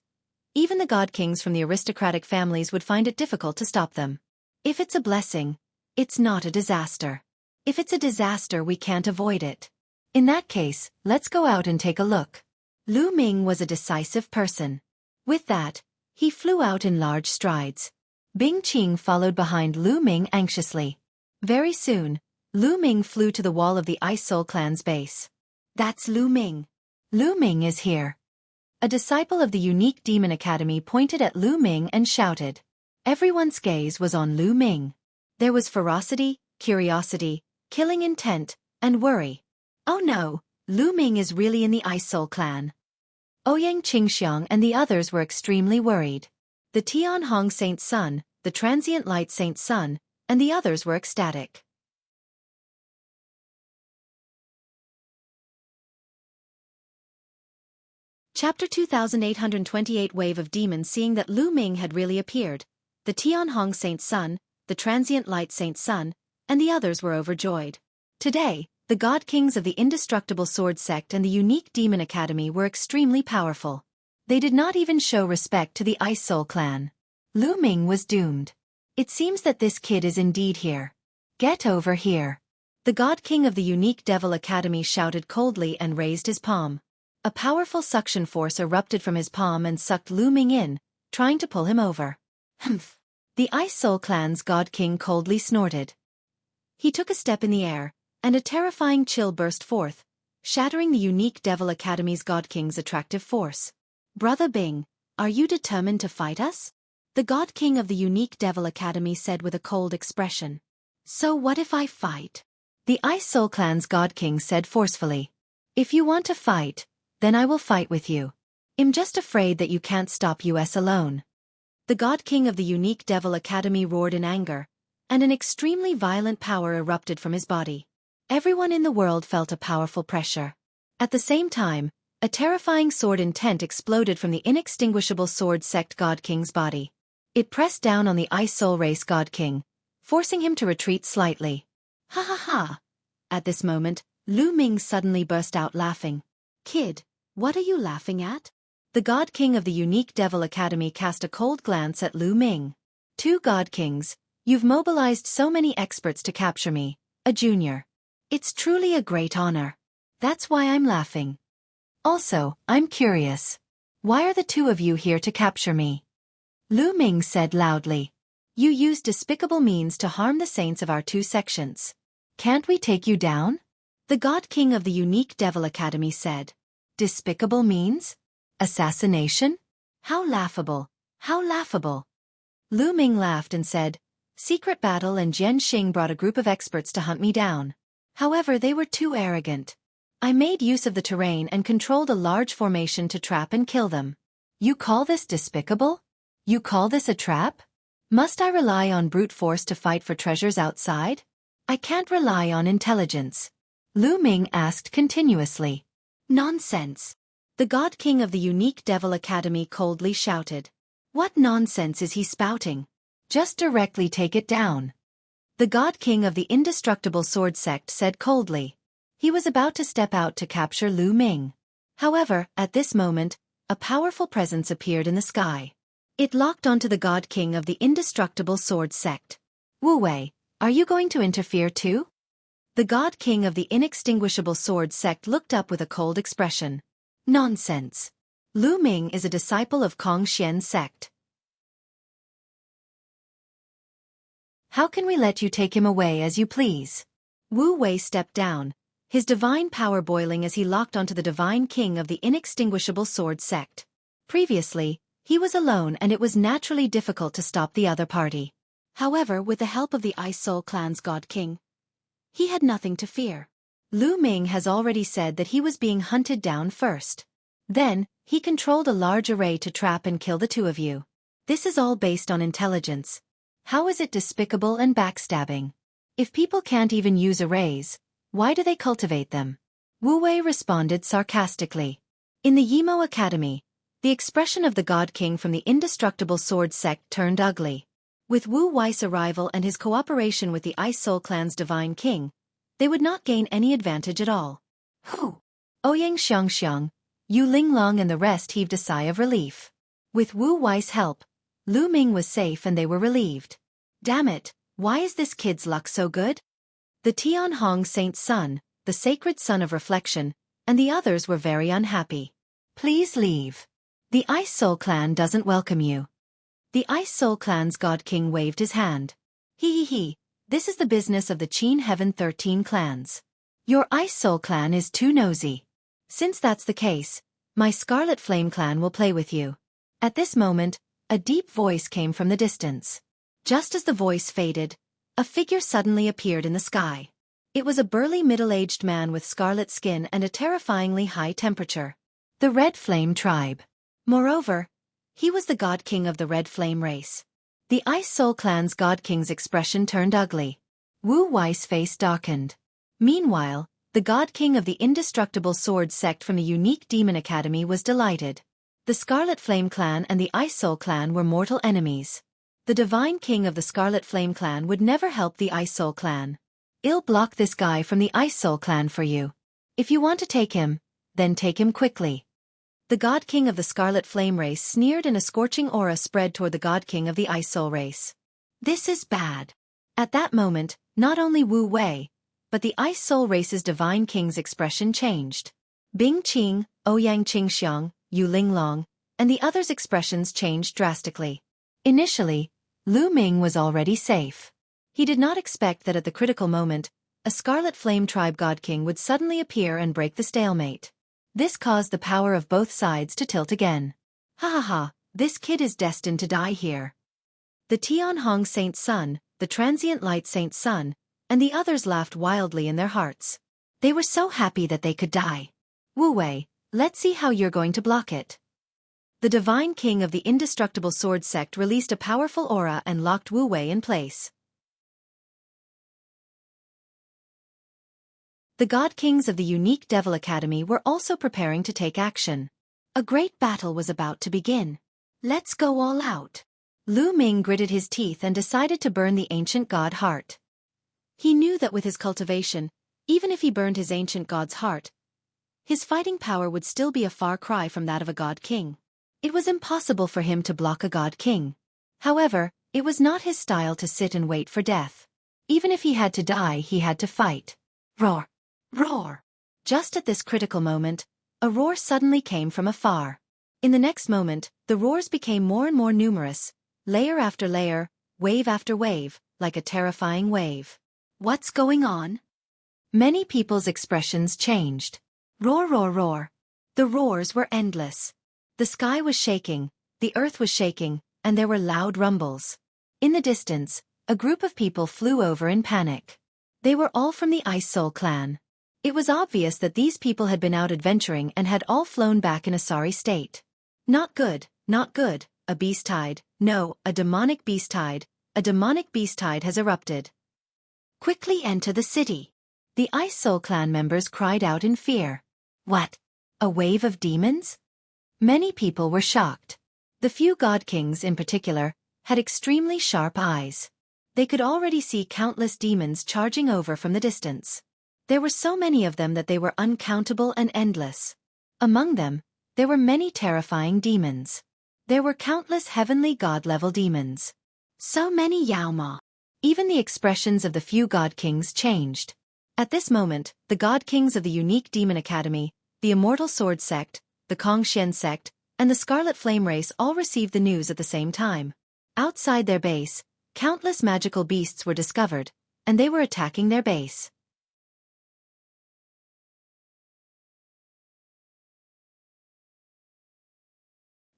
even the God Kings from the aristocratic families would find it difficult to stop them. If it's a blessing, it's not a disaster. If it's a disaster, we can't avoid it. In that case, let's go out and take a look. Lu Ming was a decisive person. With that, he flew out in large strides. Bing Qing followed behind Lu Ming anxiously. Very soon, Lu Ming flew to the wall of the Ice Soul Clan's base. That's Lu Ming. Lu Ming is here. A disciple of the Unique Demon Academy pointed at Lu Ming and shouted. Everyone's gaze was on Lu Ming. There was ferocity, curiosity, killing intent, and worry. Oh no, Lu Ming is really in the Ice Soul Clan. Ouyang Qingxiang and the others were extremely worried. The Tianhong Saint's son, the Transient Light Saint's son, and the others were ecstatic. Chapter 2828 Wave of Demons. Seeing that Lu Ming had really appeared, the Tianhong Saint's son, the Transient Light Saint's son, and the others were overjoyed. Today, the God Kings of the Indestructible Sword Sect and the Unique Demon Academy were extremely powerful. They did not even show respect to the Ice Soul Clan. Lu Ming was doomed. It seems that this kid is indeed here. Get over here. The God King of the Unique Devil Academy shouted coldly and raised his palm. A powerful suction force erupted from his palm and sucked Lu Ming in, trying to pull him over. Humph. The Ice Soul Clan's God King coldly snorted. He took a step in the air, and a terrifying chill burst forth, shattering the Unique Devil Academy's God King's attractive force. Brother Bing, are you determined to fight us? The God King of the Unique Devil Academy said with a cold expression. So what if I fight? The Ice Soul Clan's God King said forcefully. If you want to fight, then I will fight with you. I'm just afraid that you can't stop us alone. The God King of the Unique Devil Academy roared in anger, and an extremely violent power erupted from his body. Everyone in the world felt a powerful pressure. At the same time, a terrifying sword intent exploded from the Inextinguishable Sword Sect God King's body. It pressed down on the Ice Soul Race God King, forcing him to retreat slightly. Ha ha ha! At this moment, Lu Ming suddenly burst out laughing. Kid, what are you laughing at? The God King of the Unique Devil Academy cast a cold glance at Lu Ming. Two God Kings, you've mobilized so many experts to capture me, a junior. It's truly a great honor. That's why I'm laughing. Also, I'm curious. Why are the two of you here to capture me? Lu Ming said loudly. You used despicable means to harm the saints of our two sections. Can't we take you down? The God King of the Unique Devil Academy said. Despicable means? Assassination? How laughable, how laughable. Lu Ming laughed and said, Secret Battle and Jian Xing brought a group of experts to hunt me down. However, they were too arrogant. I made use of the terrain and controlled a large formation to trap and kill them. You call this despicable? You call this a trap? Must I rely on brute force to fight for treasures outside? I can't rely on intelligence. Lu Ming asked continuously. Nonsense. The God King of the Unique Devil Academy coldly shouted. What nonsense is he spouting? Just directly take it down. The God King of the Indestructible Sword Sect said coldly. He was about to step out to capture Lu Ming. However, at this moment, a powerful presence appeared in the sky. It locked onto the God King of the Indestructible Sword Sect. Wu Wei, are you going to interfere too? The God King of the Inextinguishable Sword Sect looked up with a cold expression. Nonsense. Lu Ming is a disciple of Kong Xian's sect. How can we let you take him away as you please? Wu Wei stepped down, his divine power boiling as he locked onto the Divine King of the Inextinguishable Sword Sect. Previously, he was alone and it was naturally difficult to stop the other party. However, with the help of the Ice Soul Clan's God King, he had nothing to fear. Lu Ming has already said that he was being hunted down first. Then, he controlled a large array to trap and kill the two of you. This is all based on intelligence. How is it despicable and backstabbing? If people can't even use arrays, why do they cultivate them? Wu Wei responded sarcastically. In the Yimo Academy, the expression of the God King from the indestructible sword sect turned ugly. With Wu Wei's arrival and his cooperation with the Ice Soul Clan's divine king, they would not gain any advantage at all. Whew! Ouyang Xiangxiang, Yu Linglong and the rest heaved a sigh of relief. With Wu Wei's help, Lu Ming was safe and they were relieved. Damn it, why is this kid's luck so good? The Tianhong Saint's son, the sacred son of reflection, and the others were very unhappy. Please leave. The Ice Soul Clan doesn't welcome you. The Ice Soul Clan's God King waved his hand. He. This is the business of the Qin Heaven 13 clans. Your Ice Soul Clan is too nosy. Since that's the case, my Scarlet Flame Clan will play with you. At this moment, a deep voice came from the distance. Just as the voice faded, a figure suddenly appeared in the sky. It was a burly middle-aged man with scarlet skin and a terrifyingly high temperature. The Red Flame tribe. Moreover, he was the God King of the Red Flame race. The Ice Soul Clan's God King's expression turned ugly. Wu Wei's face darkened. Meanwhile, the God King of the indestructible sword sect from the unique Demon Academy was delighted. The Scarlet Flame Clan and the Ice Soul Clan were mortal enemies. The Divine King of the Scarlet Flame Clan would never help the Ice Soul Clan. I'll block this guy from the Ice Soul Clan for you. If you want to take him, then take him quickly. The God King of the Scarlet Flame race sneered and a scorching aura spread toward the God King of the Ice Soul race. This is bad. At that moment, not only Wu Wei, but the Ice Soul race's Divine King's expression changed. Bing Qing, Ouyang Qingxiang, Yu Linglong, and the others' expressions changed drastically. Initially, Lu Ming was already safe. He did not expect that at the critical moment, a Scarlet Flame Tribe God King would suddenly appear and break the stalemate. This caused the power of both sides to tilt again. Ha, this kid is destined to die here. The Tianhong Saint's son, the Transient Light Saint's son, and the others laughed wildly in their hearts. They were so happy that they could die. Wu Wei, let's see how you're going to block it. The Divine King of the Indestructible Sword Sect released a powerful aura and locked Wu Wei in place. The God Kings of the unique Devil Academy were also preparing to take action. A great battle was about to begin. Let's go all out. Lu Ming gritted his teeth and decided to burn the ancient god heart. He knew that with his cultivation, even if he burned his ancient god's heart, his fighting power would still be a far cry from that of a god king. It was impossible for him to block a god king. However, it was not his style to sit and wait for death. Even if he had to die, he had to fight. Roar! Roar! Just at this critical moment, a roar suddenly came from afar. In the next moment, the roars became more and more numerous, layer after layer, wave after wave, like a terrifying wave. What's going on? Many people's expressions changed. Roar, roar, roar. The roars were endless. The sky was shaking, the earth was shaking, and there were loud rumbles. In the distance, a group of people flew over in panic. They were all from the Ice Soul Clan. It was obvious that these people had been out adventuring and had all flown back in a sorry state. Not good, a beast tide, no, a demonic beast tide has erupted. Quickly enter the city. The Ice Soul Clan members cried out in fear. What? A wave of demons? Many people were shocked. The few God Kings in particular had extremely sharp eyes. They could already see countless demons charging over from the distance. There were so many of them that they were uncountable and endless. Among them, there were many terrifying demons. There were countless heavenly god-level demons. So many Yaoma. Even the expressions of the few God Kings changed. At this moment, the God Kings of the unique Demon Academy, the Immortal Sword Sect, the Kongxian Sect, and the Scarlet Flame Race all received the news at the same time. Outside their base, countless magical beasts were discovered, and they were attacking their base.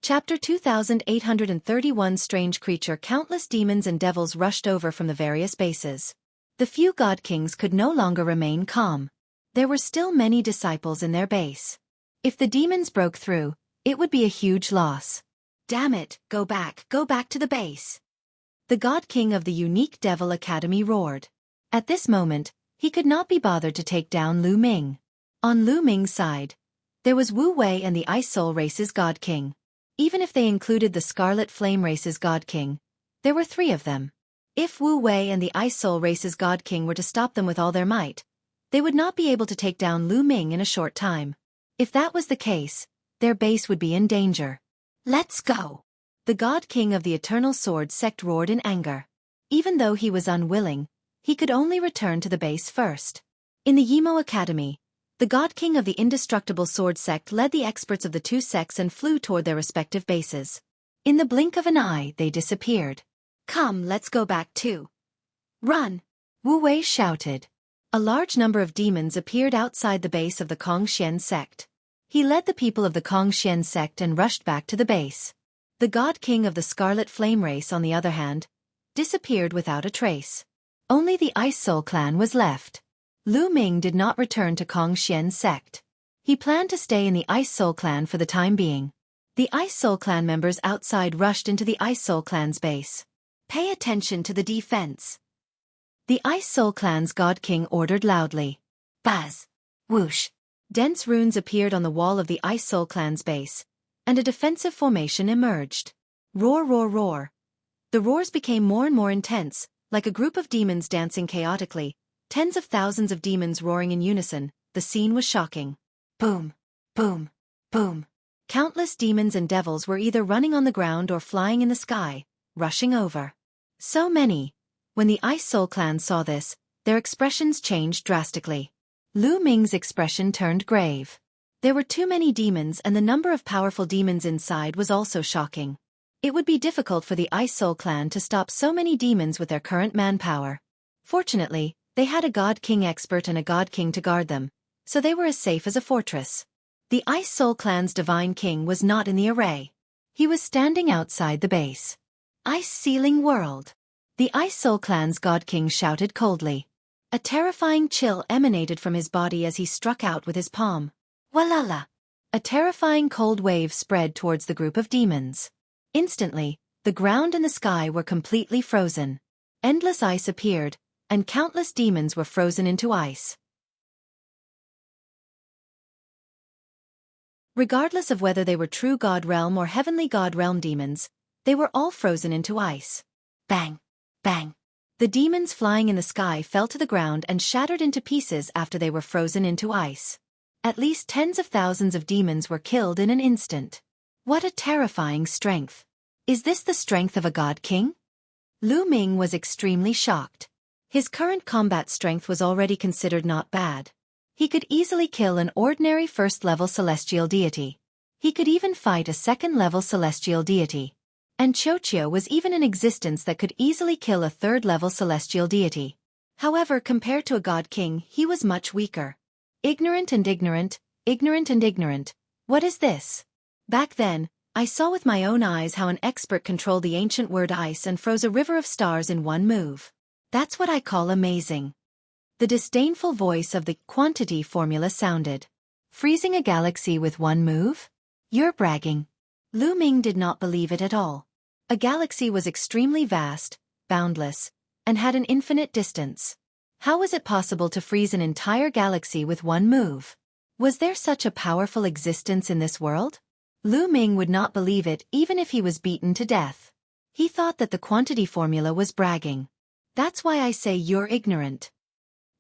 Chapter 2831 Strange Creature. Countless demons and devils rushed over from the various bases. The few God Kings could no longer remain calm. There were still many disciples in their base. If the demons broke through, it would be a huge loss. Damn it, go back to the base. The God King of the Unique Devil Academy roared. At this moment, he could not be bothered to take down Lu Ming. On Lu Ming's side, there was Wu Wei and the Ice Soul Race's God King. Even if they included the Scarlet Flame Race's God King, there were 3 of them. If Wu Wei and the Ice Soul Race's God King were to stop them with all their might, they would not be able to take down Lu Ming in a short time. If that was the case, their base would be in danger. Let's go! The God King of the Eternal Sword sect roared in anger. Even though he was unwilling, he could only return to the base first. In the Yimo Academy, the God King of the Indestructible Sword sect led the experts of the 2 sects and flew toward their respective bases. In the blink of an eye, they disappeared. Come, let's go back too. Run! Wu Wei shouted. A large number of demons appeared outside the base of the Kongxian sect. He led the people of the Kongxian sect and rushed back to the base. The God King of the Scarlet Flame Race, on the other hand, disappeared without a trace. Only the Ice Soul clan was left. Lu Ming did not return to Kongxian's sect. He planned to stay in the Ice Soul clan for the time being. The Ice Soul clan members outside rushed into the Ice Soul clan's base. Pay attention to the defense. The Ice Soul clan's God King ordered loudly. Buzz! Whoosh! Dense runes appeared on the wall of the Ice Soul clan's base, and a defensive formation emerged. Roar, roar, roar. The roars became more and more intense, like a group of demons dancing chaotically, tens of thousands of demons roaring in unison. The scene was shocking. Boom! Boom! Boom! Countless demons and devils were either running on the ground or flying in the sky, rushing over. So many. When the Ice Soul clan saw this, their expressions changed drastically. Lu Ming's expression turned grave. There were too many demons, and the number of powerful demons inside was also shocking. It would be difficult for the Ice Soul clan to stop so many demons with their current manpower. Fortunately, they had a God King expert and a God King to guard them, so they were as safe as a fortress. The Ice Soul clan's Divine King was not in the array. He was standing outside the base. Ice Sealing World! The Ice Soul clan's God King shouted coldly. A terrifying chill emanated from his body as he struck out with his palm. Walala! A terrifying cold wave spread towards the group of demons. Instantly, the ground and the sky were completely frozen. Endless ice appeared, and countless demons were frozen into ice. Regardless of whether they were true God Realm or Heavenly God Realm demons, they were all frozen into ice. Bang! Bang! The demons flying in the sky fell to the ground and shattered into pieces after they were frozen into ice. At least tens of thousands of demons were killed in an instant. What a terrifying strength! Is this the strength of a God King? Lu Ming was extremely shocked. His current combat strength was already considered not bad. He could easily kill an ordinary first-level celestial deity. He could even fight a second-level celestial deity. And Xiaofan was even in existence that could easily kill a third-level celestial deity. However, compared to a God King, he was much weaker. Ignorant and ignorant, ignorant and ignorant. What is this? Back then, I saw with my own eyes how an expert controlled the ancient word ice and froze a river of stars in one move. That's what I call amazing. The disdainful voice of the quantity formula sounded. Freezing a galaxy with one move? You're bragging. Lu Ming did not believe it at all. A galaxy was extremely vast, boundless, and had an infinite distance. How was it possible to freeze an entire galaxy with one move? Was there such a powerful existence in this world? Lu Ming would not believe it even if he was beaten to death. He thought that the quantity formula was bragging. That's why I say you're ignorant.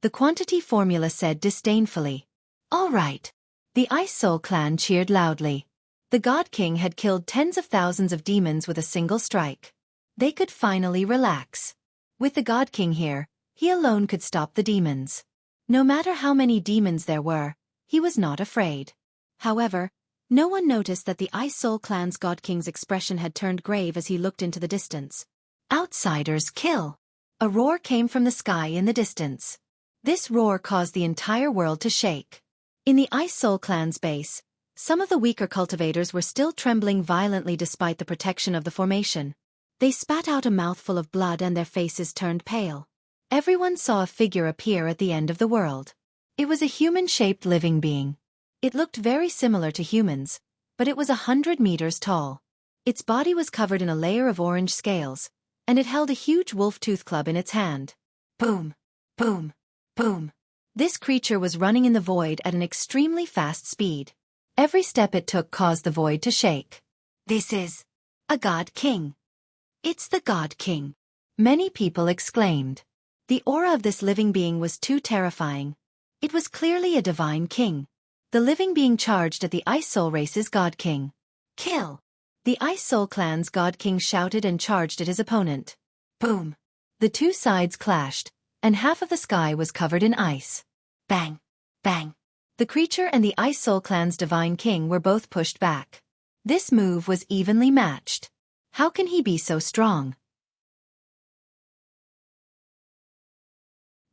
The quantity formula said disdainfully. All right. The Ice Soul clan cheered loudly. The God King had killed tens of thousands of demons with a single strike. They could finally relax. With the God King here, he alone could stop the demons. No matter how many demons there were, he was not afraid. However, no one noticed that the Ice Soul clan's God King's expression had turned grave as he looked into the distance. Outsiders kill! A roar came from the sky in the distance. This roar caused the entire world to shake. In the Ice Soul clan's base, some of the weaker cultivators were still trembling violently despite the protection of the formation. They spat out a mouthful of blood and their faces turned pale. Everyone saw a figure appear at the end of the world. It was a human-shaped living being. It looked very similar to humans, but it was 100 meters tall. Its body was covered in a layer of orange scales, and it held a huge wolf-tooth club in its hand. Boom! Boom! Boom! This creature was running in the void at an extremely fast speed. Every step it took caused the void to shake. This is a God King. It's the God King. Many people exclaimed. The aura of this living being was too terrifying. It was clearly a divine king. The living being charged at the Ice Soul race's God King. Kill! The Ice Soul clan's God King shouted and charged at his opponent. Boom! The two sides clashed, and half of the sky was covered in ice. Bang! Bang! The creature and the Ice Soul clan's divine king were both pushed back. This move was evenly matched. How can he be so strong?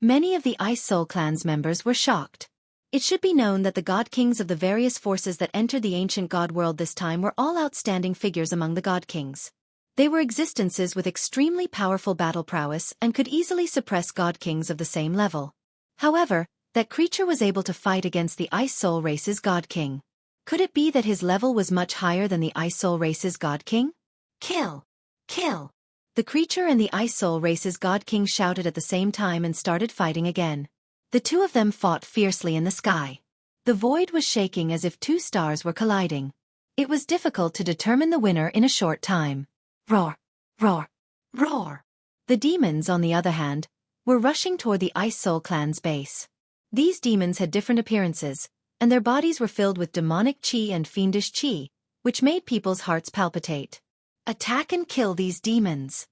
Many of the Ice Soul clan's members were shocked. It should be known that the God Kings of the various forces that entered the ancient God world this time were all outstanding figures among the God Kings. They were existences with extremely powerful battle prowess and could easily suppress God Kings of the same level. However, that creature was able to fight against the Ice Soul race's God King. Could it be that his level was much higher than the Ice Soul race's God King? Kill! Kill! The creature and the Ice Soul race's God King shouted at the same time and started fighting again. The two of them fought fiercely in the sky. The void was shaking as if two stars were colliding. It was difficult to determine the winner in a short time. Roar! Roar! Roar! The demons, on the other hand, were rushing toward the Ice Soul clan's base. These demons had different appearances, and their bodies were filled with demonic chi and fiendish chi, which made people's hearts palpitate. Attack and kill these demons!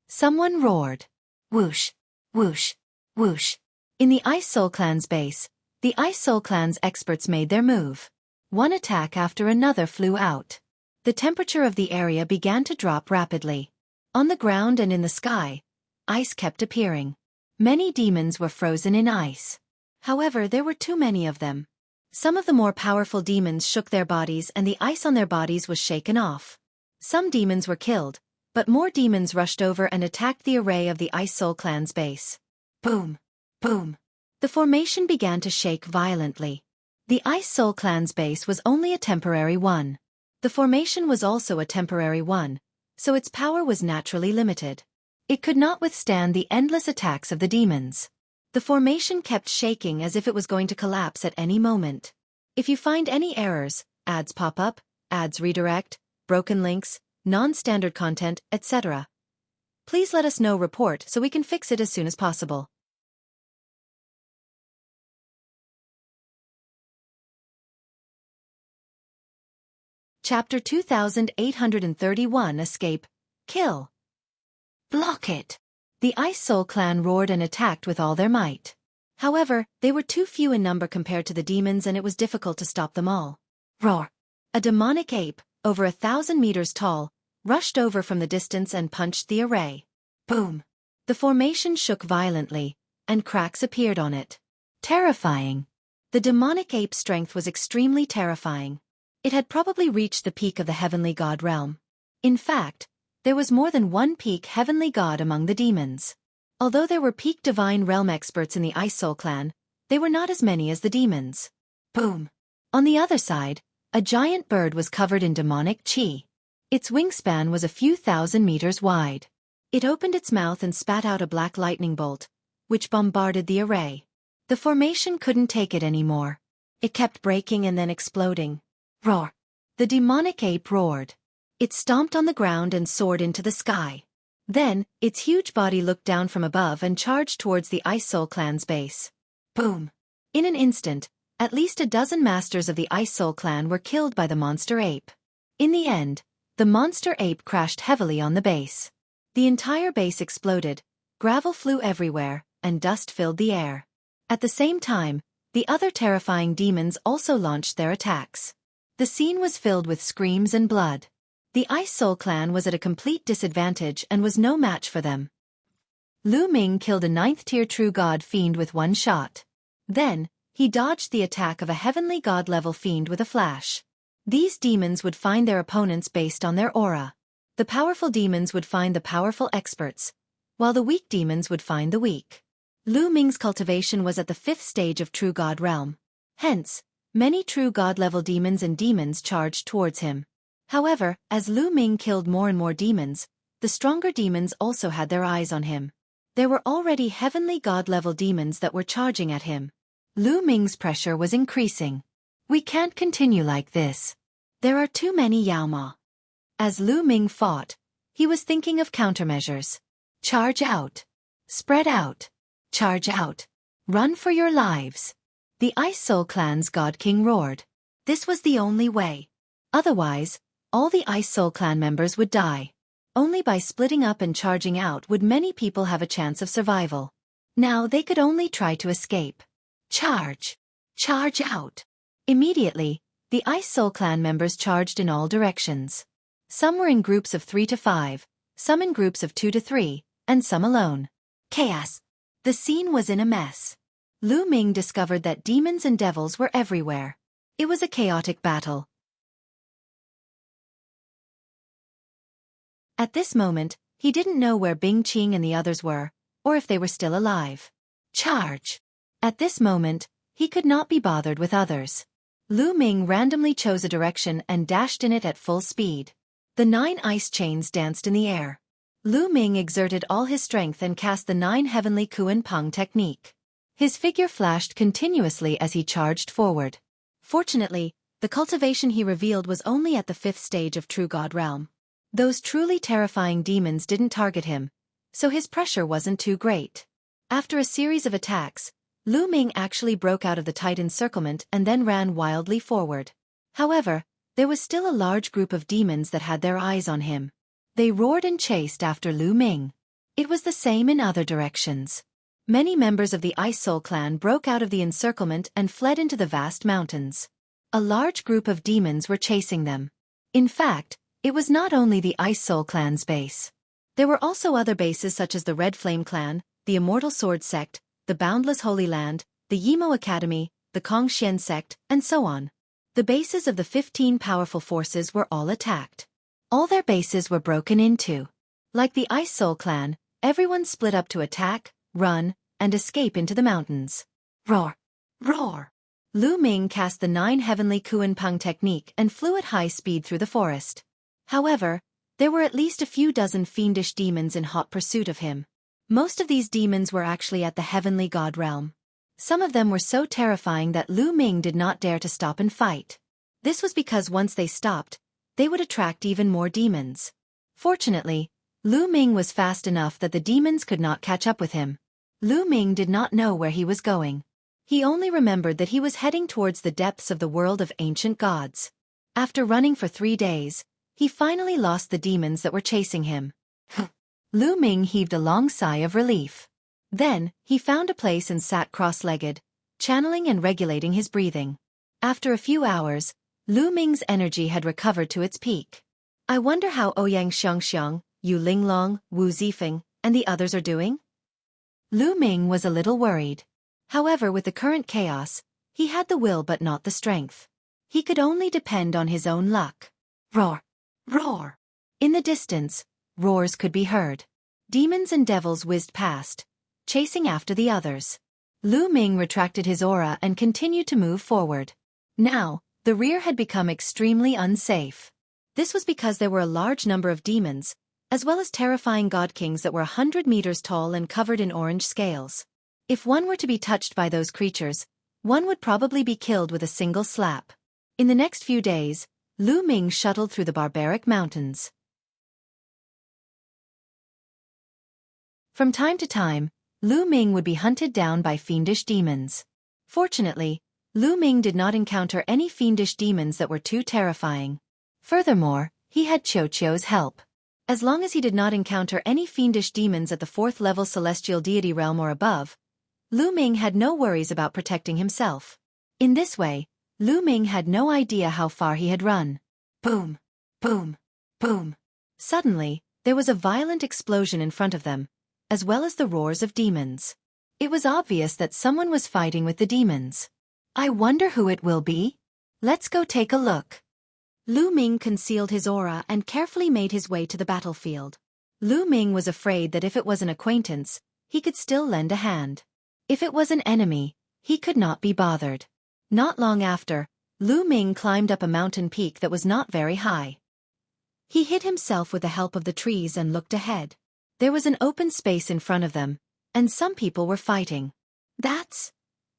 Someone roared. Whoosh! Whoosh! Whoosh! In the Ice Soul clan's base, the Ice Soul clan's experts made their move. One attack after another flew out. The temperature of the area began to drop rapidly. On the ground and in the sky, ice kept appearing. Many demons were frozen in ice. However, there were too many of them. Some of the more powerful demons shook their bodies and the ice on their bodies was shaken off. Some demons were killed, but more demons rushed over and attacked the array of the Ice Soul clan's base. Boom! Boom! The formation began to shake violently. The Ice Soul clan's base was only a temporary one. The formation was also a temporary one, so its power was naturally limited. It could not withstand the endless attacks of the demons. The formation kept shaking as if it was going to collapse at any moment. If you find any errors, ads pop up, ads redirect, broken links, non-standard content, etc., please let us know. Report so we can fix it as soon as possible. Chapter 2831 Escape. Kill. Block it. The Ice Soul clan roared and attacked with all their might. However, they were too few in number compared to the demons and it was difficult to stop them all. Roar. A demonic ape, over 1,000 meters tall, rushed over from the distance and punched the array. Boom. The formation shook violently, and cracks appeared on it. Terrifying. The demonic ape's strength was extremely terrifying. It had probably reached the peak of the heavenly god realm. In fact, there was more than one peak heavenly god among the demons. Although there were peak divine realm experts in the Ice Soul clan, they were not as many as the demons. Boom. On the other side, a giant bird was covered in demonic chi. Its wingspan was a few thousand meters wide. It opened its mouth and spat out a black lightning bolt, which bombarded the array. The formation couldn't take it anymore. It kept breaking and then exploding. Roar. The demonic ape roared. It stomped on the ground and soared into the sky. Then, its huge body looked down from above and charged towards the Ice Soul clan's base. Boom. In an instant, at least a dozen masters of the Ice Soul clan were killed by the monster ape. In the end, the monster ape crashed heavily on the base. The entire base exploded, gravel flew everywhere, and dust filled the air. At the same time, the other terrifying demons also launched their attacks. The scene was filled with screams and blood. The Ice Soul clan was at a complete disadvantage and was no match for them. Lu Ming killed a 9th-tier true god fiend with one shot. Then, he dodged the attack of a heavenly god-level fiend with a flash. These demons would find their opponents based on their aura. The powerful demons would find the powerful experts, while the weak demons would find the weak. Lu Ming's cultivation was at the 5th stage of True God realm. Hence, many True God-level demons charged towards him. However, as Lu Ming killed more and more demons, the stronger demons also had their eyes on him. There were already heavenly God-level demons that were charging at him. Lu Ming's pressure was increasing. We can't continue like this. There are too many Yao Ma. As Lu Ming fought, he was thinking of countermeasures. Charge out. Spread out. Charge out. Run for your lives. The Ice Soul Clan's God King roared. This was the only way. Otherwise, all the Ice Soul Clan members would die. Only by splitting up and charging out would many people have a chance of survival. Now they could only try to escape. Charge. Charge out. Immediately, the Ice Soul Clan members charged in all directions. Some were in groups of 3 to 5, some in groups of 2 to 3, and some alone. Chaos. The scene was in a mess. Lu Ming discovered that demons and devils were everywhere. It was a chaotic battle. At this moment, he didn't know where Bing Qing and the others were, or if they were still alive. Charge! At this moment, he could not be bothered with others. Lu Ming randomly chose a direction and dashed in it at full speed. The 9 ice chains danced in the air. Lu Ming exerted all his strength and cast the 9 heavenly Kuan Peng technique. His figure flashed continuously as he charged forward. Fortunately, the cultivation he revealed was only at the 5th stage of True God realm. Those truly terrifying demons didn't target him, so his pressure wasn't too great. After a series of attacks, Lu Ming actually broke out of the tight encirclement and then ran wildly forward. However, there was still a large group of demons that had their eyes on him. They roared and chased after Lu Ming. It was the same in other directions. Many members of the Ice Soul Clan broke out of the encirclement and fled into the vast mountains. A large group of demons were chasing them. In fact, it was not only the Ice Soul Clan's base. There were also other bases such as the Red Flame Clan, the Immortal Sword Sect, the Boundless Holy Land, the Yimo Academy, the Kong Xian Sect, and so on. The bases of the 15 powerful forces were all attacked. All their bases were broken into. Like the Ice Soul Clan, everyone split up to attack, run, and escape into the mountains. Roar! Roar! Lu Ming cast the 9 heavenly Kuan Peng technique and flew at high speed through the forest. However, there were at least a few dozen fiendish demons in hot pursuit of him. Most of these demons were actually at the heavenly god realm. Some of them were so terrifying that Lu Ming did not dare to stop and fight. This was because once they stopped, they would attract even more demons. Fortunately, Lu Ming was fast enough that the demons could not catch up with him. Lu Ming did not know where he was going. He only remembered that he was heading towards the depths of the world of ancient gods. After running for 3 days, he finally lost the demons that were chasing him. Lu Ming heaved a long sigh of relief. Then, he found a place and sat cross-legged, channeling and regulating his breathing. After a few hours, Lu Ming's energy had recovered to its peak. I wonder how Ouyang Xiangxiang, Yu Linglong, Wu Zifeng, and the others are doing? Lu Ming was a little worried. However, with the current chaos, he had the will but not the strength. He could only depend on his own luck. Roar! Roar! In the distance, roars could be heard. Demons and devils whizzed past, chasing after the others. Lu Ming retracted his aura and continued to move forward. Now, the rear had become extremely unsafe. This was because there were a large number of demons, as well as terrifying god kings that were 100 meters tall and covered in orange scales. If one were to be touched by those creatures, one would probably be killed with a single slap. In the next few days, Lu Ming shuttled through the barbaric mountains. From time to time, Lu Ming would be hunted down by fiendish demons. Fortunately, Lu Ming did not encounter any fiendish demons that were too terrifying. Furthermore, he had Qiuqiu's help. As long as he did not encounter any fiendish demons at the 4th level celestial deity realm or above, Lu Ming had no worries about protecting himself. In this way, Lu Ming had no idea how far he had run. Boom! Boom! Boom! Suddenly, there was a violent explosion in front of them, as well as the roars of demons. It was obvious that someone was fighting with the demons. I wonder who it will be? Let's go take a look. Lu Ming concealed his aura and carefully made his way to the battlefield. Lu Ming was afraid that if it was an acquaintance, he could still lend a hand. If it was an enemy, he could not be bothered. Not long after, Lu Ming climbed up a mountain peak that was not very high. He hid himself with the help of the trees and looked ahead. There was an open space in front of them, and some people were fighting. That's...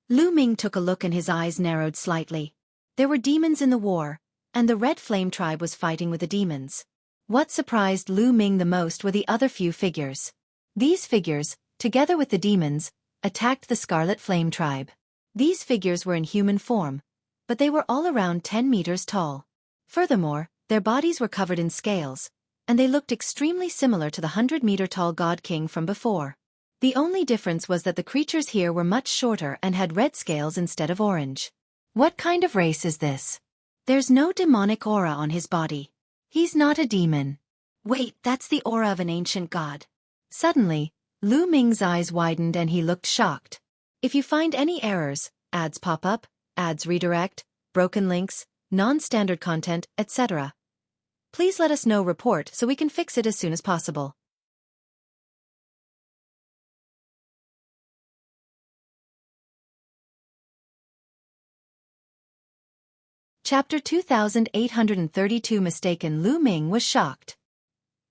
Lu Ming took a look and his eyes narrowed slightly. There were demons in the war, and the Red Flame tribe was fighting with the demons. What surprised Lu Ming the most were the other few figures. These figures, together with the demons, attacked the Scarlet Flame tribe. These figures were in human form, but they were all around 10 meters tall. Furthermore, their bodies were covered in scales, and they looked extremely similar to the 100-meter-tall God King from before. The only difference was that the creatures here were much shorter and had red scales instead of orange. What kind of race is this? There's no demonic aura on his body. He's not a demon. Wait, that's the aura of an ancient god. Suddenly, Lu Ming's eyes widened and he looked shocked. If you find any errors, ads pop up, ads redirect, broken links, non-standard content, etc., please let us know. Report so we can fix it as soon as possible. Chapter 2832 Mistaken. Lu Ming was shocked.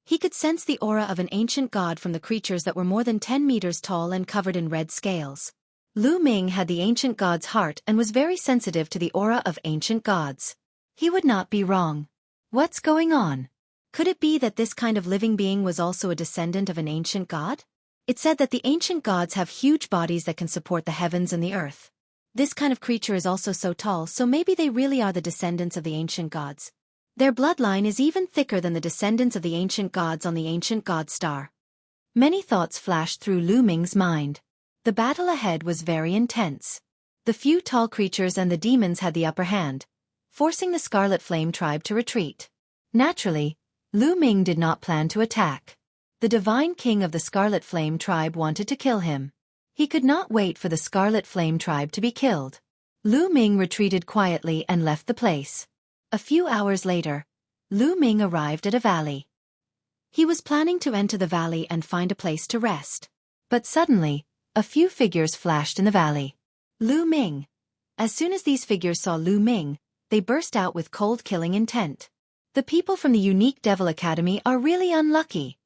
He could sense the aura of an ancient god from the creatures that were more than 10 meters tall and covered in red scales. Lu Ming had the ancient god's heart and was very sensitive to the aura of ancient gods. He would not be wrong. What's going on? Could it be that this kind of living being was also a descendant of an ancient god? It said that the ancient gods have huge bodies that can support the heavens and the earth. This kind of creature is also so tall, so maybe they really are the descendants of the ancient gods. Their bloodline is even thicker than the descendants of the ancient gods on the ancient god star. Many thoughts flashed through Lu Ming's mind. The battle ahead was very intense. The few tall creatures and the demons had the upper hand, forcing the Scarlet Flame tribe to retreat. Naturally, Lu Ming did not plan to attack. The divine king of the Scarlet Flame tribe wanted to kill him. He could not wait for the Scarlet Flame tribe to be killed. Lu Ming retreated quietly and left the place. A few hours later, Lu Ming arrived at a valley. He was planning to enter the valley and find a place to rest. But suddenly, a few figures flashed in the valley. Lu Ming. As soon as these figures saw Lu Ming, they burst out with cold killing intent. The people from the Unique Devil Academy are really unlucky.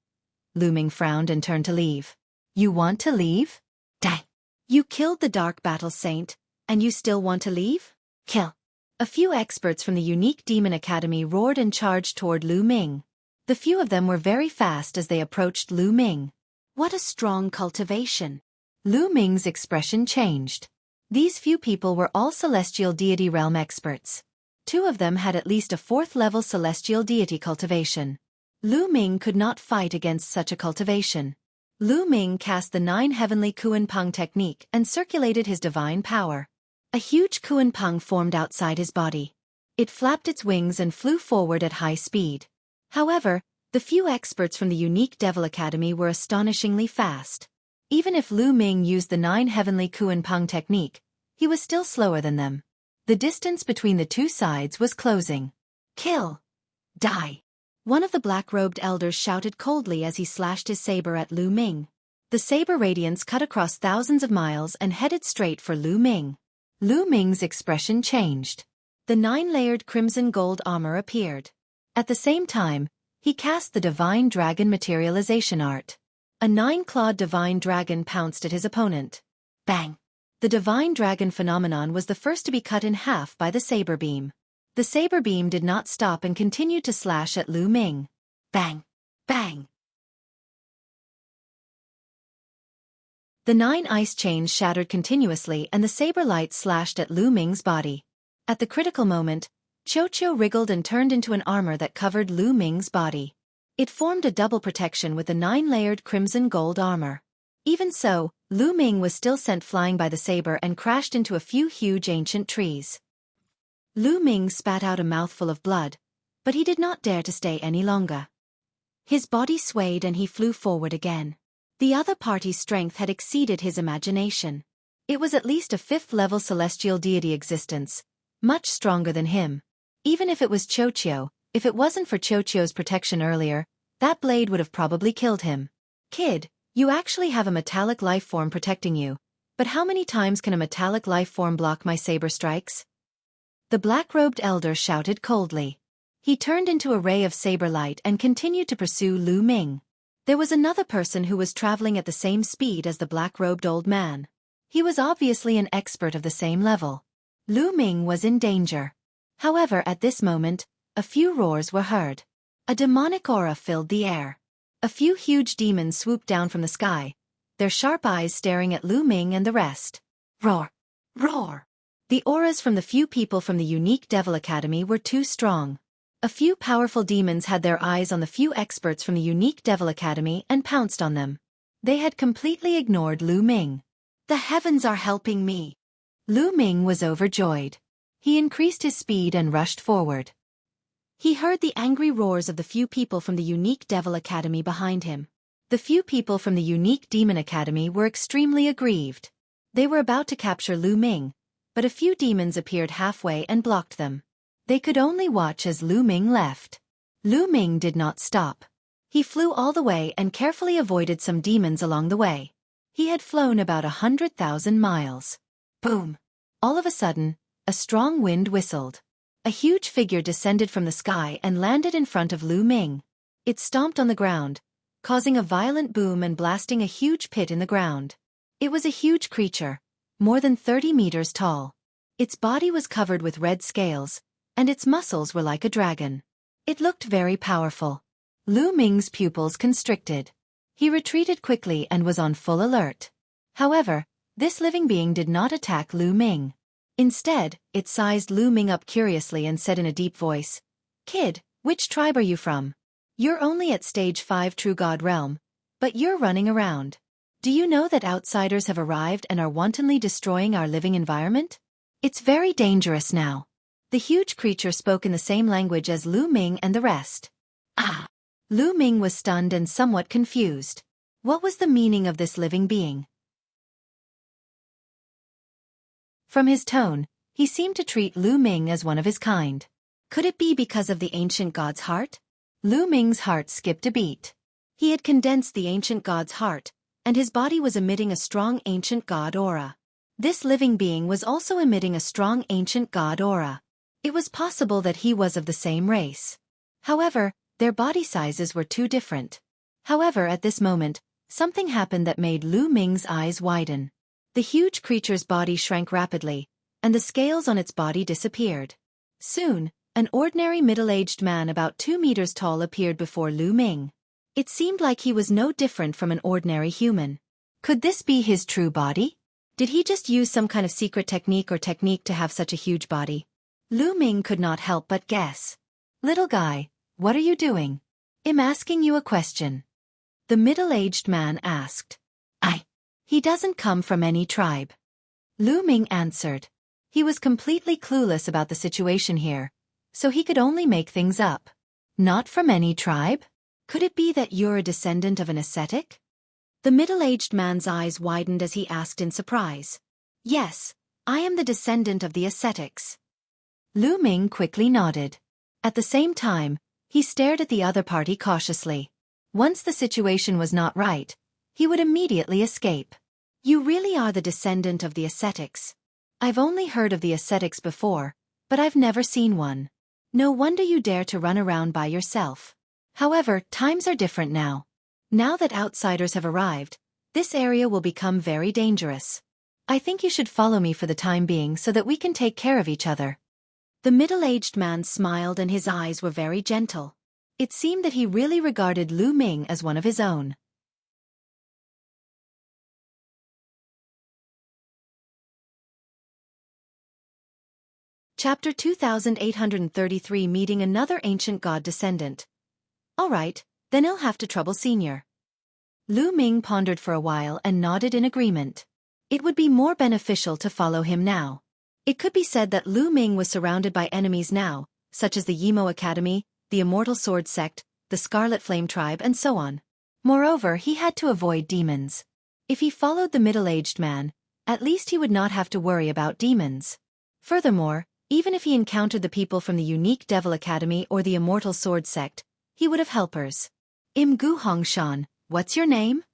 Lu Ming frowned and turned to leave. You want to leave? Die. You killed the Dark Battle Saint, and you still want to leave? Kill. A few experts from the Unique Demon Academy roared and charged toward Lu Ming. The few of them were very fast as they approached Lu Ming. What a strong cultivation. Lu Ming's expression changed. These few people were all Celestial Deity Realm experts. 2 of them had at least a 4th-level Celestial Deity cultivation. Lu Ming could not fight against such a cultivation. Lu Ming cast the 9 heavenly Kuan Peng technique and circulated his divine power. A huge Kuan Peng formed outside his body. It flapped its wings and flew forward at high speed. However, the few experts from the Unique Devil Academy were astonishingly fast. Even if Lu Ming used the 9 heavenly Kuan Peng technique, he was still slower than them. The distance between the 2 sides was closing. Kill. Die. One of the black-robed elders shouted coldly as he slashed his saber at Lu Ming. The saber radiance cut across thousands of miles and headed straight for Lu Ming. Lu Ming's expression changed. The 9-layered crimson gold armor appeared. At the same time, he cast the Divine Dragon Materialization Art. A 9-clawed Divine Dragon pounced at his opponent. Bang! The Divine Dragon phenomenon was the first to be cut in half by the saber beam. The saber beam did not stop and continued to slash at Lu Ming. Bang! Bang! The 9 ice chains shattered continuously and the saber light slashed at Lu Ming's body. At the critical moment, Qiuqiu wriggled and turned into an armor that covered Lu Ming's body. It formed a double protection with the 9-layered crimson gold armor. Even so, Lu Ming was still sent flying by the saber and crashed into a few huge ancient trees. Lu Ming spat out a mouthful of blood, but he did not dare to stay any longer. His body swayed and he flew forward again. The other party's strength had exceeded his imagination. It was at least a 5th-level celestial deity existence, much stronger than him. Even if it was Qiuqiu, if it wasn't for Qiuqiu's protection earlier, that blade would have probably killed him. Kid, you actually have a metallic life form protecting you. But how many times can a metallic life form block my saber strikes? The black-robed elder shouted coldly. He turned into a ray of saber light and continued to pursue Lu Ming. There was another person who was traveling at the same speed as the black-robed old man. He was obviously an expert of the same level. Lu Ming was in danger. However, at this moment, a few roars were heard. A demonic aura filled the air. A few huge demons swooped down from the sky, their sharp eyes staring at Lu Ming and the rest. Roar! Roar! The auras from the few people from the unique Devil Academy were too strong. A few powerful demons had their eyes on the few experts from the unique Devil Academy and pounced on them. They had completely ignored Lu Ming. The heavens are helping me. Lu Ming was overjoyed. He increased his speed and rushed forward. He heard the angry roars of the few people from the unique Devil Academy behind him. The few people from the unique Demon Academy were extremely aggrieved. They were about to capture Lu Ming, but a few demons appeared halfway and blocked them. They could only watch as Lu Ming left. Lu Ming did not stop. He flew all the way and carefully avoided some demons along the way. He had flown about 100,000 miles. Boom! All of a sudden, a strong wind whistled. A huge figure descended from the sky and landed in front of Lu Ming. It stomped on the ground, causing a violent boom and blasting a huge pit in the ground. It was a huge creature, more than 30 meters tall. Its body was covered with red scales, and its muscles were like a dragon. It looked very powerful. Lu Ming's pupils constricted. He retreated quickly and was on full alert. However, this living being did not attack Lu Ming. Instead, it sized Lu Ming up curiously and said in a deep voice, "Kid, which tribe are you from? You're only at stage 5 True God realm, but you're running around. Do you know that outsiders have arrived and are wantonly destroying our living environment? It's very dangerous now." The huge creature spoke in the same language as Lu Ming and the rest. Ah! Lu Ming was stunned and somewhat confused. What was the meaning of this living being? From his tone, he seemed to treat Lu Ming as one of his kind. Could it be because of the ancient god's heart? Lu Ming's heart skipped a beat. He had condensed the ancient god's heart, and his body was emitting a strong ancient god aura. This living being was also emitting a strong ancient god aura. It was possible that he was of the same race. However, their body sizes were too different. However, at this moment, something happened that made Lu Ming's eyes widen. The huge creature's body shrank rapidly, and the scales on its body disappeared. Soon, an ordinary middle-aged man about 2 meters tall appeared before Lu Ming. It seemed like he was no different from an ordinary human. Could this be his true body? Did he just use some kind of secret technique to have such a huge body? Lu Ming could not help but guess. "Little guy, what are you doing? I'm asking you a question." The middle-aged man asked. He doesn't come from any tribe." Lu Ming answered. He was completely clueless about the situation here, so he could only make things up. "Not from any tribe? Could it be that you're a descendant of an ascetic?" The middle-aged man's eyes widened as he asked in surprise. "Yes, I am the descendant of the ascetics." Lu Ming quickly nodded. At the same time, he stared at the other party cautiously. Once the situation was not right, he would immediately escape. "You really are the descendant of the ascetics. I've only heard of the ascetics before, but I've never seen one. No wonder you dare to run around by yourself. However, times are different now. Now that outsiders have arrived, this area will become very dangerous. I think you should follow me for the time being so that we can take care of each other." The middle-aged man smiled and his eyes were very gentle. It seemed that he really regarded Lu Ming as one of his own. Chapter 2833 Meeting Another Ancient God Descendant. "Alright, then I'll have to trouble Senior." Lu Ming pondered for a while and nodded in agreement. It would be more beneficial to follow him now. It could be said that Lu Ming was surrounded by enemies now, such as the Yimo Academy, the Immortal Sword Sect, the Scarlet Flame Tribe and so on. Moreover, he had to avoid demons. If he followed the middle-aged man, at least he would not have to worry about demons. Furthermore, even if he encountered the people from the unique Devil Academy or the Immortal Sword Sect, he would have helpers. "Im Gu Hongshan, what's your name?"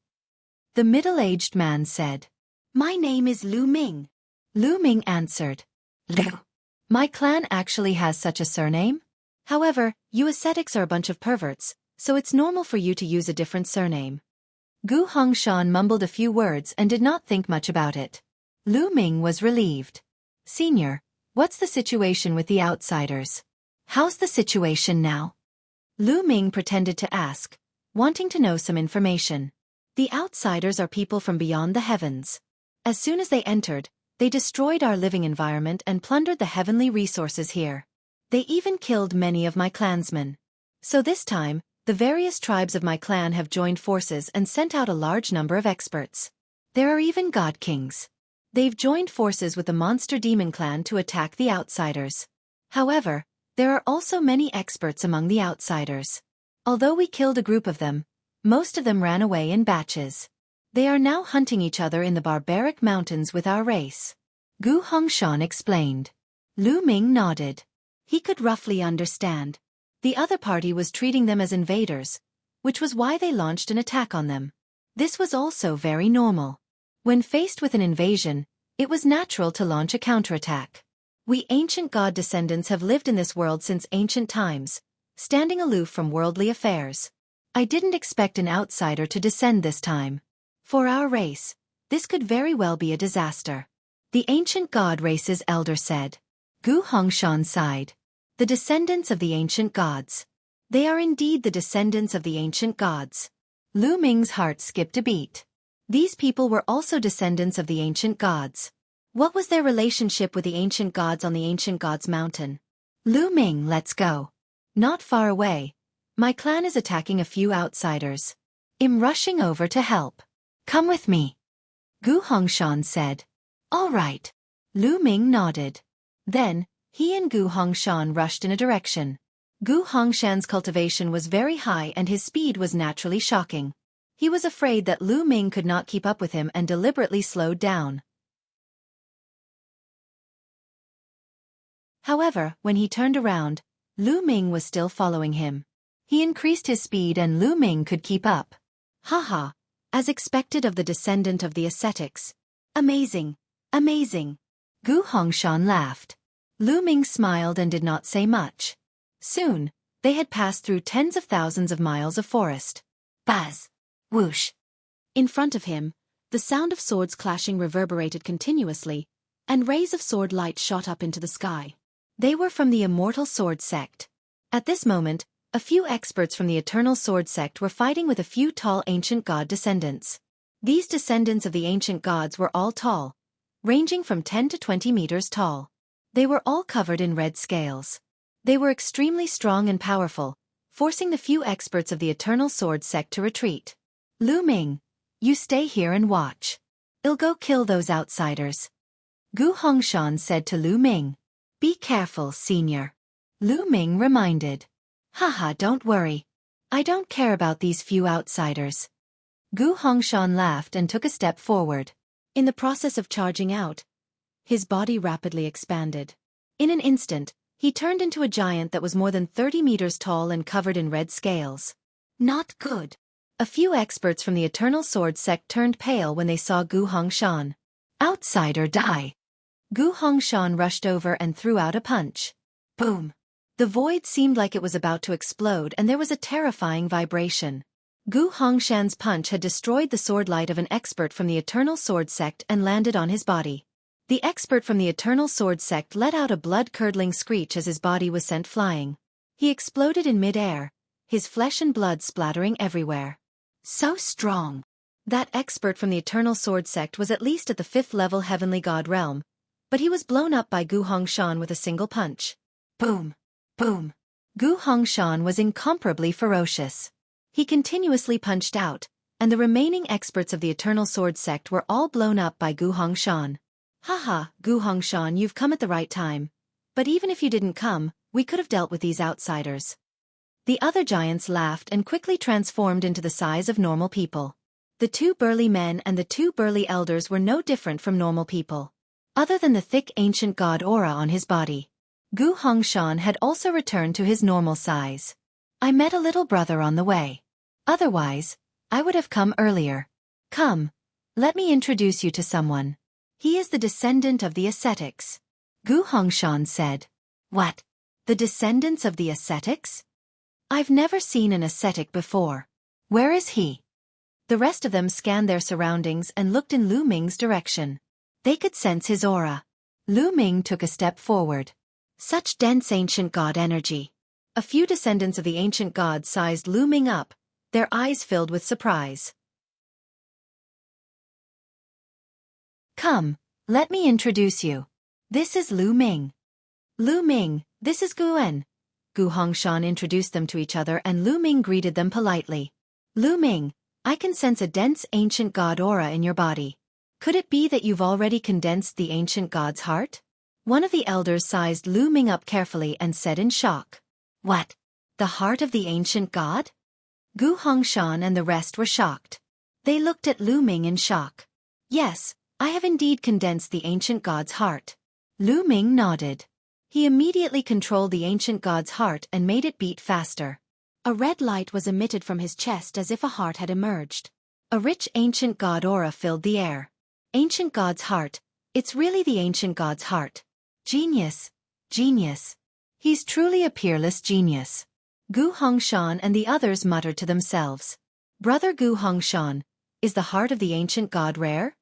the middle-aged man said. My name is Lu Ming. Lu Ming answered. Lu. My clan actually has such a surname? However, you ascetics are a bunch of perverts, so it's normal for you to use a different surname. Gu Hongshan mumbled a few words and did not think much about it. Lu Ming was relieved. Senior, what's the situation with the outsiders? How's the situation now? Lu Ming pretended to ask, wanting to know some information. The outsiders are people from beyond the heavens. As soon as they entered, they destroyed our living environment and plundered the heavenly resources here. They even killed many of my clansmen. So this time, the various tribes of my clan have joined forces and sent out a large number of experts. There are even god kings. They've joined forces with the monster demon clan to attack the outsiders. However, there are also many experts among the outsiders. Although we killed a group of them, most of them ran away in batches. They are now hunting each other in the barbaric mountains with our race. Gu Hongshan explained. Lu Ming nodded. He could roughly understand. The other party was treating them as invaders, which was why they launched an attack on them. This was also very normal. When faced with an invasion, it was natural to launch a counterattack. We ancient god descendants have lived in this world since ancient times, standing aloof from worldly affairs. I didn't expect an outsider to descend this time. For our race, this could very well be a disaster. The ancient god race's elder said. Gu Hongshan sighed. The descendants of the ancient gods. They are indeed the descendants of the ancient gods. Lu Ming's heart skipped a beat. These people were also descendants of the ancient gods. What was their relationship with the ancient gods on the ancient gods mountain? Lu Ming, let's go. Not far away. My clan is attacking a few outsiders. I'm rushing over to help. Come with me. Gu Hongshan said. All right. Lu Ming nodded. Then, he and Gu Hongshan rushed in a direction. Gu Hongshan's cultivation was very high and his speed was naturally shocking. He was afraid that Lu Ming could not keep up with him and deliberately slowed down. However, when he turned around, Lu Ming was still following him. He increased his speed and Lu Ming could keep up. Haha, as expected of the descendant of the ascetics. Amazing, amazing. Gu Hongshan laughed. Lu Ming smiled and did not say much. Soon, they had passed through tens of thousands of miles of forest. Buzz! Whoosh! In front of him, the sound of swords clashing reverberated continuously, and rays of sword light shot up into the sky. They were from the Immortal Sword Sect. At this moment, a few experts from the Eternal Sword Sect were fighting with a few tall ancient god descendants. These descendants of the ancient gods were all tall, ranging from 10 to 20 meters tall. They were all covered in red scales. They were extremely strong and powerful, forcing the few experts of the Eternal Sword Sect to retreat. Lu Ming, you stay here and watch. I'll go kill those outsiders. Gu Hongshan said to Lu Ming. Be careful, senior. Lu Ming reminded. Haha, don't worry. I don't care about these few outsiders. Gu Hongshan laughed and took a step forward. In the process of charging out, his body rapidly expanded. In an instant, he turned into a giant that was more than 30 meters tall and covered in red scales. Not good. A few experts from the Eternal Sword Sect turned pale when they saw Gu Hongshan. Outsider die. Gu Hongshan rushed over and threw out a punch. Boom! The void seemed like it was about to explode and there was a terrifying vibration. Gu Hongshan's punch had destroyed the sword light of an expert from the Eternal Sword Sect and landed on his body. The expert from the Eternal Sword Sect let out a blood-curdling screech as his body was sent flying. He exploded in mid-air, his flesh and blood splattering everywhere. So strong! That expert from the Eternal Sword Sect was at least at the 5th level Heavenly God realm, but he was blown up by Gu Hongshan with a single punch. Boom! Boom! Gu Hongshan was incomparably ferocious. He continuously punched out, and the remaining experts of the Eternal Sword Sect were all blown up by Gu Hongshan. Haha, Gu Hongshan, you've come at the right time. But even if you didn't come, we could have dealt with these outsiders. The other giants laughed and quickly transformed into the size of normal people. The two burly men and the two burly elders were no different from normal people. Other than the thick ancient god aura on his body, Gu Hongshan had also returned to his normal size. I met a little brother on the way. Otherwise, I would have come earlier. Come, Let me introduce you to someone. He is the descendant of the ascetics. Gu Hongshan said. What? The descendants of the ascetics? I've never seen an ascetic before. Where is he? The rest of them scanned their surroundings and looked in Lu Ming's direction. They could sense his aura. Lu Ming took a step forward. Such dense ancient god energy. A few descendants of the ancient gods sized Lu Ming up, their eyes filled with surprise. Come, let me introduce you. This is Lu Ming. Lu Ming, this is Guan. Gu Hongshan introduced them to each other and Lu Ming greeted them politely. Lu Ming, I can sense a dense ancient god aura in your body. Could it be that you've already condensed the ancient god's heart? One of the elders sized Lu Ming up carefully and said in shock. What? The heart of the ancient god? Gu Hongshan and the rest were shocked. They looked at Lu Ming in shock. Yes, I have indeed condensed the ancient god's heart. Lu Ming nodded. He immediately controlled the ancient god's heart and made it beat faster. A red light was emitted from his chest as if a heart had emerged. A rich ancient god aura filled the air. Ancient god's heart, it's really the ancient god's heart. Genius, genius. He's truly a peerless genius. Gu Hongshan and the others muttered to themselves. Brother Gu Hongshan, is the heart of the ancient god rare?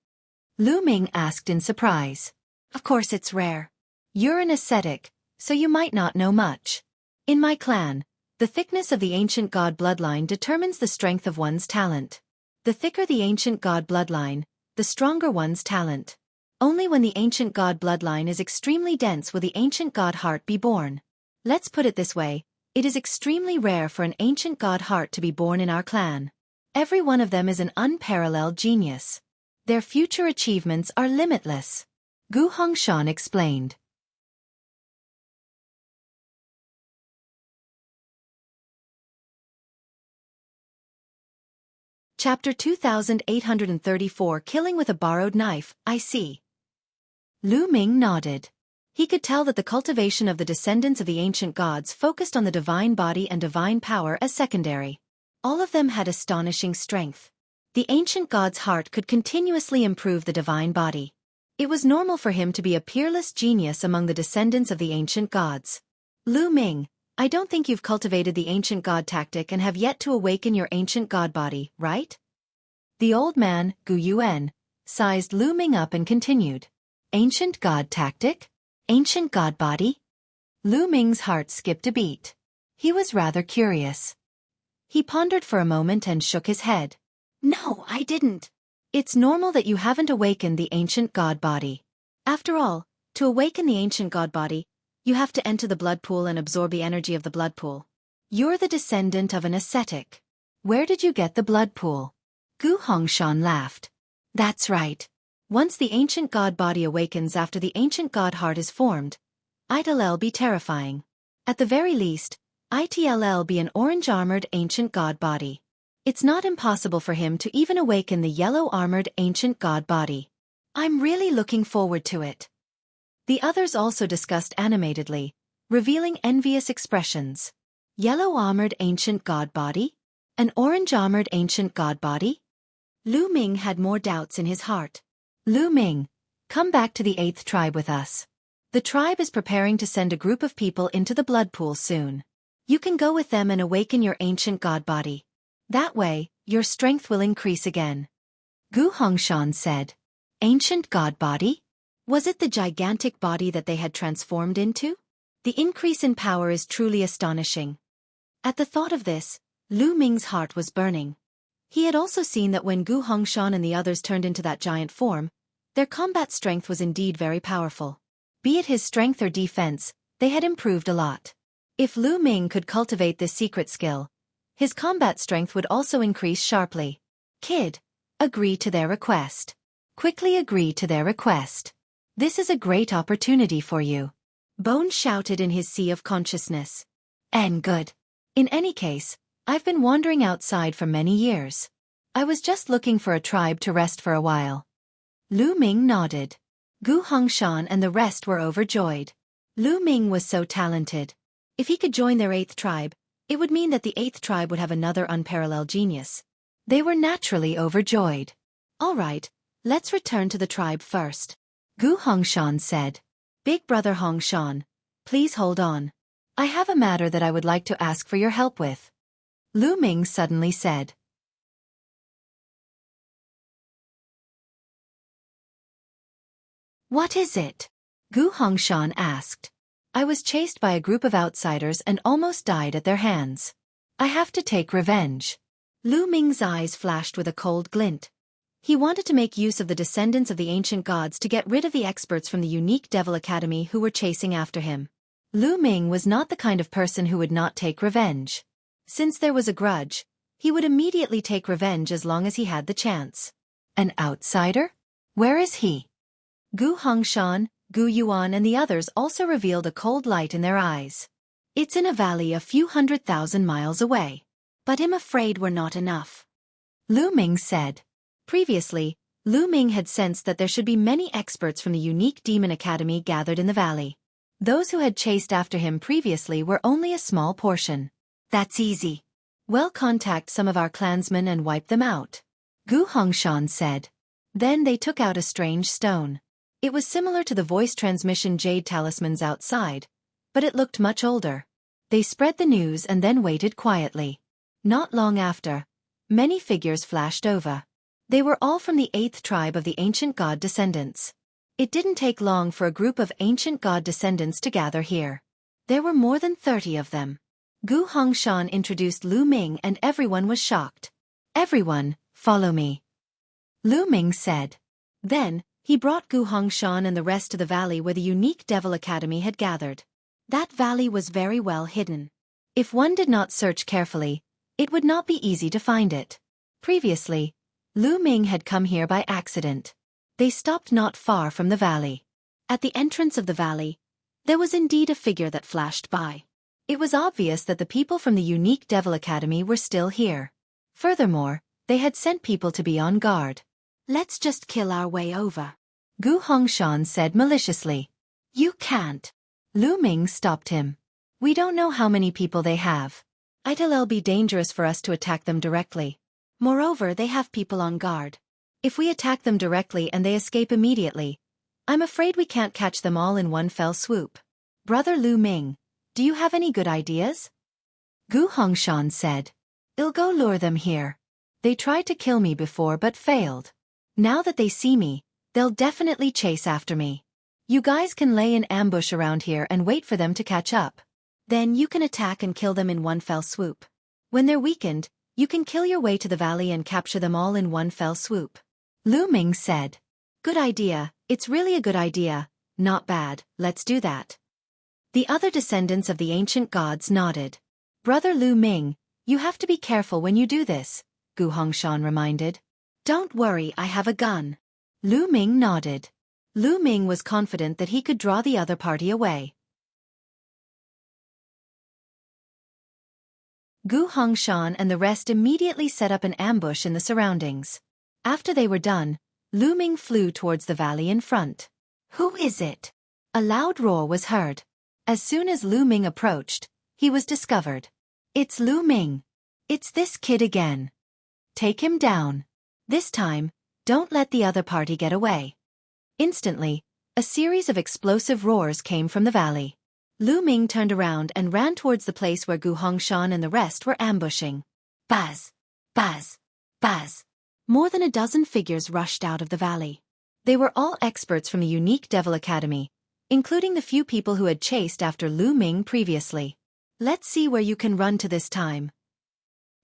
Lu Ming asked in surprise. Of course it's rare. You're an ascetic, so you might not know much. In my clan, the thickness of the ancient god bloodline determines the strength of one's talent. The thicker the ancient god bloodline, the stronger one's talent. Only when the ancient god bloodline is extremely dense will the ancient god heart be born. Let's put it this way, it is extremely rare for an ancient god heart to be born in our clan. Every one of them is an unparalleled genius. Their future achievements are limitless. Gu Hongshan explained. Chapter 2834 Killing with a Borrowed Knife, I see. Lu Ming nodded. He could tell that the cultivation of the descendants of the ancient gods focused on the divine body and divine power as secondary. All of them had astonishing strength. The ancient god's heart could continuously improve the divine body. It was normal for him to be a peerless genius among the descendants of the ancient gods. Lu Ming, I don't think you've cultivated the ancient god tactic and have yet to awaken your ancient god body, right? The old man, Gu Yuan, sized Lu Ming up and continued. Ancient god tactic? Ancient god body? Lu Ming's heart skipped a beat. He was rather curious. He pondered for a moment and shook his head. No, I didn't. It's normal that you haven't awakened the ancient god body. After all, to awaken the ancient god body, you have to enter the blood pool and absorb the energy of the blood pool. You're the descendant of an ascetic. Where did you get the blood pool? Gu Hongshan laughed. That's right. Once the ancient god body awakens after the ancient god heart is formed, it'll be terrifying. At the very least, it'll be an orange-armored ancient god body. It's not impossible for him to even awaken the yellow-armored ancient god body. I'm really looking forward to it. The others also discussed animatedly, revealing envious expressions. Yellow-armored ancient god body? An orange-armored ancient god body? Lu Ming had more doubts in his heart. Lu Ming, come back to the 8th tribe with us. The tribe is preparing to send a group of people into the blood pool soon. You can go with them and awaken your ancient god body. That way, your strength will increase again. Gu Hongshan said. Ancient god body? Was it the gigantic body that they had transformed into? The increase in power is truly astonishing. At the thought of this, Lu Ming's heart was burning. He had also seen that when Gu Hongshan and the others turned into that giant form, their combat strength was indeed very powerful. Be it his strength or defense, they had improved a lot. If Lu Ming could cultivate this secret skill, his combat strength would also increase sharply. Kid, agree to their request. Quickly agree to their request. This is a great opportunity for you. Bone shouted in his sea of consciousness. And good. In any case, I've been wandering outside for many years. I was just looking for a tribe to rest for a while. Lu Ming nodded. Gu Hongshan and the rest were overjoyed. Lu Ming was so talented. If he could join their 8th tribe, it would mean that the 8th tribe would have another unparalleled genius. They were naturally overjoyed. All right, Let's return to the tribe first. Gu Hongshan said. Big brother Hongshan, please hold on. I have a matter that I would like to ask for your help with. Lu Ming suddenly said. What is it? Gu Hongshan asked. I was chased by a group of outsiders and almost died at their hands. I have to take revenge. Lu Ming's eyes flashed with a cold glint. He wanted to make use of the descendants of the ancient gods to get rid of the experts from the unique Devil Academy who were chasing after him. Lu Ming was not the kind of person who would not take revenge. Since there was a grudge, he would immediately take revenge as long as he had the chance. An outsider? Where is he? Gu Hongshan, Gu Yuan and the others also revealed a cold light in their eyes. It's in a valley a few 100,000 miles away. But I'm afraid we're not enough. Lu Ming said. Previously, Lu Ming had sensed that there should be many experts from the unique Demon Academy gathered in the valley. Those who had chased after him previously were only a small portion. That's easy. We'll contact some of our clansmen and wipe them out. Gu Hongshan said. Then they took out a strange stone. It was similar to the voice transmission jade talismans outside, but it looked much older. They spread the news and then waited quietly. Not long after, many figures flashed over. They were all from the 8th tribe of the ancient god descendants. It didn't take long for a group of ancient god descendants to gather here. There were more than 30 of them. Gu Hongshan introduced Lu Ming and everyone was shocked. Everyone, follow me. Lu Ming said. Then, he brought Gu Hongshan and the rest to the valley where the unique Devil Academy had gathered. That valley was very well hidden. If one did not search carefully, it would not be easy to find it. Previously, Lu Ming had come here by accident. They stopped not far from the valley. At the entrance of the valley, there was indeed a figure that flashed by. It was obvious that the people from the unique Devil Academy were still here. Furthermore, they had sent people to be on guard. Let's just kill our way over. Gu Hongshan said maliciously. You can't. Lu Ming stopped him. We don't know how many people they have. It'll be dangerous for us to attack them directly. Moreover, they have people on guard. If we attack them directly and they escape immediately, I'm afraid we can't catch them all in one fell swoop. Brother Lu Ming, do you have any good ideas? Gu Hongshan said. I'll go lure them here. They tried to kill me before but failed. Now that they see me, they'll definitely chase after me. You guys can lay an ambush around here and wait for them to catch up. Then you can attack and kill them in one fell swoop. When they're weakened, you can kill your way to the valley and capture them all in one fell swoop. Lu Ming said. Good idea, it's really a good idea. Not bad, let's do that. The other descendants of the ancient gods nodded. Brother Lu Ming, you have to be careful when you do this, Gu Hongshan reminded. Don't worry, I have a gun. Lu Ming nodded. Lu Ming was confident that he could draw the other party away. Gu Hongshan and the rest immediately set up an ambush in the surroundings. After they were done, Lu Ming flew towards the valley in front. Who is it? A loud roar was heard. As soon as Lu Ming approached, he was discovered. It's Lu Ming. It's this kid again. Take him down. This time, don't let the other party get away. Instantly, a series of explosive roars came from the valley. Lu Ming turned around and ran towards the place where Gu Hongshan and the rest were ambushing. Buzz! Buzz! Buzz! More than a dozen figures rushed out of the valley. They were all experts from the unique Devil Academy, including the few people who had chased after Lu Ming previously. Let's see where you can run to this time.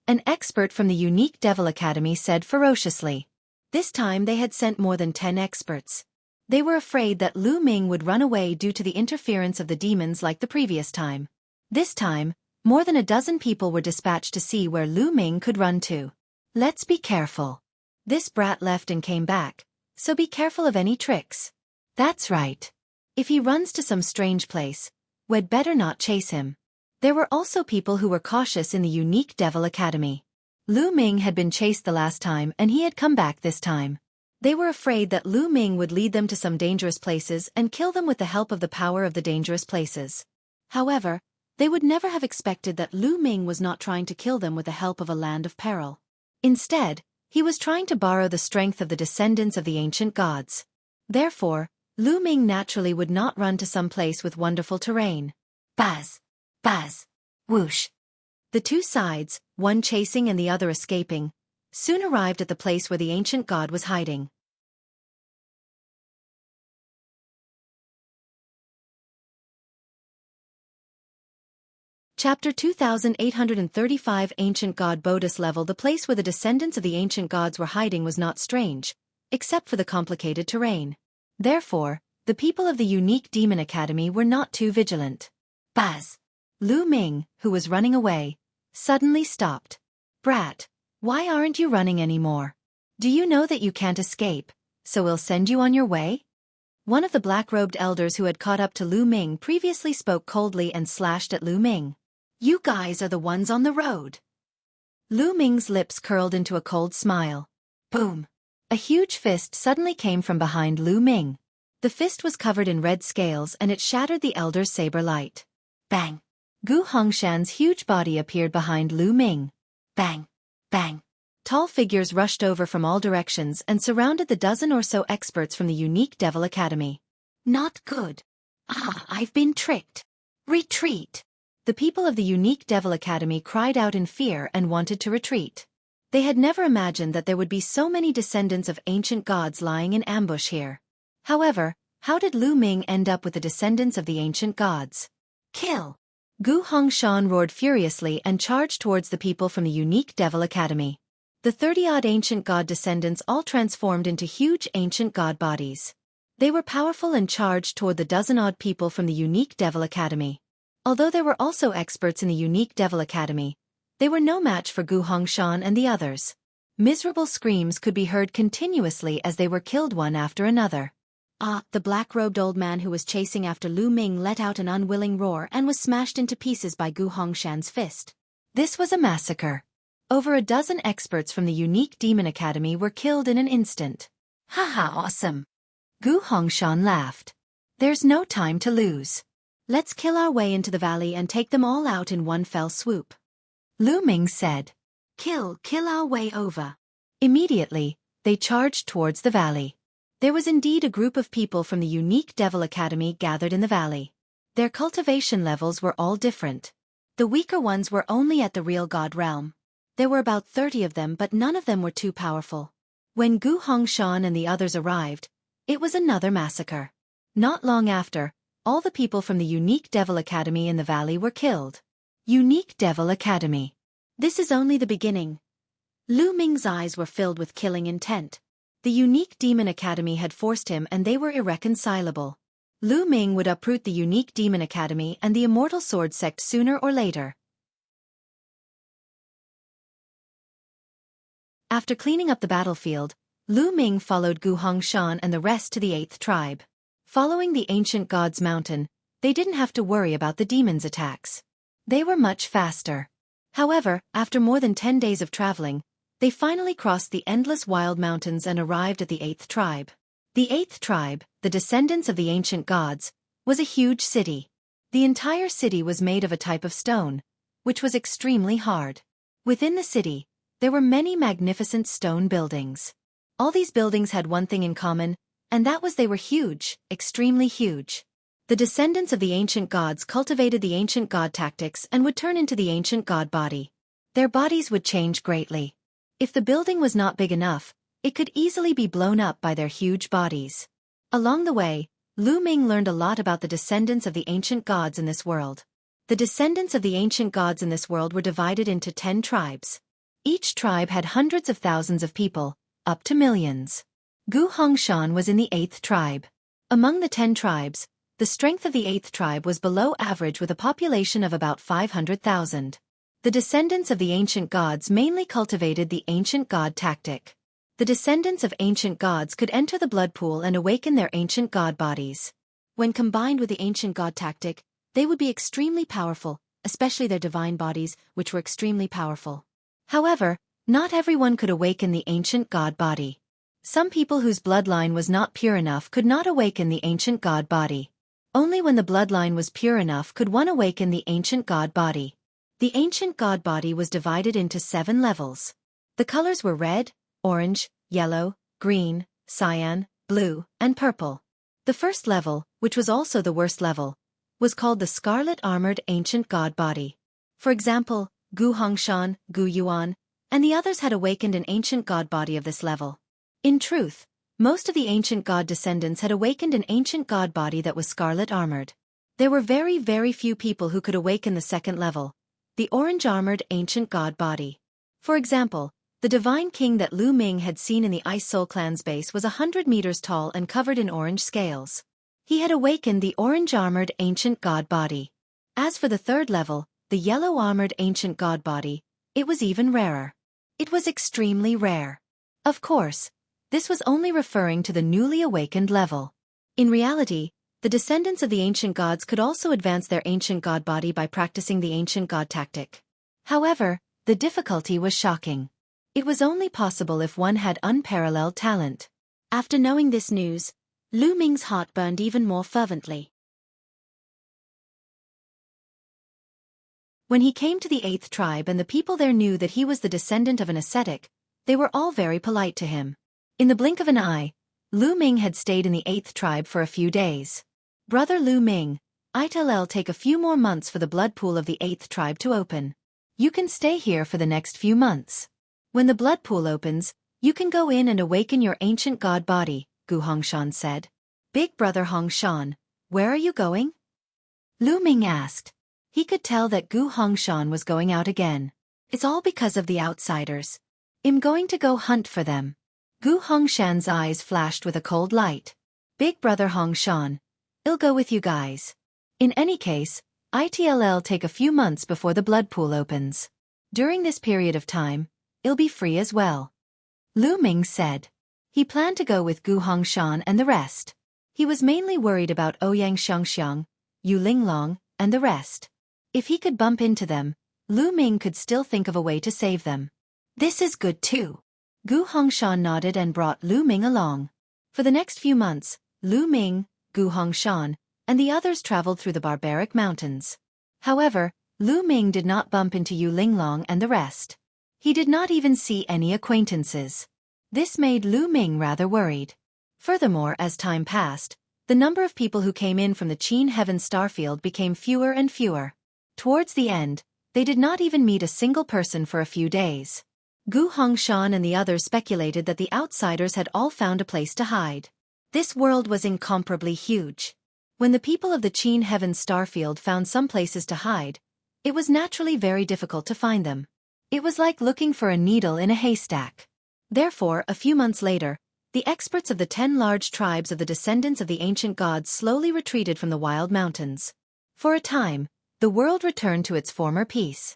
An expert from the unique Devil Academy said ferociously. This time they had sent more than 10 experts. They were afraid that Lu Ming would run away due to the interference of the demons like the previous time. This time, more than a dozen people were dispatched to see where Lu Ming could run to. Let's be careful. This brat left and came back, so be careful of any tricks. That's right. If he runs to some strange place, we'd better not chase him. There were also people who were cautious in the unique Devil Academy. Lu Ming had been chased the last time and he had come back this time. They were afraid that Lu Ming would lead them to some dangerous places and kill them with the help of the power of the dangerous places. However, they would never have expected that Lu Ming was not trying to kill them with the help of a land of peril. Instead, He was trying to borrow the strength of the descendants of the ancient gods. Therefore, Lu Ming naturally would not run to some place with wonderful terrain. Buzz! Buzz! Whoosh! The two sides, one chasing and the other escaping, soon arrived at the place where the ancient god was hiding. Chapter 2835 Ancient God Bodhis Level. The place where the descendants of the ancient gods were hiding was not strange, except for the complicated terrain. Therefore, the people of the unique Demon Academy were not too vigilant. Buzz! Lu Ming, who was running away, suddenly stopped. Brat, why aren't you running anymore? Do you know that you can't escape, so we'll send you on your way? One of the black-robed elders who had caught up to Lu Ming previously spoke coldly and slashed at Lu Ming. You guys are the ones on the road. Lu Ming's lips curled into a cold smile. Boom! A huge fist suddenly came from behind Lu Ming. The fist was covered in red scales and it shattered the elder's saber light. Bang! Gu Hongshan's huge body appeared behind Lu Ming. Bang! Bang! Tall figures rushed over from all directions and surrounded the dozen or so experts from the unique Devil Academy. Not good. I've been tricked. Retreat! The people of the unique Devil Academy cried out in fear and wanted to retreat. They had never imagined that there would be so many descendants of ancient gods lying in ambush here. However, how did Lu Ming end up with the descendants of the ancient gods? Kill! Gu Hongshan roared furiously and charged towards the people from the unique Devil Academy. The 30-odd ancient god descendants all transformed into huge ancient god bodies. They were powerful and charged toward the dozen-odd people from the unique Devil Academy. Although there were also experts in the unique Devil Academy, they were no match for Gu Hongshan and the others. Miserable screams could be heard continuously as they were killed one after another. The black-robed old man who was chasing after Lu Ming let out an unwilling roar and was smashed into pieces by Gu Hongshan's fist. This was a massacre. Over a dozen experts from the unique Demon Academy were killed in an instant. Haha, awesome! Gu Hongshan laughed. There's no time to lose. Let's kill our way into the valley and take them all out in one fell swoop. Lu Ming said. Kill our way over. Immediately, they charged towards the valley. There was indeed a group of people from the unique Devil Academy gathered in the valley. Their cultivation levels were all different. The weaker ones were only at the real god realm. There were about 30 of them, but none of them were too powerful. When Gu Hongshan and the others arrived, it was another massacre. Not long after, all the people from the unique Devil Academy in the valley were killed. Unique Devil Academy. This is only the beginning. Lu Ming's eyes were filled with killing intent. The unique Demon Academy had forced him and they were irreconcilable. Lu Ming would uproot the unique Demon Academy and the Immortal Sword sect sooner or later. After cleaning up the battlefield, Lu Ming followed Gu Hongshan and the rest to the 8th tribe. Following the ancient god's mountain, they didn't have to worry about the demons' attacks. They were much faster. However, after more than 10 days of traveling, they finally crossed the endless wild mountains and arrived at the 8th tribe. The 8th tribe, the descendants of the ancient gods, was a huge city. The entire city was made of a type of stone, which was extremely hard. Within the city, there were many magnificent stone buildings. All these buildings had one thing in common, and that was they were huge, extremely huge. The descendants of the ancient gods cultivated the ancient god tactics and would turn into the ancient god body. Their bodies would change greatly. If the building was not big enough, it could easily be blown up by their huge bodies. Along the way, Lu Ming learned a lot about the descendants of the ancient gods in this world. The descendants of the ancient gods in this world were divided into 10 tribes. Each tribe had hundreds of thousands of people, up to millions. Gu Hongshan was in the 8th tribe. Among the 10 tribes, the strength of the 8th tribe was below average with a population of about 500,000. The descendants of the ancient gods mainly cultivated the ancient god tactic. The descendants of ancient gods could enter the blood pool and awaken their ancient god bodies. When combined with the ancient god tactic, they would be extremely powerful, especially their divine bodies, which were extremely powerful. However, not everyone could awaken the ancient god body. Some people whose bloodline was not pure enough could not awaken the ancient god body. Only when the bloodline was pure enough could one awaken the ancient god body. The ancient god body was divided into 7 levels. The colors were red, orange, yellow, green, cyan, blue, and purple. The first level, which was also the worst level, was called the Scarlet Armored Ancient God Body. For example, Gu Hongshan, Gu Yuan, and the others had awakened an ancient god body of this level. In truth, most of the ancient god descendants had awakened an ancient god body that was scarlet armored. There were very few people who could awaken the second level, the orange armored ancient god body. For example, the divine king that Lu Ming had seen in the Ice Soul Clan's base was 100 meters tall and covered in orange scales. He had awakened the orange armored ancient god body. As for the third level, the yellow armored ancient god body, it was even rarer. It was extremely rare. Of course, this was only referring to the newly awakened level. In reality, the descendants of the ancient gods could also advance their ancient god body by practicing the ancient god tactic. However, the difficulty was shocking. It was only possible if one had unparalleled talent. After knowing this news, Lu Ming's heart burned even more fervently. When he came to the 8th tribe and the people there knew that he was the descendant of an ascetic, they were all very polite to him. In the blink of an eye, Lu Ming had stayed in the 8th tribe for a few days. Brother Lu Ming, it'll take a few more months for the blood pool of the 8th tribe to open. You can stay here for the next few months. When the blood pool opens, you can go in and awaken your ancient god body, Gu Hongshan said. Big brother Hongshan, where are you going? Lu Ming asked. He could tell that Gu Hongshan was going out again. It's all because of the outsiders. I'm going to go hunt for them. Gu Hongshan's eyes flashed with a cold light. Big brother Hongshan, I'll go with you guys. In any case, it'll take a few months before the blood pool opens. During this period of time, I'll be free as well. Lu Ming said. He planned to go with Gu Hongshan and the rest. He was mainly worried about Ouyang Xiangxiang, Yu Linglong, and the rest. If he could bump into them, Lu Ming could still think of a way to save them. This is good too. Gu Hongshan nodded and brought Lu Ming along. For the next few months, Lu Ming, Gu Hongshan, and the others traveled through the barbaric mountains. However, Lu Ming did not bump into Yu Linglong and the rest. He did not even see any acquaintances. This made Lu Ming rather worried. Furthermore, as time passed, the number of people who came in from the Qin Heaven starfield became fewer and fewer. Towards the end, they did not even meet a single person for a few days. Gu Hongshan and the others speculated that the outsiders had all found a place to hide. This world was incomparably huge. When the people of the Qin Heaven starfield found some places to hide, it was naturally very difficult to find them. It was like looking for a needle in a haystack. Therefore, a few months later, the experts of the 10 large tribes of the descendants of the ancient gods slowly retreated from the wild mountains. For a time, the world returned to its former peace.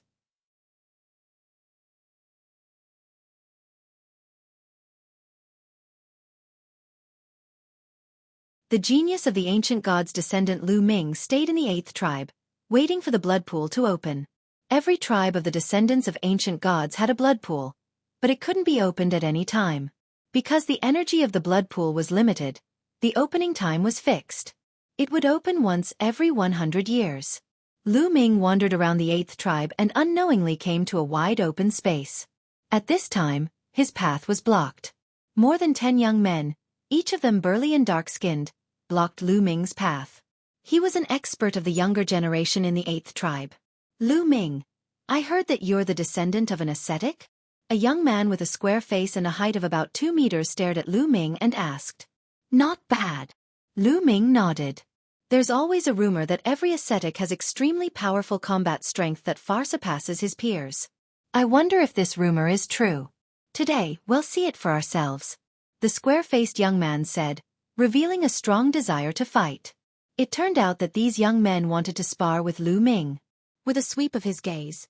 The genius of the ancient gods' descendant Lu Ming stayed in the 8th tribe, waiting for the blood pool to open. Every tribe of the descendants of ancient gods had a blood pool, but it couldn't be opened at any time. Because the energy of the blood pool was limited, the opening time was fixed. It would open once every 100 years. Lu Ming wandered around the 8th tribe and unknowingly came to a wide open space. At this time, his path was blocked. More than 10 young men, each of them burly and dark-skinned, blocked Lu Ming's path. He was an expert of the younger generation in the 8th tribe. Lu Ming, I heard that you're the descendant of an ascetic? A young man with a square face and a height of about 2 meters stared at Lu Ming and asked. Not bad. Lu Ming nodded. There's always a rumor that every ascetic has extremely powerful combat strength that far surpasses his peers. I wonder if this rumor is true. Today, we'll see it for ourselves. The square-faced young man said, revealing a strong desire to fight. It turned out that these young men wanted to spar with Lu Ming. With a sweep of his gaze,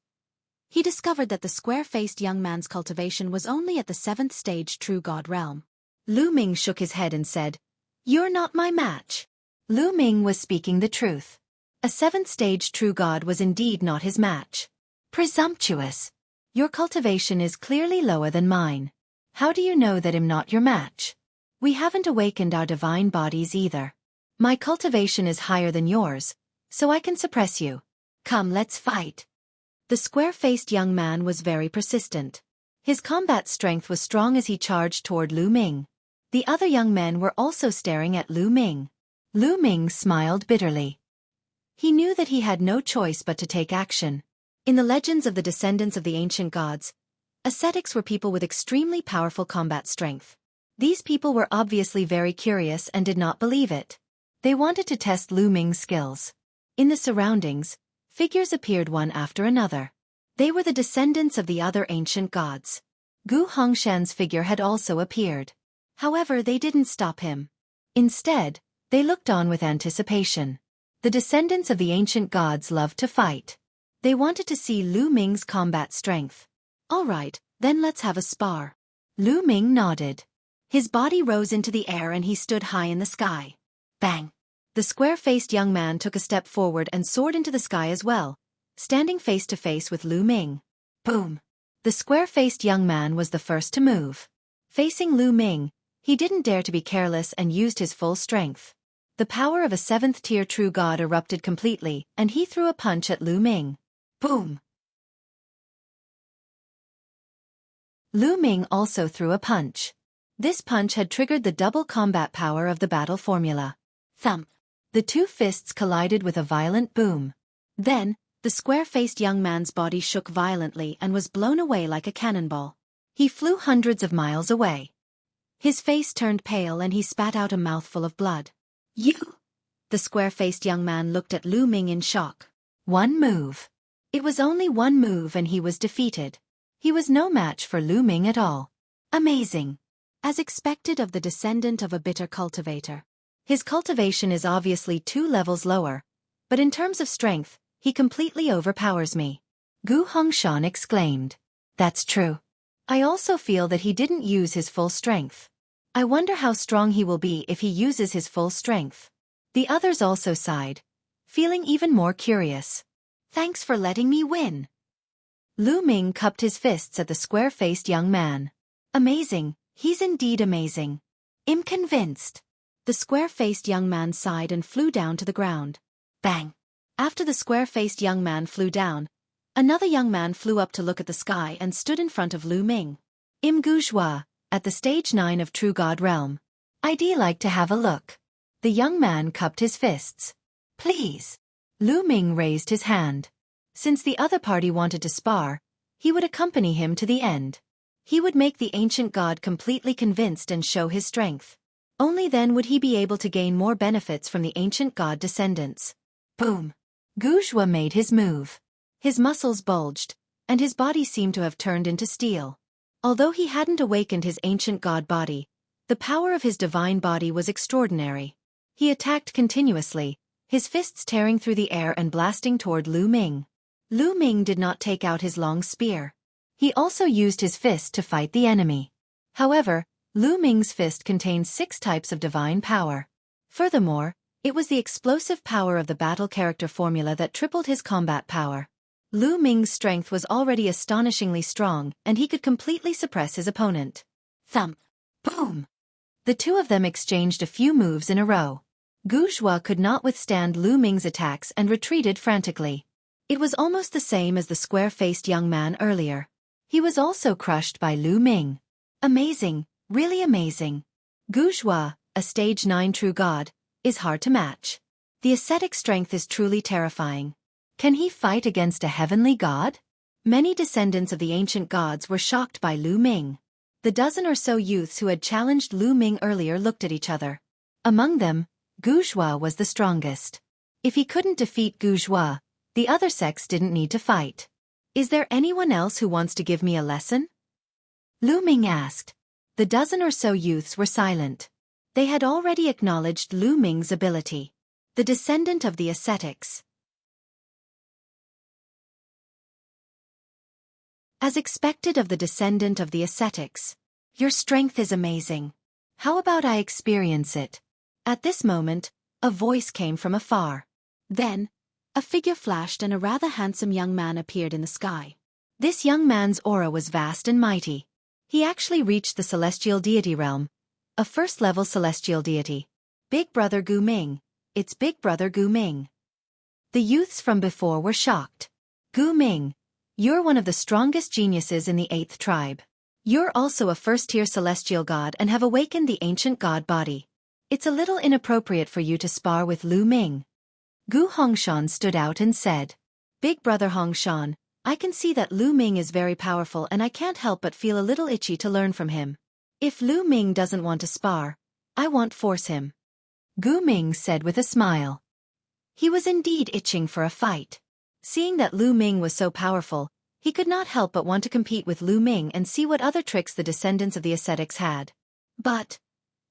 he discovered that the square-faced young man's cultivation was only at the 7th stage true god realm. Lu Ming shook his head and said, You're not my match. Lu Ming was speaking the truth. A 7th stage true god was indeed not his match. Presumptuous. Your cultivation is clearly lower than mine. How do you know that I'm not your match? We haven't awakened our divine bodies either. My cultivation is higher than yours, so I can suppress you. Come, let's fight. The square-faced young man was very persistent. His combat strength was strong as he charged toward Lu Ming. The other young men were also staring at Lu Ming. Lu Ming smiled bitterly. He knew that he had no choice but to take action. In the legends of the descendants of the ancient gods, ascetics were people with extremely powerful combat strength. These people were obviously very curious and did not believe it. They wanted to test Lu Ming's skills. In the surroundings, figures appeared one after another. They were the descendants of the other ancient gods. Gu Hongshan's figure had also appeared. However, they didn't stop him. Instead, they looked on with anticipation. The descendants of the ancient gods loved to fight. They wanted to see Lu Ming's combat strength. All right, then let's have a spar. Lu Ming nodded. His body rose into the air and he stood high in the sky. Bang! The square-faced young man took a step forward and soared into the sky as well, standing face to face with Lu Ming. Boom! The square-faced young man was the first to move. Facing Lu Ming, he didn't dare to be careless and used his full strength. The power of a 7th-tier true god erupted completely, and he threw a punch at Lu Ming. Boom! Lu Ming also threw a punch. This punch had triggered the double combat power of the battle formula. Thump! The two fists collided with a violent boom. Then, the square-faced young man's body shook violently and was blown away like a cannonball. He flew hundreds of miles away. His face turned pale and he spat out a mouthful of blood. You! The square-faced young man looked at Lu Ming in shock. One move. It was only one move and he was defeated. He was no match for Lu Ming at all. Amazing. As expected of the descendant of a bitter cultivator. His cultivation is obviously 2 levels lower, but in terms of strength, he completely overpowers me. Gu Hongshan exclaimed. That's true. I also feel that he didn't use his full strength. I wonder how strong he will be if he uses his full strength. The others also sighed, feeling even more curious. Thanks for letting me win. Lu Ming cupped his fists at the square-faced young man. Amazing, he's indeed amazing. I'm convinced. The square-faced young man sighed and flew down to the ground. Bang! After the square-faced young man flew down, another young man flew up to look at the sky and stood in front of Lu Ming. Im Guzhua, at the stage 9 of True God Realm. I'd like to have a look. The young man cupped his fists. Please. Lu Ming raised his hand. Since the other party wanted to spar, he would accompany him to the end. He would make the ancient god completely convinced and show his strength. Only then would he be able to gain more benefits from the ancient god descendants. Boom! Guzhua made his move. His muscles bulged, and his body seemed to have turned into steel. Although he hadn't awakened his ancient god body, the power of his divine body was extraordinary. He attacked continuously, his fists tearing through the air and blasting toward Lu Ming. Lu Ming did not take out his long spear. He also used his fist to fight the enemy. However, Lu Ming's fist contained 6 types of divine power. Furthermore, it was the explosive power of the battle character formula that tripled his combat power. Lu Ming's strength was already astonishingly strong, and he could completely suppress his opponent. Thump! Boom! The two of them exchanged a few moves in a row. Guzhua could not withstand Lu Ming's attacks and retreated frantically. It was almost the same as the square-faced young man earlier. He was also crushed by Lu Ming. Amazing, really amazing. Guzhua, a stage 9 true god, is hard to match. The ascetic strength is truly terrifying. Can he fight against a heavenly god? Many descendants of the ancient gods were shocked by Lu Ming. The dozen or so youths who had challenged Lu Ming earlier looked at each other. Among them, Guzhua was the strongest. If he couldn't defeat Guzhua, the other sects didn't need to fight. Is there anyone else who wants to give me a lesson? Lu Ming asked. The dozen or so youths were silent. They had already acknowledged Lu Ming's ability. The descendant of the ascetics. As expected of the descendant of the ascetics. Your strength is amazing. How about I experience it? At this moment, a voice came from afar. Then, a figure flashed and a rather handsome young man appeared in the sky. This young man's aura was vast and mighty. He actually reached the celestial deity realm, a first-level celestial deity. Big Brother Gu Ming. It's Big Brother Gu Ming. The youths from before were shocked. Gu Ming, you're one of the strongest geniuses in the 8th tribe. You're also a first-tier celestial god and have awakened the ancient god body. It's a little inappropriate for you to spar with Lu Ming. Gu Hongshan stood out and said, Big brother Hongshan, I can see that Lu Ming is very powerful and I can't help but feel a little itchy to learn from him. If Lu Ming doesn't want to spar, I won't force him. Gu Ming said with a smile. He was indeed itching for a fight. Seeing that Lu Ming was so powerful, he could not help but want to compete with Lu Ming and see what other tricks the descendants of the ascetics had. But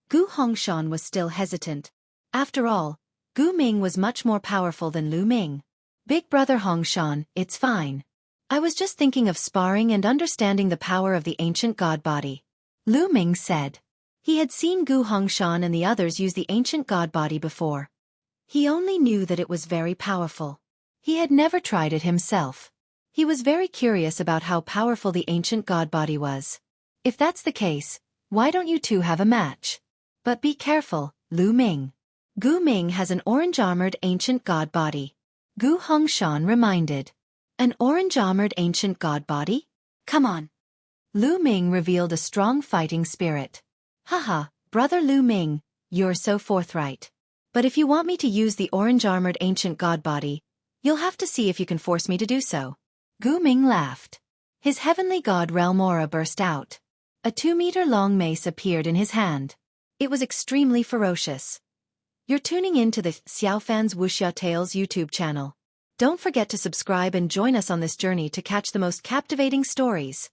Gu Hongshan was still hesitant. After all, Gu Ming was much more powerful than Lu Ming. Big brother Hongshan, it's fine. I was just thinking of sparring and understanding the power of the ancient god body. Lu Ming said. He had seen Gu Hongshan and the others use the ancient god body before. He only knew that it was very powerful. He had never tried it himself. He was very curious about how powerful the ancient god body was. If that's the case, why don't you two have a match? But be careful, Lu Ming. Gu Ming has an orange-armored ancient god body. Gu Hongshan reminded. An orange-armored ancient god body? Come on. Lu Ming revealed a strong fighting spirit. Haha, brother Lu Ming, you're so forthright. But if you want me to use the orange-armored ancient god body, you'll have to see if you can force me to do so. Gu Ming laughed. His heavenly god realm aura burst out. A 2-meter-long mace appeared in his hand. It was extremely ferocious. You're tuning in to the Xiaofan's Wuxia Tales YouTube channel. Don't forget to subscribe and join us on this journey to catch the most captivating stories.